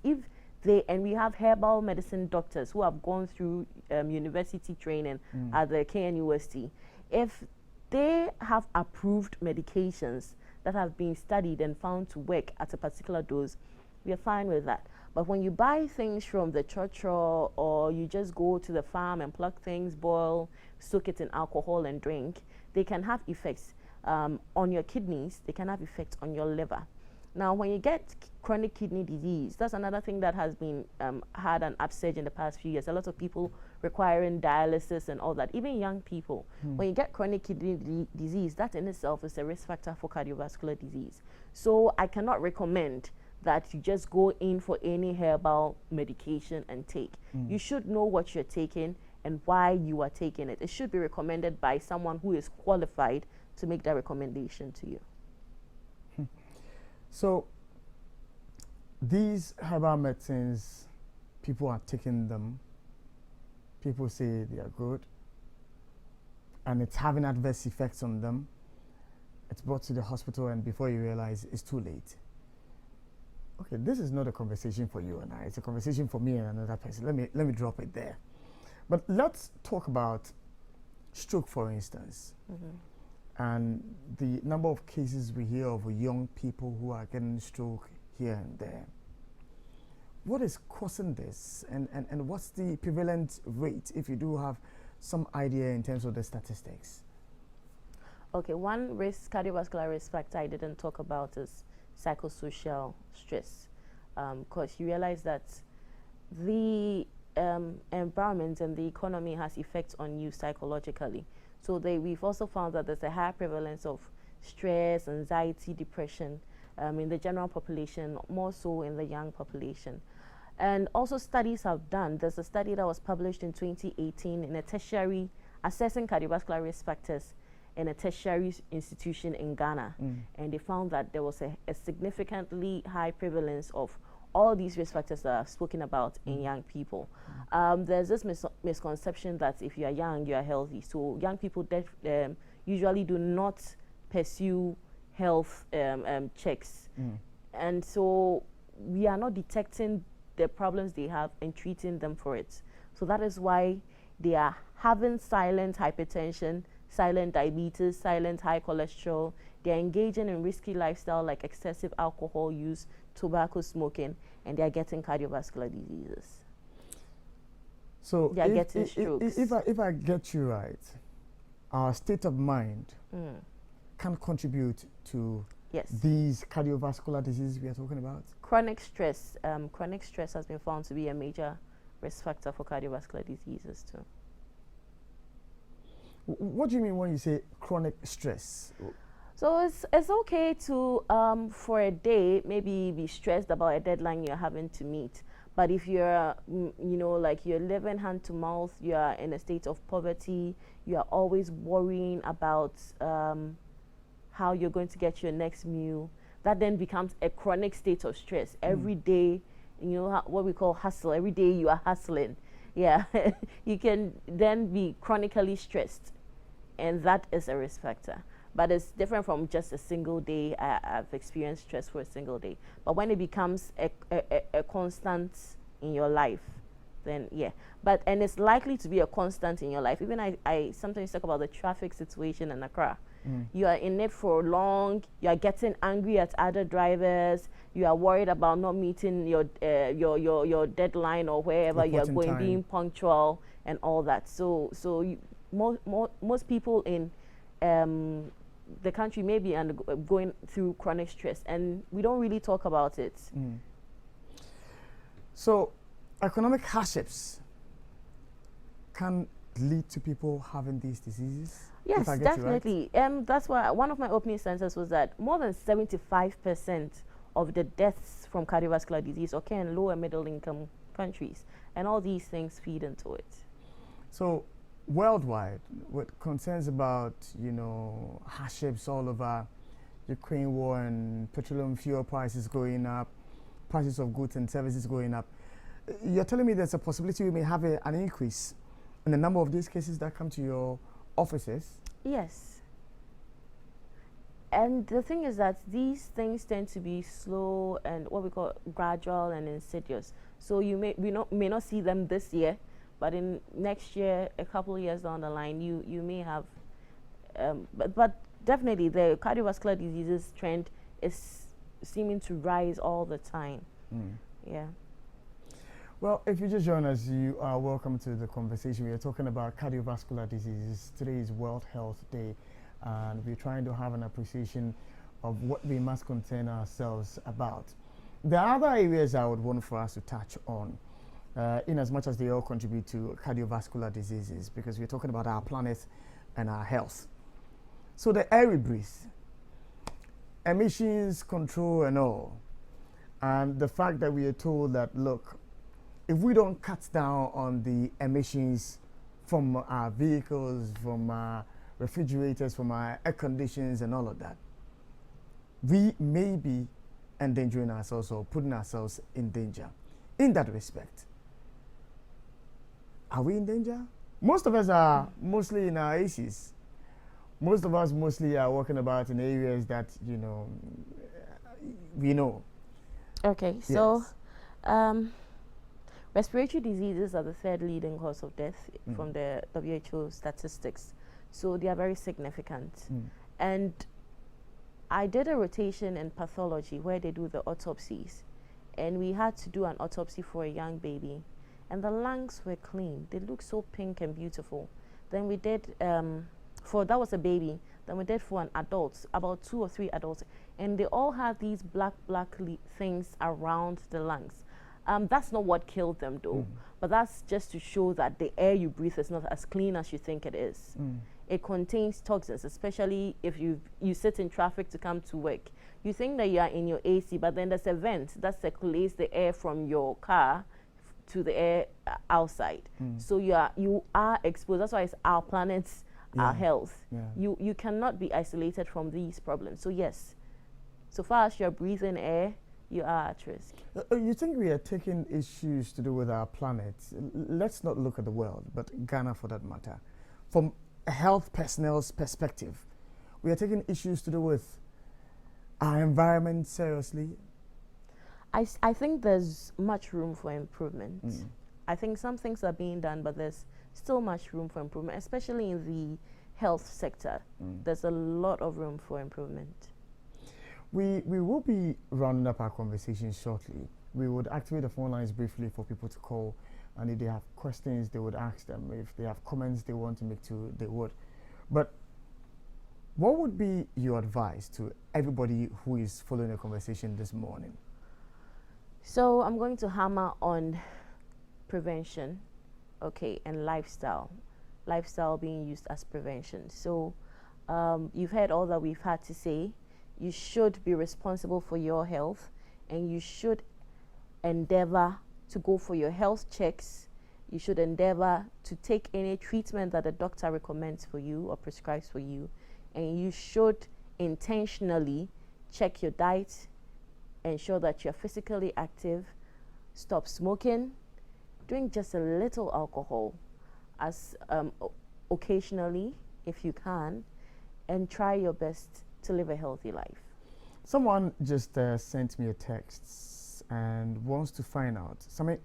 Speaker 16: And we have herbal medicine doctors who have gone through university training at the KNUST. If they have approved medications that have been studied and found to work at a particular dose, we are fine with that. But when you buy things from the church or you just go to the farm and pluck things, boil, soak it in alcohol and drink, they can have effects on your kidneys, they can have effects on your liver. Now, when you get chronic kidney disease, that's another thing that has been had an upsurge in the past few years. A lot of people requiring dialysis and all that, even young people. When you get chronic kidney disease, that in itself is a risk factor for cardiovascular disease. So I cannot recommend that you just go in for any herbal medication and take. You should know what you're taking and why you are taking it. It should be recommended by someone who is qualified to make that recommendation to you.
Speaker 1: So these herbal medicines, people are taking them, people say they are good, and it's having adverse effects on them. It's brought to the hospital, and before you realize, it's too late. Okay, this is not a conversation for you and I. It's a conversation for me and another person. Let me drop it there. But let's talk about stroke, for instance. And the number of cases we hear of young people who are getting stroke here and there. What is causing this, and what's the prevalent rate, if you do have some idea in terms of the statistics?
Speaker 16: Okay, one cardiovascular risk factor I didn't talk about is psychosocial stress, because you realize that the environment and the economy has effects on you psychologically. So we've also found that there's a high prevalence of stress, anxiety, depression in the general population, more so in the young population. And also studies have done, there's a study that was published in 2018 in a tertiary, assessing cardiovascular risk factors in a tertiary institution in Ghana. And they found that there was a significantly high prevalence of all these risk factors that I've spoken about in young people. There's this misconception that if you are young, you are healthy. So young people usually do not pursue health checks. And so we are not detecting the problems they have and treating them for it. So that is why they are having silent hypertension, silent diabetes, silent high cholesterol. They're engaging in risky lifestyle like excessive alcohol use, tobacco smoking, and they're getting cardiovascular diseases.
Speaker 1: So
Speaker 16: they're getting strokes.
Speaker 1: If I get you right, our state of mind can contribute to these cardiovascular diseases we are talking about?
Speaker 16: Chronic stress has been found to be a major risk factor for cardiovascular diseases too.
Speaker 1: What do you mean when you say chronic stress?
Speaker 16: So it's okay to, for a day, maybe be stressed about a deadline you're having to meet. But if you're, like you're living hand to mouth, you are in a state of poverty, you are always worrying about how you're going to get your next meal, that then becomes a chronic state of stress. Every day, what we call hustle, every day you are hustling. Yeah, you can then be chronically stressed, and that is a risk factor. But it's different from just a single day. I've experienced stress for a single day. But when it becomes a constant in your life, then yeah. And it's likely to be a constant in your life. Even I sometimes talk about the traffic situation in Accra. You are in it for long. You are getting angry at other drivers. You are worried about not meeting your deadline or wherever you are going, being punctual and all that. So most people in the country may be going through chronic stress, and we don't really talk about it.
Speaker 1: So economic hardships can lead to people having these diseases?
Speaker 16: Yes, definitely. Right? That's why one of my opening sentences was that more than 75% of the deaths from cardiovascular disease occur in low and middle income countries, and all these things feed into it.
Speaker 1: So worldwide, with concerns about, hardships all over, Ukraine war and petroleum fuel prices going up, prices of goods and services going up, you're telling me there's a possibility we may have an increase in the number of these cases that come to your offices?
Speaker 16: Yes. And the thing is that these things tend to be slow and what we call gradual and insidious. So you may not see them this year, but in next year, a couple of years down the line, you may have. But definitely, the cardiovascular diseases trend is seeming to rise all the time. Yeah.
Speaker 1: Well, if you just join us, you are welcome to the conversation. We are talking about cardiovascular diseases. Today is World Health Day, and we're trying to have an appreciation of what we must concern ourselves about. There are other areas I would want for us to touch on, in as much as they all contribute to cardiovascular diseases, because we're talking about our planet and our health. So the air we breathe, emissions control and all, and the fact that we are told that, look, if we don't cut down on the emissions from our vehicles, from our refrigerators, from our air conditions and all of that, we may be endangering ourselves or putting ourselves in danger. In that respect, are we in danger? Most of us are mostly in our ACs. Most of us mostly are walking about in areas that, we know.
Speaker 16: Okay, yes. So respiratory diseases are the third leading cause of death from the WHO statistics. So they are very significant. And I did a rotation in pathology where they do the autopsies. And we had to do an autopsy for a young baby. And the lungs were clean. They looked so pink and beautiful. Then we did, that was a baby. Then we did for an adult, about 2 or 3 adults. And they all had these black things around the lungs. That's not what killed them though, but that's just to show that the air you breathe is not as clean as you think it is. It contains toxins, especially if you sit in traffic to come to work. You think that you are in your AC, but then there's a vent that circulates the air from your car to the air outside. So you are exposed. That's why it's our planet, our health. You cannot be isolated from these problems. So yes, so far as you're breathing air, you are at risk.
Speaker 1: You think we are taking issues to do with our planet? Let's not look at the world, but Ghana for that matter. From a health personnel's perspective, we are taking issues to do with our environment seriously.
Speaker 16: I think there's much room for improvement. I think some things are being done, but there's still much room for improvement, especially in the health sector. There's a lot of room for improvement.
Speaker 1: We will be rounding up our conversation shortly. We would activate the phone lines briefly for people to call, and if they have questions, they would ask them. If they have comments they want to make too, they would. But what would be your advice to everybody who is following the conversation this morning?
Speaker 16: So I'm going to hammer on prevention, okay, and lifestyle. Lifestyle being used as prevention. So you've heard all that we've had to say. You should be responsible for your health, and you should endeavor to go for your health checks. You should endeavor to take any treatment that the doctor recommends for you or prescribes for you. And you should intentionally check your diet, ensure that you're physically active, stop smoking, drink just a little alcohol as occasionally if you can, and try your best to live a healthy life.
Speaker 1: Someone just sent me a text and wants to find out. Sami,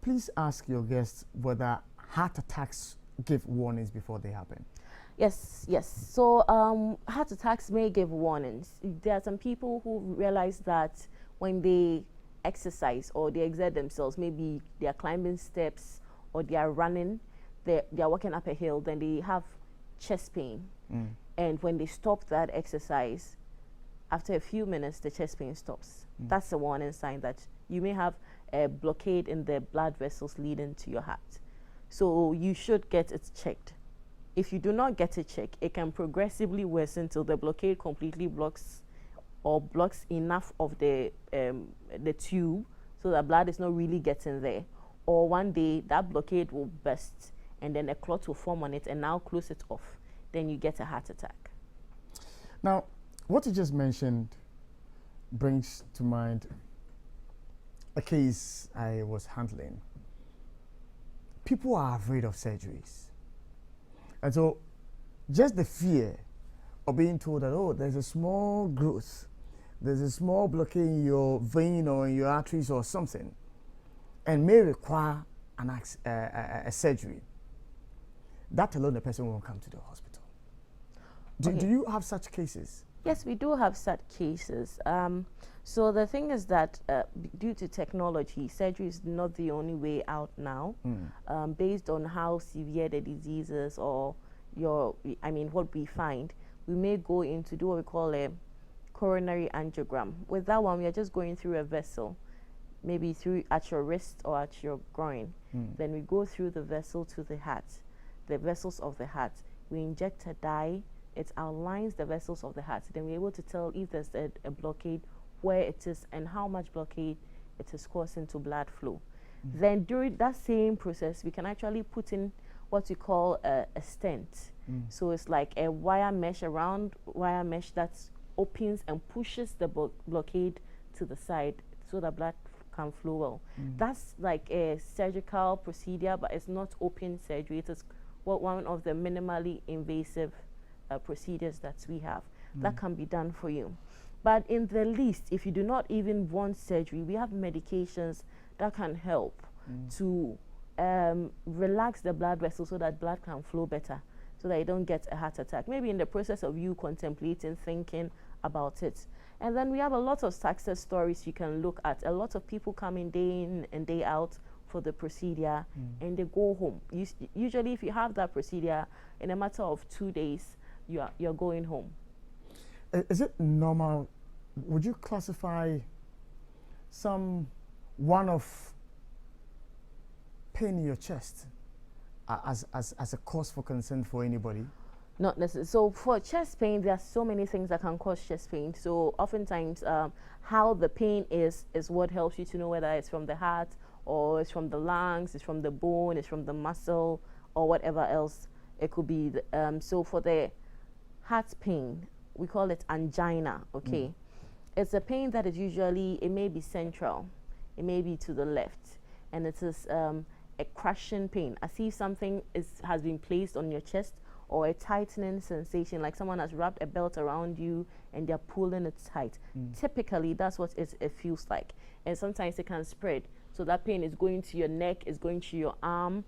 Speaker 1: please ask your guests whether heart attacks give warnings before they happen.
Speaker 16: Yes. So heart attacks may give warnings. There are some people who realize that when they exercise or they exert themselves, maybe they are climbing steps or they are running, they are walking up a hill, then they have chest pain. And when they stop that exercise, after a few minutes, the chest pain stops. That's a warning sign that you may have a blockade in the blood vessels leading to your heart. So you should get it checked. If you do not get it checked, it can progressively worsen till the blockade completely blocks or blocks enough of the tube so that blood is not really getting there. Or one day that blockade will burst and then a clot will form on it and now close it off. Then you get a heart attack.
Speaker 1: Now, what you just mentioned brings to mind a case I was handling. People are afraid of surgeries. And so just the fear of being told that, oh, there's a small growth, there's a small blockade in your vein or in your arteries or something, and may require a surgery. That alone, the person won't come to the hospital. Do you have such cases?
Speaker 16: Yes, we do have such cases. So the thing is that due to technology, surgery is not the only way out now. Based on how severe the disease is or what we find, we may go in to do what we call a coronary angiogram. With that one, we are just going through a vessel, maybe through at your wrist or at your groin. Then we go through the vessel to the heart, the vessels of the heart. We inject a dye. It outlines the vessels of the heart. Then we're able to tell if there's a blockade, where it is, and how much blockade it is causing to blood flow. Then during that same process, we can actually put in what we call a stent. So it's like a wire mesh that opens and pushes the blockade to the side so that blood can flow well. That's like a surgical procedure, but it's not open surgery. It is one of the minimally invasive procedures that we have that can be done for you. But in the least, if you do not even want surgery, we have medications that can help to relax the blood vessels so that blood can flow better, so that you don't get a heart attack. Maybe in the process of you contemplating, thinking about it. And then we have a lot of success stories you can look at. A lot of people come in day in and day out for the procedure and they go home. Usually if you have that procedure, in a matter of 2 days, you're going home.
Speaker 1: Is it normal? Would you classify some one-off pain in your chest as a cause for concern for anybody?
Speaker 16: Not necessarily. So for chest pain, there are so many things that can cause chest pain. So oftentimes, how the pain is what helps you to know whether it's from the heart or it's from the lungs, it's from the bone, it's from the muscle, or whatever else it could be. So for the heart pain, we call it angina, okay? It's a pain that is usually, it may be central, it may be to the left, and it is a crushing pain, as if something has been placed on your chest, or a tightening sensation, like someone has wrapped a belt around you and they're pulling it tight. Typically, that's what it feels like. And sometimes it can spread. So that pain is going to your neck, is going to your arm,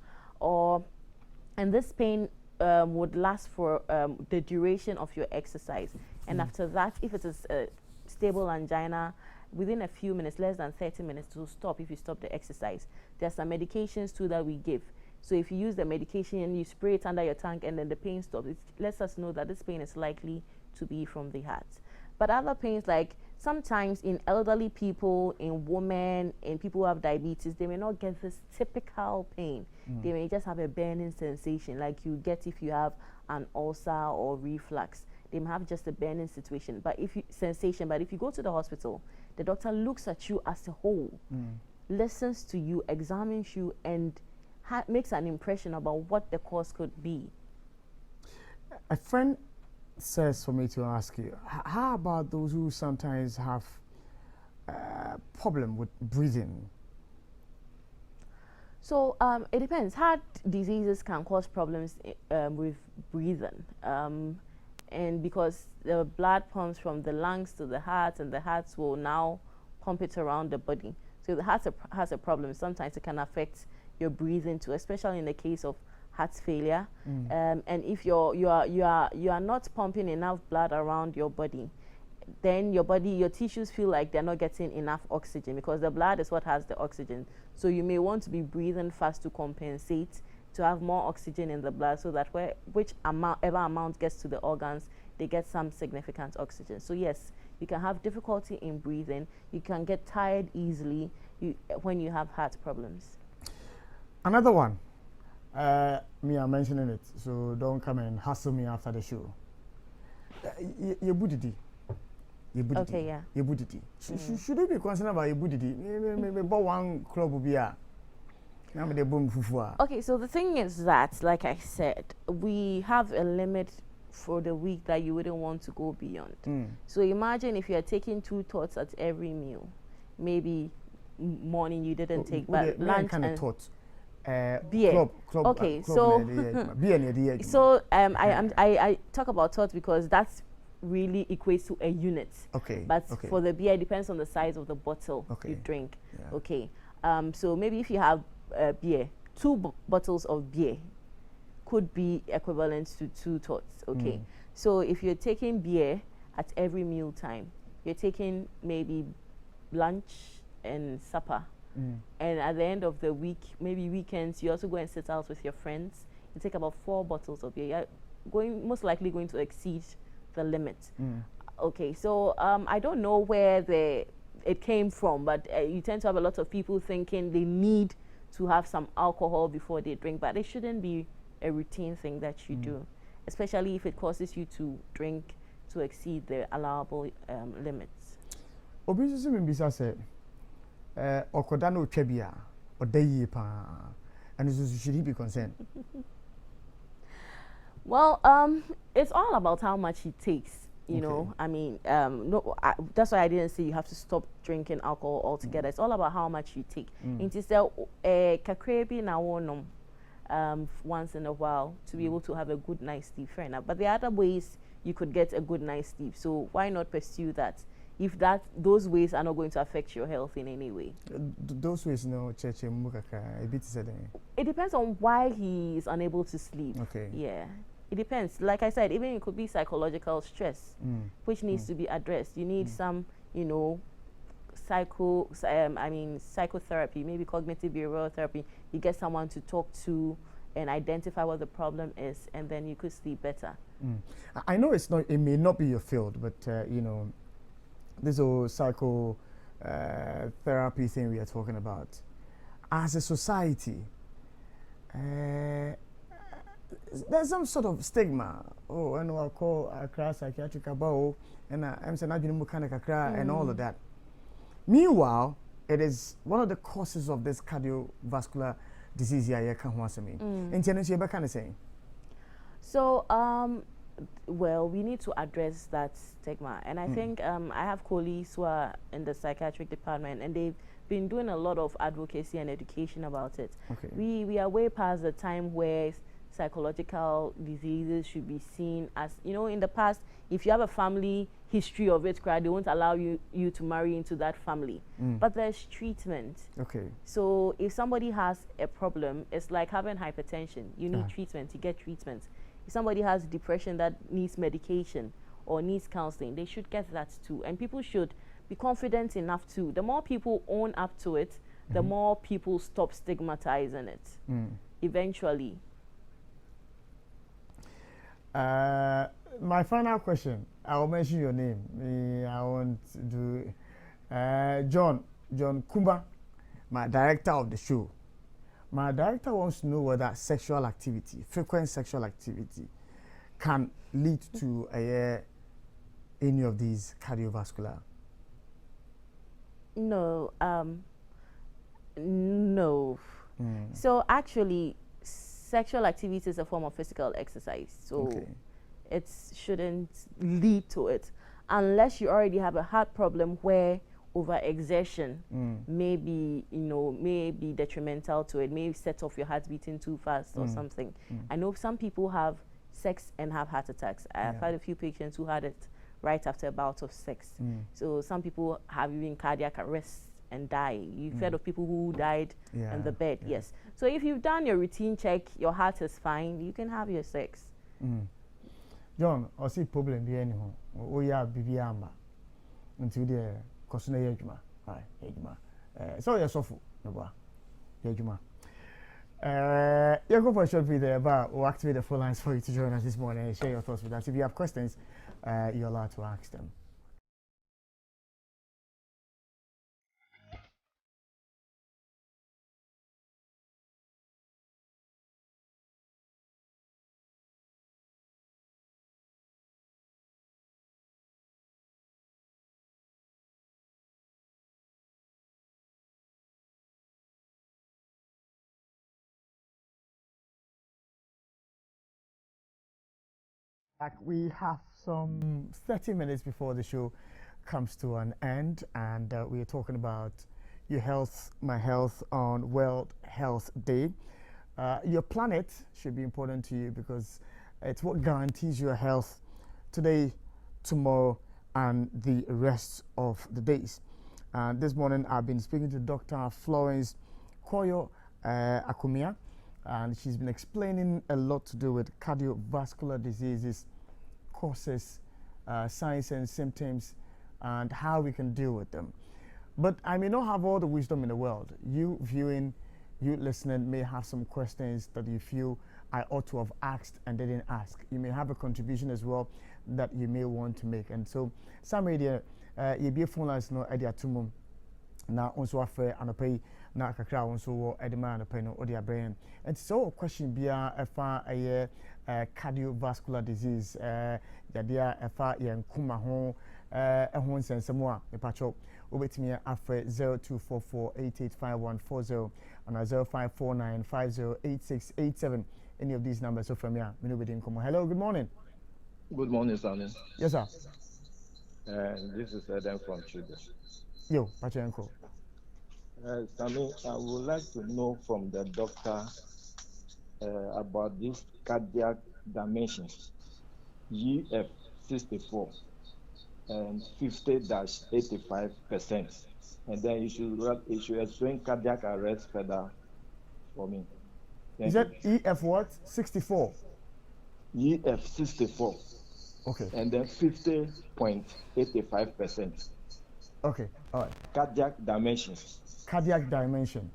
Speaker 16: and this pain would last for the duration of your exercise. And after that, if it is a stable angina, within a few minutes, less than 30 minutes, to stop if you stop the exercise. There are some medications too that we give. So if you use the medication and you spray it under your tongue and then the pain stops, it lets us know that this pain is likely to be from the heart. But other pains, like sometimes in elderly people, in women, in people who have diabetes, they may not get this typical pain. They may just have a burning sensation like you get if you have an ulcer or reflux. They may have just a burning sensation. But if you go to the hospital, the doctor looks at you as a whole listens to you, examines you, and makes an impression about what the cause could be.
Speaker 1: A friend says for me to ask you, how about those who sometimes have a problem with breathing?
Speaker 16: So it depends. Heart diseases can cause problems with breathing, and because the blood pumps from the lungs to the heart, and the heart will now pump it around the body. So if the heart has a problem, sometimes it can affect your breathing too, especially in the case of heart failure. And if you are not pumping enough blood around your body, then your tissues feel like they're not getting enough oxygen, because the blood is what has the oxygen. So you may want to be breathing fast to compensate, to have more oxygen in the blood, so that whichever amount gets to the organs, they get some significant oxygen. So yes, you can have difficulty in breathing. You can get tired easily when you have heart problems.
Speaker 1: Another one. Me, I'm mentioning it, so don't come and hustle me after the show. Your budidi.
Speaker 16: Okay, yeah.
Speaker 1: Your budidi. Should you be concerned about your budidi? Maybe one club will be a.
Speaker 16: Okay, so the thing is that, like I said, we have a limit for the week that you wouldn't want to go beyond. So imagine if you are taking 2 thoughts at every meal. Maybe morning you didn't take, but lunch
Speaker 1: kind
Speaker 16: and
Speaker 1: of thought.
Speaker 16: beer.
Speaker 1: Club,
Speaker 16: okay,
Speaker 1: club
Speaker 16: so I talk about thoughts because that's really equates to a unit.
Speaker 1: Okay.
Speaker 16: But for the beer, it depends on the size of the bottle you drink. Yeah. Okay. So maybe if you have beer, 2 bottles of beer could be equivalent to 2 thoughts. Okay. So if you're taking beer at every meal time, you're taking maybe lunch and supper. And at the end of the week, maybe weekends, you also go and sit out with your friends. You take about 4 bottles of beer. You're most likely going to exceed the limit. Okay, so I don't know where it came from, but you tend to have a lot of people thinking they need to have some alcohol before they drink, but it shouldn't be a routine thing that you do, especially if it causes you to drink to exceed the allowable limits.
Speaker 1: Obviously, Mbisa said, Okodano Trebia, or Dayi Pa, and should he be concerned?
Speaker 16: Well, it's all about how much he takes. You know, I mean, that's why I didn't say you have to stop drinking alcohol altogether. It's all about how much you take. It is kakrebi na wonom once in a while to be able to have a good night's sleep. Fair enough. But there are other ways you could get a good night's sleep. So why not pursue that? If those ways are not going to affect your health in any way.
Speaker 1: Those ways, no,
Speaker 16: it depends on why he is unable to sleep.
Speaker 1: Okay.
Speaker 16: Yeah. It depends. Like I said, even it could be psychological stress, which needs to be addressed. You need some, you know, psychotherapy, maybe cognitive behavioral therapy. You get someone to talk to and identify what the problem is, and then you could sleep better.
Speaker 1: I know it may not be your field, but you know, this whole therapy thing we are talking about, as a society, there's some sort of stigma. Oh, and I'll call Accra psychiatric about, and I'm saying and all of that. Meanwhile, it is one of the causes of this cardiovascular disease here.
Speaker 16: So, well, we need to address that stigma, and I think I have colleagues who are in the psychiatric department, and they've been doing a lot of advocacy and education about it.
Speaker 1: Okay.
Speaker 16: We are way past the time where psychological diseases should be seen as, you know, in the past, if you have a family history of it, they won't allow you to marry into that family. But there's treatment.
Speaker 1: Okay.
Speaker 16: So if somebody has a problem, it's like having hypertension. You need treatment, you get treatment. If somebody has depression that needs medication or needs counseling, they should get that too. And people should be confident enough to. The more people own up to it, the more people stop stigmatizing it. Eventually.
Speaker 1: My final question, I will mention your name. I want to do John Kumba, my director of the show. My director wants to know whether sexual activity, frequent sexual activity, can lead to any of these cardiovascular.
Speaker 16: No, No. So actually, sexual activity is a form of physical exercise. So it shouldn't lead to it unless you already have a heart problem where overexertion may be, may be detrimental to it, may set off your heart beating too fast or something. I know some people have sex and have heart attacks. I've had a few patients who had it right after a bout of sex. So some people have even cardiac arrest and die. You've heard of people who died in the bed. Yes. So if you've done your routine check, your heart is fine, you can have your sex.
Speaker 1: John, I see problem here anyhow. Oh yeah, bibi amba. Until the kosuna yejuma. Hi, yejuma. So you're sofu, no ba. Yejuma. You go for a short video, but we'll activate the phone lines for you to join us this morning and share your thoughts with us. If you have questions, you're allowed to ask them. We have some 30 minutes before the show comes to an end, and we are talking about your health, my health on World Health Day. Your planet should be important to you because it's what guarantees your health today, tomorrow, and the rest of the days. And this morning I've been speaking to Dr. Florence Koyo Akumia, and she's been explaining a lot to do with cardiovascular diseases, causes, signs and symptoms, and how we can deal with them. But I may not have all the wisdom in the world. You viewing, you listening may have some questions that you feel I ought to have asked and didn't ask. You may have a contribution as well that you may want to make. And so some media, you be phone lines no idea to mum. Na also afa anopay na kakra also wo edema anopay no odi abrɛn. And so question bia ɛfa ɛyɛ cardiovascular disease yadia ɛfa yɛn kuma ho ɛho nsɛnsɛm a mepacho obetimi afa 0244885140 and 0549508687. Any of these numbers so from here, Minubedi Nkomo. Hello, good morning.
Speaker 17: Good morning, Sami.
Speaker 1: Yes, sir.
Speaker 17: This is Adam from Children.
Speaker 1: Yo, Pachenko.
Speaker 17: Sami, I would like to know from the doctor about these cardiac dimensions, EF64 and 50-85%. And then you should explain cardiac arrest further for me.
Speaker 1: Is that EF what? 64?
Speaker 17: EF64.
Speaker 1: Okay.
Speaker 17: And then 50.85%.
Speaker 1: Okay, all right.
Speaker 17: Cardiac dimensions.
Speaker 1: Cardiac dimension.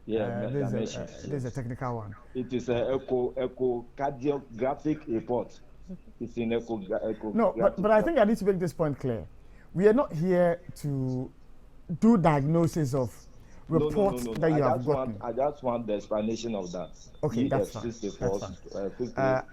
Speaker 17: Yeah,
Speaker 1: there's a technical one.
Speaker 17: It is an echocardiographic report. It's in echo.
Speaker 1: No, but I think I need to make this point clear. We are not here to do diagnosis of reports that you have gotten.
Speaker 17: I just want the explanation of that.
Speaker 1: Okay, that's fine.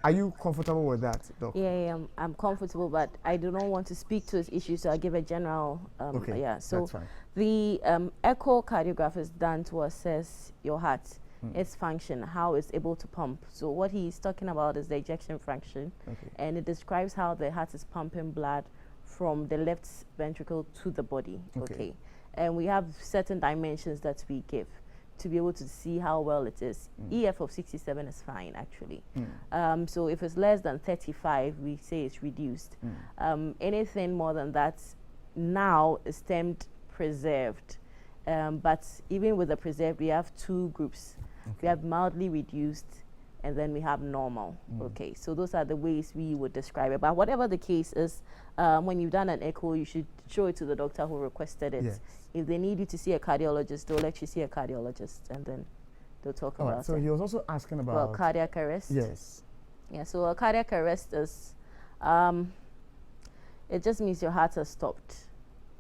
Speaker 1: Are you comfortable with that, Doc?
Speaker 16: Yeah, I'm comfortable, but I do not want to speak to this issue, so I'll give a general.
Speaker 1: Okay,
Speaker 16: so
Speaker 1: that's fine.
Speaker 16: The echocardiograph is done to assess your heart, its function, how it's able to pump. So what he's talking about is the ejection fraction, and it describes how the heart is pumping blood from the left ventricle to the body. Okay. And we have certain dimensions that we give to be able to see how well it is. EF of 67 is fine, actually. So if it's less than 35, we say it's reduced. Anything more than that now is termed preserved. But even with the preserved, we have two groups. We have mildly reduced, and then we have normal. Okay, so those are the ways we would describe it. But whatever the case is, when you've done an echo, you should show it to the doctor who requested it.
Speaker 1: Yes.
Speaker 16: If they need you to see a cardiologist, they'll let you see a cardiologist, and then they'll talk about it.
Speaker 1: So he was also asking about...
Speaker 16: Well, cardiac arrest.
Speaker 1: Yes.
Speaker 16: Yeah, so a cardiac arrest is, it just means your heart has stopped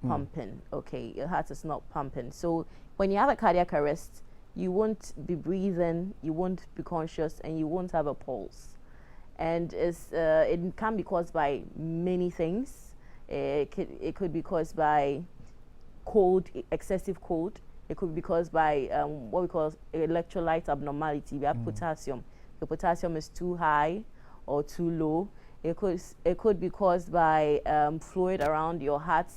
Speaker 16: pumping. Okay, your heart is not pumping. So when you have a cardiac arrest, you won't be breathing, you won't be conscious, and you won't have a pulse. And it can be caused by many things. It could be caused by cold, excessive cold. It could be caused by what we call electrolyte abnormality. We have potassium. The potassium is too high or too low. It could be caused by fluid around your heart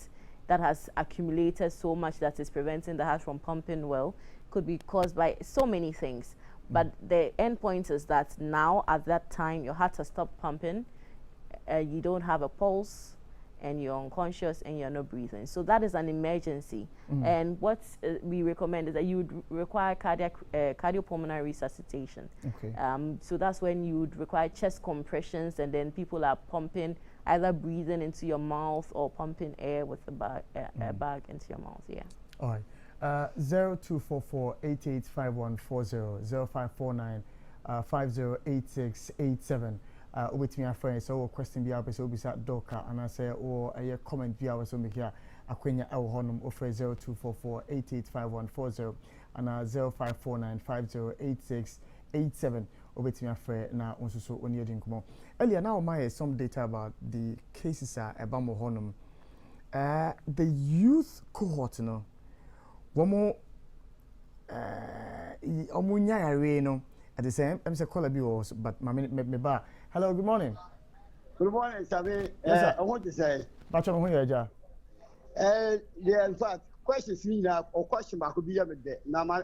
Speaker 16: that has accumulated so much that is preventing the heart from pumping well. It could be caused by so many things. But the end point is that now at that time your heart has stopped pumping, you don't have a pulse, and you're unconscious and you're not breathing. So that is an emergency. And what we recommend is that you would require cardiopulmonary resuscitation.
Speaker 1: Okay.
Speaker 16: So that's when you would require chest compressions, and then people are pumping, either breathing into your mouth or pumping air with a bag into your mouth. Yeah.
Speaker 1: All right. 0244-885140, 0549 508687. With me, a friend, so question be able to be sat doka, and I say, or a comment be able to make here. Aquenia El Honum offer 0244-885140 and 0549 508687. With me, a friend, now also so on your dinkum. Earlier, now, my some data about the cases are about Honum. The youth cohort, no. One more Omunya Reno at the same I'm say call a but my me bar. Hello, good morning.
Speaker 13: Good morning, Sabi.
Speaker 1: Yes,
Speaker 13: I want to say
Speaker 1: yeah,
Speaker 13: in fact, questions me now or question back could be a bit. Now my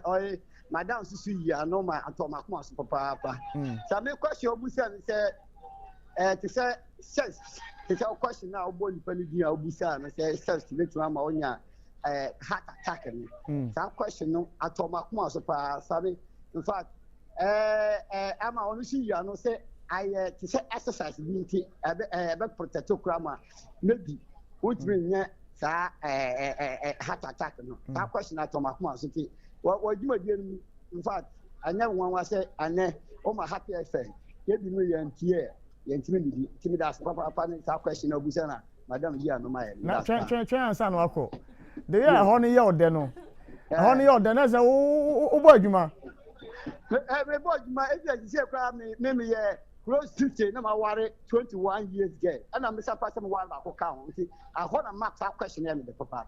Speaker 13: down to see you, I know my atomic mass papa. So my question Obusa say to say says it's our question now born Penny Obusa and say says to make my own heart attack. Some question no atomic mass papa Sabi. In fact, I'm only see you, I know say I to say exercise ability about protect grandma maybe which mean heart attack no that question at my mouth so what you do in fact I never want to say and oh my happy friend you be me and here you that's papa that question of busana madam here no my
Speaker 1: try answer no akọ the year honey your de no honey your de na say o boy adwuma
Speaker 13: me boy adwuma if you say cry me close 50, no matter 21 years gay. And I'm Mr. Person one back account. I hold a max that question in the papa.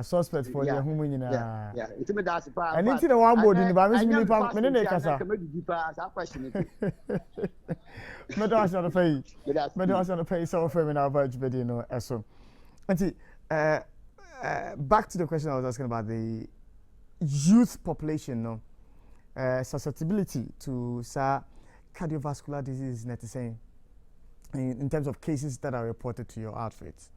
Speaker 1: Suspect for the human.
Speaker 13: Yeah, it's me that's the
Speaker 1: and into the one board in the Bamis Minipam, Menecasa.
Speaker 13: Question.
Speaker 1: Meadows on the pay. Meadows on the pay, so firm in our budget, you know, as so. And back to the question I was asking about the youth population, no? Susceptibility to cardiovascular disease, not the same in terms of cases that are reported to your outfits.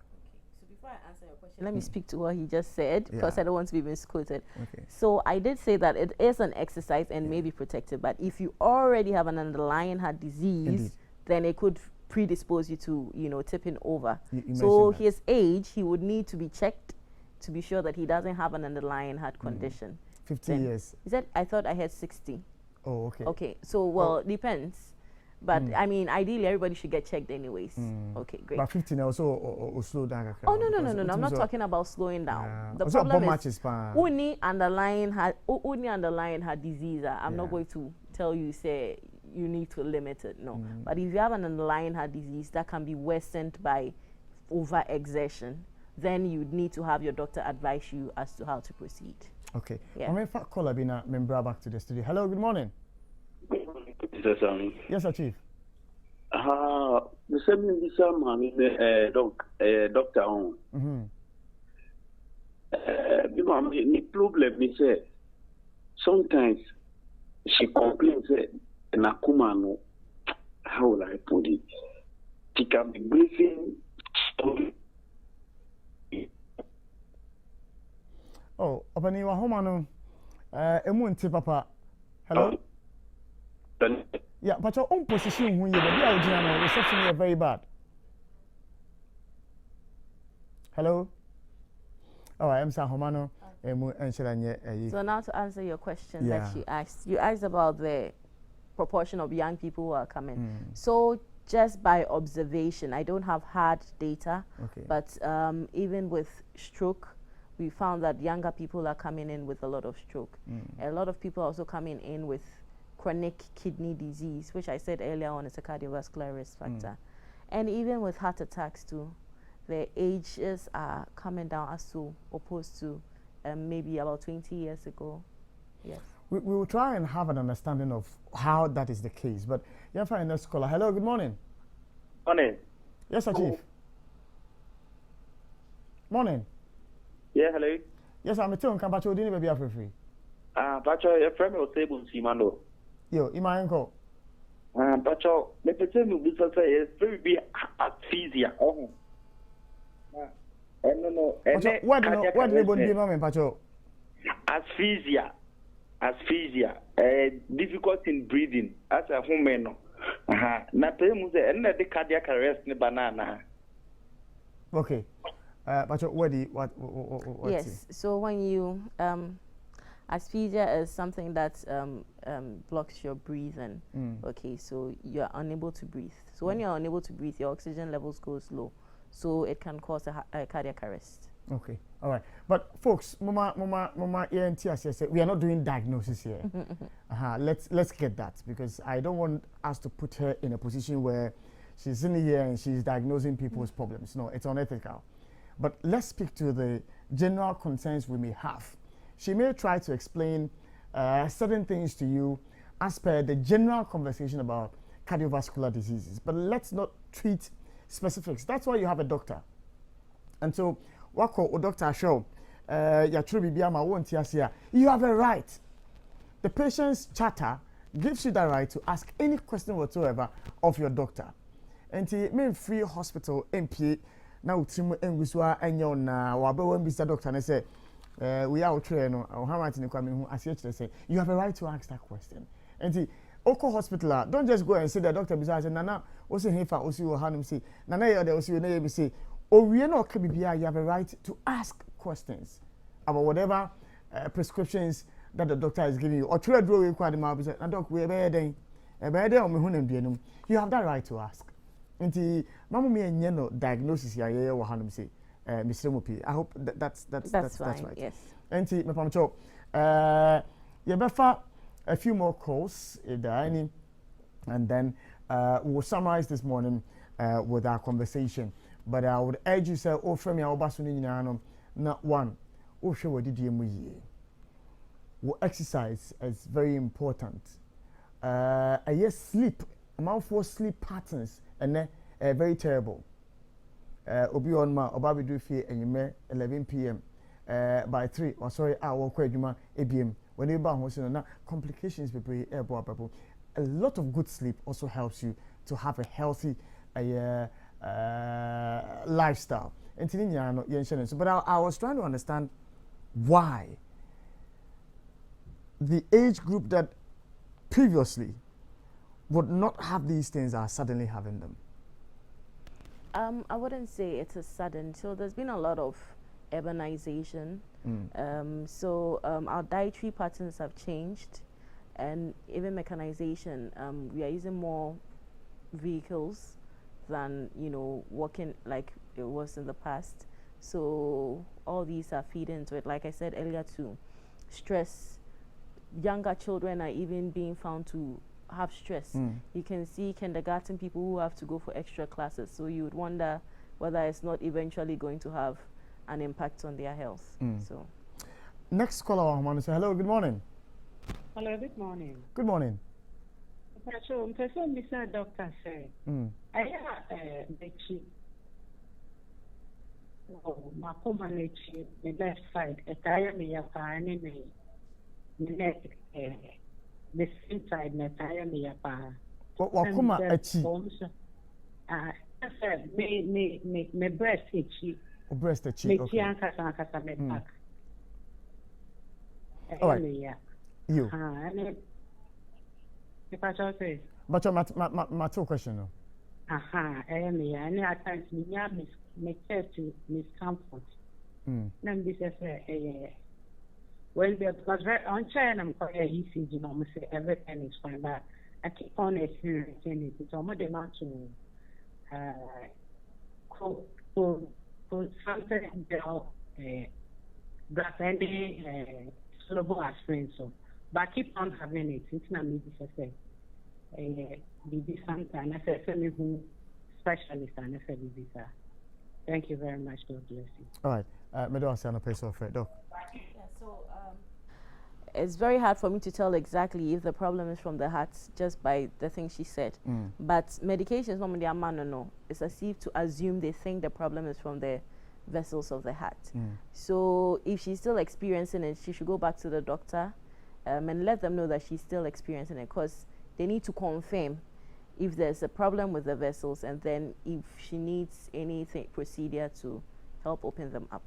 Speaker 16: So before I answer your question, let me speak to what he just said because I don't want to be misquoted. So I did say that it is an exercise and may be protected, but if you already have an underlying heart disease, then it could predispose you to, tipping over. So his age, he would need to be checked to be sure that he doesn't have an underlying heart condition.
Speaker 1: 50 years.
Speaker 16: Is that? I thought I had 60.
Speaker 1: Oh, okay.
Speaker 16: Okay, so it depends, but I mean, ideally everybody should get checked anyways. Okay, great.
Speaker 1: But 15 also or slow down.
Speaker 16: Oh no, I'm not talking about slowing down. The problem is only underlying heart disease. I'm not going to tell you say you need to limit it. No, but if you have an underlying heart disease that can be worsened by overexertion, then you need to have your doctor advise you as to how to proceed.
Speaker 1: Okay. I'm in fact call Abina member back to the studio. Hello, good morning. Yes, sir, Chief.
Speaker 15: The same doctor on. The problem is sometimes she complains Nakuma no, how will I put it? She can be breathing.
Speaker 1: Oh, Opani wa homa no. Emunti papa. Hello. Yeah, but your own position when you the reception is very bad. Hello. Oh, I'm San Homano.
Speaker 16: So now to answer your question that you asked about the proportion of young people who are coming. So just by observation, I don't have hard data, but even with stroke, we found that younger people are coming in with a lot of stroke. A lot of people are also coming in with chronic kidney disease, which I said earlier on is a cardiovascular risk factor. And even with heart attacks too, the ages are coming down as opposed to maybe about 20 years ago. Yes.
Speaker 1: We will try and have an understanding of how that is the case. But you're fine, next caller. Hello, good morning.
Speaker 18: Morning.
Speaker 1: Yes, sir, Chief. Morning.
Speaker 18: Yeah, hello.
Speaker 1: Yes, I'm a team. Can Pacho Dini baby for free?
Speaker 18: Pacho, your friend will say Simano.
Speaker 1: Yo, Ima Uncle.
Speaker 18: Pacho, let me tell you, this is very be asphyxia. Oh. No.
Speaker 1: What do you want to be, Pacho?
Speaker 18: Asphyxia. Difficulty in breathing. As a woman. Na tell me say the cardiac arrest ni banana.
Speaker 1: Okay. But what
Speaker 16: yes, so when you asphyxia is something that blocks your breathing. Okay, so you're unable to breathe. So when you're unable to breathe, your oxygen levels goes low, so it can cause a cardiac arrest.
Speaker 1: Okay, all right. But folks, Mama, ENT, as I said, we are not doing diagnosis here. Let's get that, because I don't want us to put her in a position where she's in here and she's diagnosing people's problems. No, it's unethical. But let's speak to the general concerns we may have. She may try to explain certain things to you as per the general conversation about cardiovascular diseases. But let's not treat specifics. That's why you have a doctor. And so, Wako, Dr. Show, you have a right. The patient's charter gives you the right to ask any question whatsoever of your doctor. And the main free hospital MP. Now, Tim Enguswa and yon Wabe Mr. Doctor and I say, we are trained or how much in the coming as you say, you have a right to ask that question. And the Oko Hospital, don't just go and say the doctor besides Nana, also here for Osu Hanum say, Nana, there was you say, oh, we are not KBBI, you have a right to ask questions about whatever prescriptions that the doctor is giving you. Or to a draw required my business, and doc, we are better than you have that right to ask. Nti mamu me no diagnosis ya ye wo hanum say Mr. Mopi. I hope that's
Speaker 16: fine,
Speaker 1: right.
Speaker 16: Yes.
Speaker 1: Nti me pamcho you befa a few more calls and then we'll summarize this morning with our conversation. But I would urge you say oh from ya obaso ni nyina no not one oh hwe wadidie mu yie. Exercise is very important. Yes, sleep, amount for sleep patterns and very terrible. Obi on ma oba do fie enyime 11 p.m. By 3 or sorry hour kwa adwuma abm when you ba ho so na complications be ebo. A lot of good sleep also helps you to have a healthy lifestyle. But I was trying to understand why the age group that previously would not have these things are suddenly having them.
Speaker 16: I wouldn't say it's a sudden. So there's been a lot of urbanization. So our dietary patterns have changed, and even mechanization. We are using more vehicles than walking like it was in the past. So all these are feeding into it. Like I said earlier too, stress. Younger children are even being found to have stress. You can see kindergarten people who have to go for extra classes. So you would wonder whether it's not eventually going to have an impact on their health. So,
Speaker 1: next caller, I want to say hello. Good morning.
Speaker 19: Hello. Good morning.
Speaker 1: Good morning.
Speaker 19: So, Mr. Doctor say, I have the cheek. My common cheek, the left side, a tire me up, the same side, the tire me up.
Speaker 1: What come a cheek?
Speaker 19: I said, me breast itchy.
Speaker 1: Breast itchy. Okay. All right. You. But my two question no.
Speaker 19: And at times me to miscomfort. Then this is well, because on China, I'm quite easy, say everything is fine, but I keep on experiencing it. It's almost not to something that any soluble aspirin. So, but I keep on having it. It's not me to say. Maybe sometimes I say who specialist and I say this. Thank you very much. God bless you.
Speaker 1: All right. Me do say no place of doc.
Speaker 16: So it's very hard for me to tell exactly if the problem is from the heart just by the things she said. But medications normally are no. It's as if to assume they think the problem is from the vessels of the heart. So if she's still experiencing it, she should go back to the doctor and let them know that she's still experiencing it, because they need to confirm if there's a problem with the vessels, and then if she needs anything procedure to help open them up.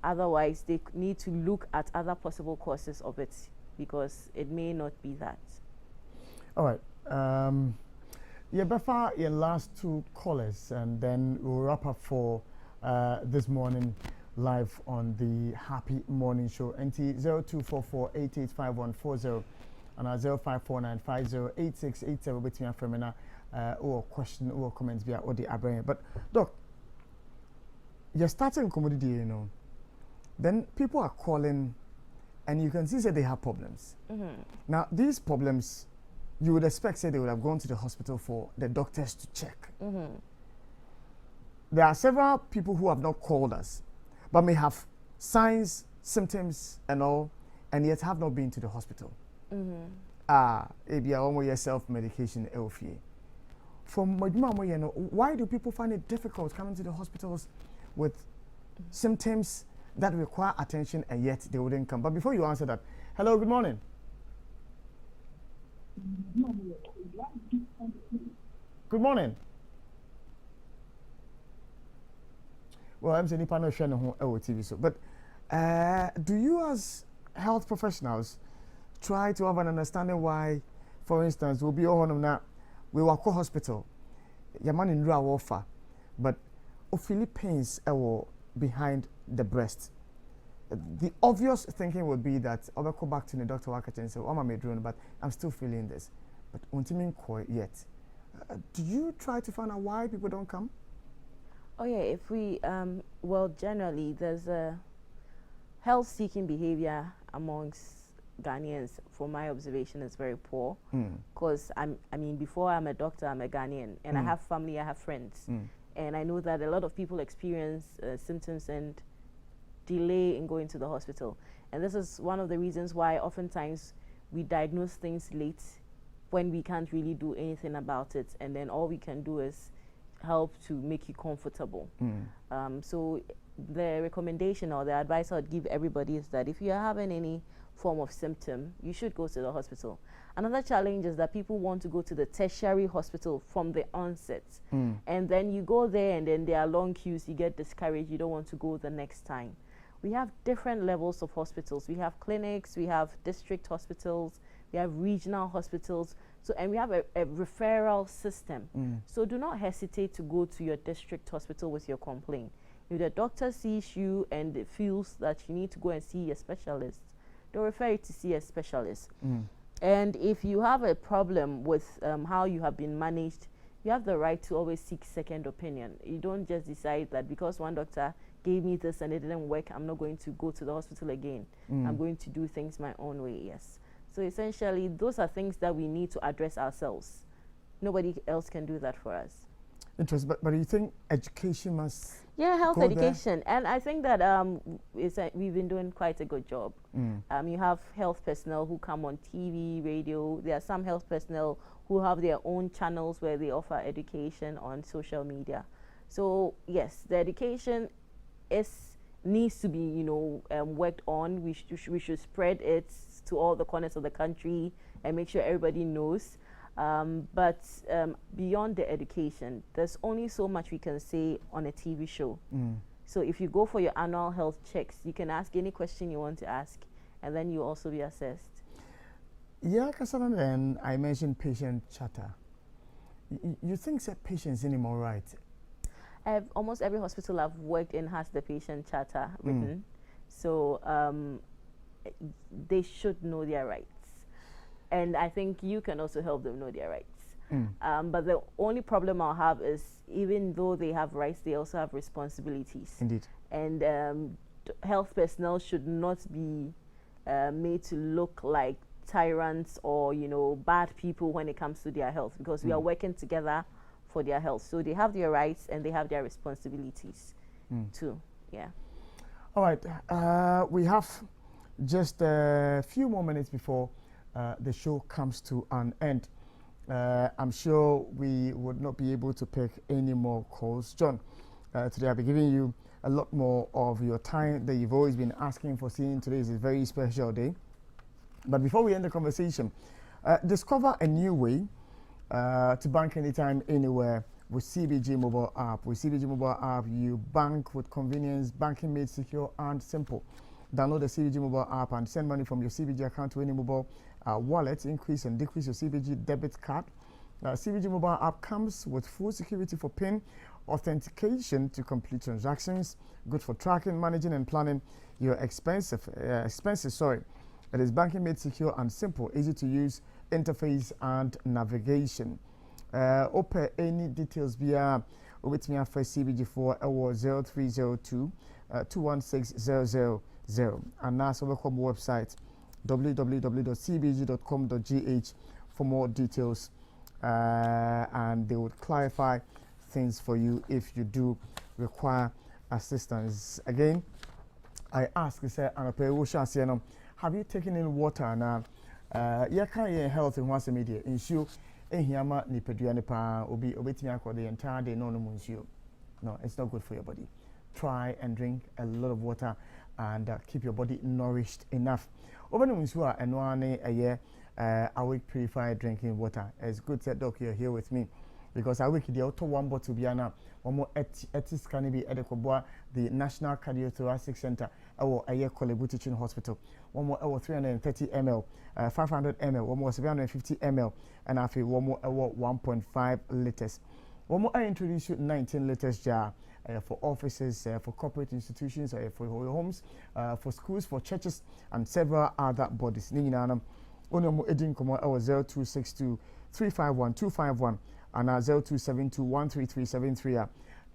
Speaker 16: Otherwise, they need to look at other possible causes of it, because it may not be that.
Speaker 1: All right. Yeah, before your last two callers, and then we'll wrap up for this morning live on the Happy Morning Show. NT 0244885140 and 0549508687 between our femina or question or comments via or the Abraham. But Doc, you're starting commodity, you know. Then people are calling, and you can see that they have problems. Now, these problems, you would expect, say, they would have gone to the hospital for the doctors to check. There are several people who have not called us, but may have signs, symptoms, and all, and yet have not been to the hospital. Maybe almost self-medication, From why do people find it difficult coming to the hospitals with symptoms that require attention, and yet they wouldn't come? But before you answer that, hello, good morning. Good morning. Well, I'm saying Nipa no share no TV, so but do you as health professionals try to have an understanding why, for instance, we'll be all now we were co hospital, Yaman in Rua Warfa, but Philippines behind the breast. The obvious thinking would be that I'll go back to the doctor and say, I'm a drone, but I'm still feeling this. But untimin koi yet. Do you try to find out why people don't come?
Speaker 16: Oh yeah, if we well, generally there's a health-seeking behavior amongst Ghanaians. From my observation, is very poor. Because I mean, before I'm a doctor, I'm a Ghanaian, and I have family, I have friends, and I know that a lot of people experience symptoms and delay in going to the hospital. And this is one of the reasons why oftentimes we diagnose things late when we can't really do anything about it, and then all we can do is help to make you comfortable. So the recommendation or the advice I would give everybody is that if you're having any form of symptom, you should go to the hospital. Another challenge is that people want to go to the tertiary hospital from the onset, and then you go there and then there are long queues, you get discouraged, you don't want to go the next time. We have different levels of hospitals. We have clinics, we have district hospitals, we have regional hospitals, so, and we have a referral system. So do not hesitate to go to your district hospital with your complaint. If the doctor sees you and feels that you need to go and see a specialist, they'll refer you to see a specialist. And if you have a problem with how you have been managed, you have the right to always seek second opinion. You don't just decide that because one doctor gave me this and it didn't work, I'm not going to go to the hospital again. I'm going to do things my own way, yes. So essentially, those are things that we need to address ourselves. Nobody else can do that for us.
Speaker 1: Interesting, but you think education must
Speaker 16: health
Speaker 1: go
Speaker 16: education. And I think that we've been doing quite a good job. You have health personnel who come on TV, radio. There are some health personnel who have their own channels where they offer education on social media. So yes, the education needs to be, worked on. We should spread it to all the corners of the country and make sure everybody knows. But beyond the education, there's only so much we can say on a TV show. So if you go for your annual health checks, you can ask any question you want to ask, and then you'll also be assessed.
Speaker 1: Yeah, Kasana, then I mentioned patient charter. You think that patients anymore, right?
Speaker 16: Almost every hospital I've worked in has the patient charter written. So they should know their rights. And I think you can also help them know their rights. But the only problem I'll have is even though they have rights, they also have responsibilities.
Speaker 1: Indeed.
Speaker 16: And health personnel should not be made to look like tyrants or, bad people when it comes to their health, because we are working together for their health. So they have their rights and they have their responsibilities too. Yeah.
Speaker 1: All right. We have just a few more minutes before the show comes to an end. I'm sure we would not be able to pick any more calls. John, today I'll be giving you a lot more of your time that you've always been asking for. Seeing today is a very special day. But before we end the conversation, discover a new way to bank anytime, anywhere with CBG mobile app. With CBG mobile app, you bank with convenience, banking made secure and simple. Download the CBG mobile app and send money from your CBG account to any mobile wallet. Increase and decrease your CBG debit card. CBG mobile app comes with full security for PIN authentication to complete transactions. Good for tracking, managing, and planning your expenses. It is banking made secure and simple, easy to use interface and navigation. Open any details via with me for CBG4 0302 216 000 and now so welcome website www.cbg.com.gh for more details and they would clarify things for you if you do require assistance. Again, I ask, have you taken in water now? You can't health in once a media ensure Ehiama Nipeduani pa obi obetimi the entire day no ensure. No, it's not good for your body. Try and drink a lot of water and keep your body nourished enough. Over the Munsua and one a year, I will purify drinking water. It's good that Doc you're here with me because I will the auto one bottle biana, one more etis can be at the National Cardiothoracic Center, or a year Kolebu Teaching Hospital. One more 330 ml, 500 ml, one more 750 ml, and I feel one more 1.5 liters. One more I introduce you 19 liters jar. For offices, for corporate institutions, for your homes, for schools, for churches, and several other bodies. Ninyanam, Onomo Edin Komo 0262 351 251 and 0272 13373.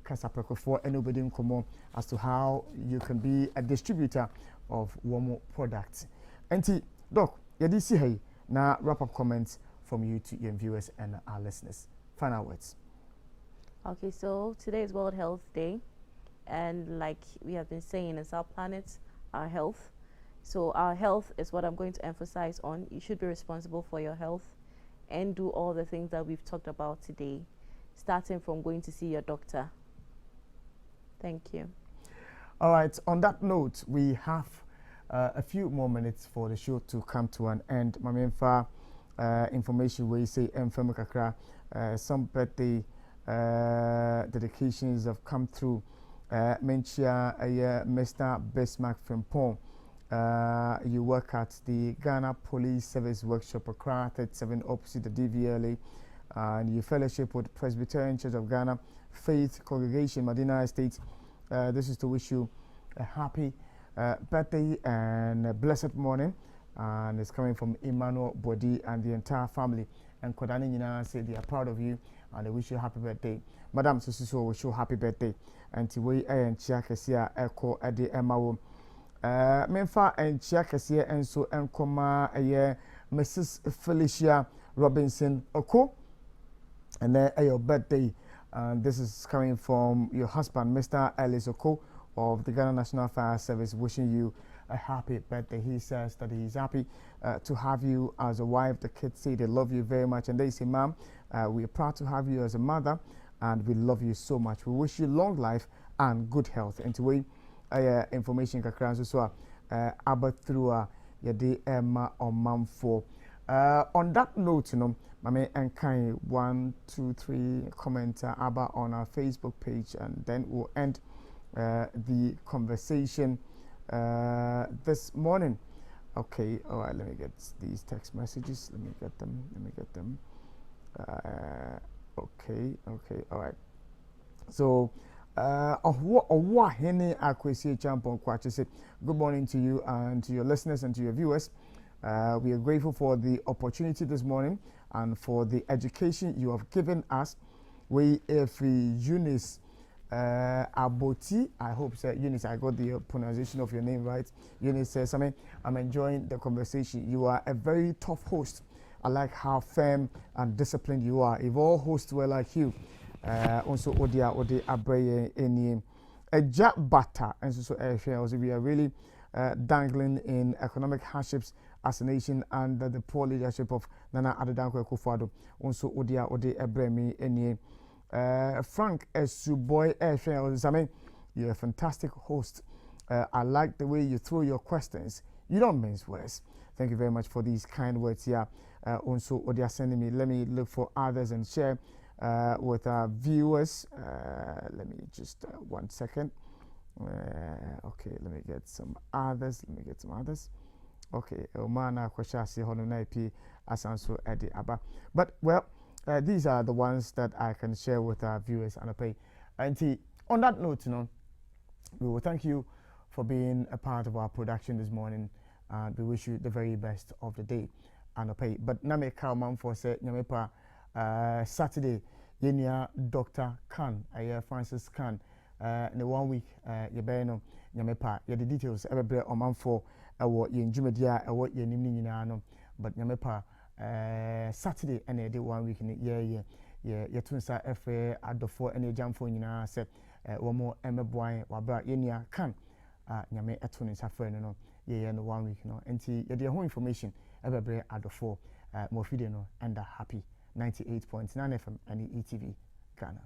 Speaker 1: Kasapeko for anybody in Komo as to how you can be a distributor of Womo products. Enti, Doc, yadi si hey na wrap up comments from you to your viewers and our listeners. Final words.
Speaker 16: Okay, so today is World Health Day, and like we have been saying, it's our planet, our health. So our health is what I'm going to emphasize on. You should be responsible for your health and do all the things that we've talked about today, starting from going to see your doctor. Thank you.
Speaker 1: All right, on that note, we have a few more minutes for the show to come to an end. Mamemfa information where you say Kakra, some birthday dedications have come through. Menchia Mr. Bismarck Frimpong. You work at the Ghana Police Service Workshop Accra 37 opposite the DVLA, and you fellowship with Presbyterian Church of Ghana Faith Congregation, Medina Estate. This is to wish you a happy birthday and a blessed morning, and it's coming from Emmanuel Bodi and the entire family. And Kodani Nina say they are proud of you and they wish you a happy birthday. Madam Susiso wish you a happy birthday. And Tiway and Chiakasia Echo at the Emma Memfa and Chiakasia and so Enkoma Mrs. Felicia Robinson Oko. And then your birthday. This is coming from your husband, Mr. Ellis Oko of the Ghana National Fire Service, wishing you a happy birthday. He says that he's happy to have you as a wife. The kids say they love you very much, and they say, Ma'am, we are proud to have you as a mother, and we love you so much. We wish you long life and good health. And to wait information kakran so about through your day Emma or Mom for. On that note, you know, Mame and kind 1, 2, 3 comment about on our Facebook page, and then we'll end the conversation this morning. Okay, all right, let me get these text messages. Let me get them. Okay, all right. So, good morning to you and to your listeners and to your viewers. We are grateful for the opportunity this morning and for the education you have given us. We, if Eunice Aboti, I hope, Eunice, I got the pronunciation of your name right. Eunice says, I'm enjoying the conversation. You are a very tough host. I like how firm and disciplined you are. If all hosts were like you, also Odia Ode Abreye Eni a job butter, and so we are really dangling in economic hardships as a nation under the poor leadership of Nana Addo Dankwa Akufo-Addo. Also, Odia Ode Ebremi Enie. Frank Esuboy Zame, you're a fantastic host. I like the way you throw your questions. You don't mince words. Thank you very much for these kind words here. Also, Odia sending me. Let me look for others and share with our viewers. Let me just 1 second. Okay, let me get some others. Okay, Omana Kwashasi Hononaipi Asanso Edi Abba. But well, these are the ones that I can share with our viewers and pay. And on that note, we will thank you for being a part of our production this morning, and we wish you the very best of the day and pay. But Name Kalman for say Nyamepa Saturday, Yenia Dr. Khan, Francis Khan, in the 1 week, Yabeno Nyamepa, the details every on for our yen Jumedia, what yen Nimino, but Nyamepa Saturday and a day 1 week in the year, Yatunsa FA at the 4 and a jump for you said one more Emma Boy, Wabra Yenia Khan, Nyame Atun is a friend, and 1 week, and the whole information every at the 4 more video and happy 98.9 FM and ETV Ghana.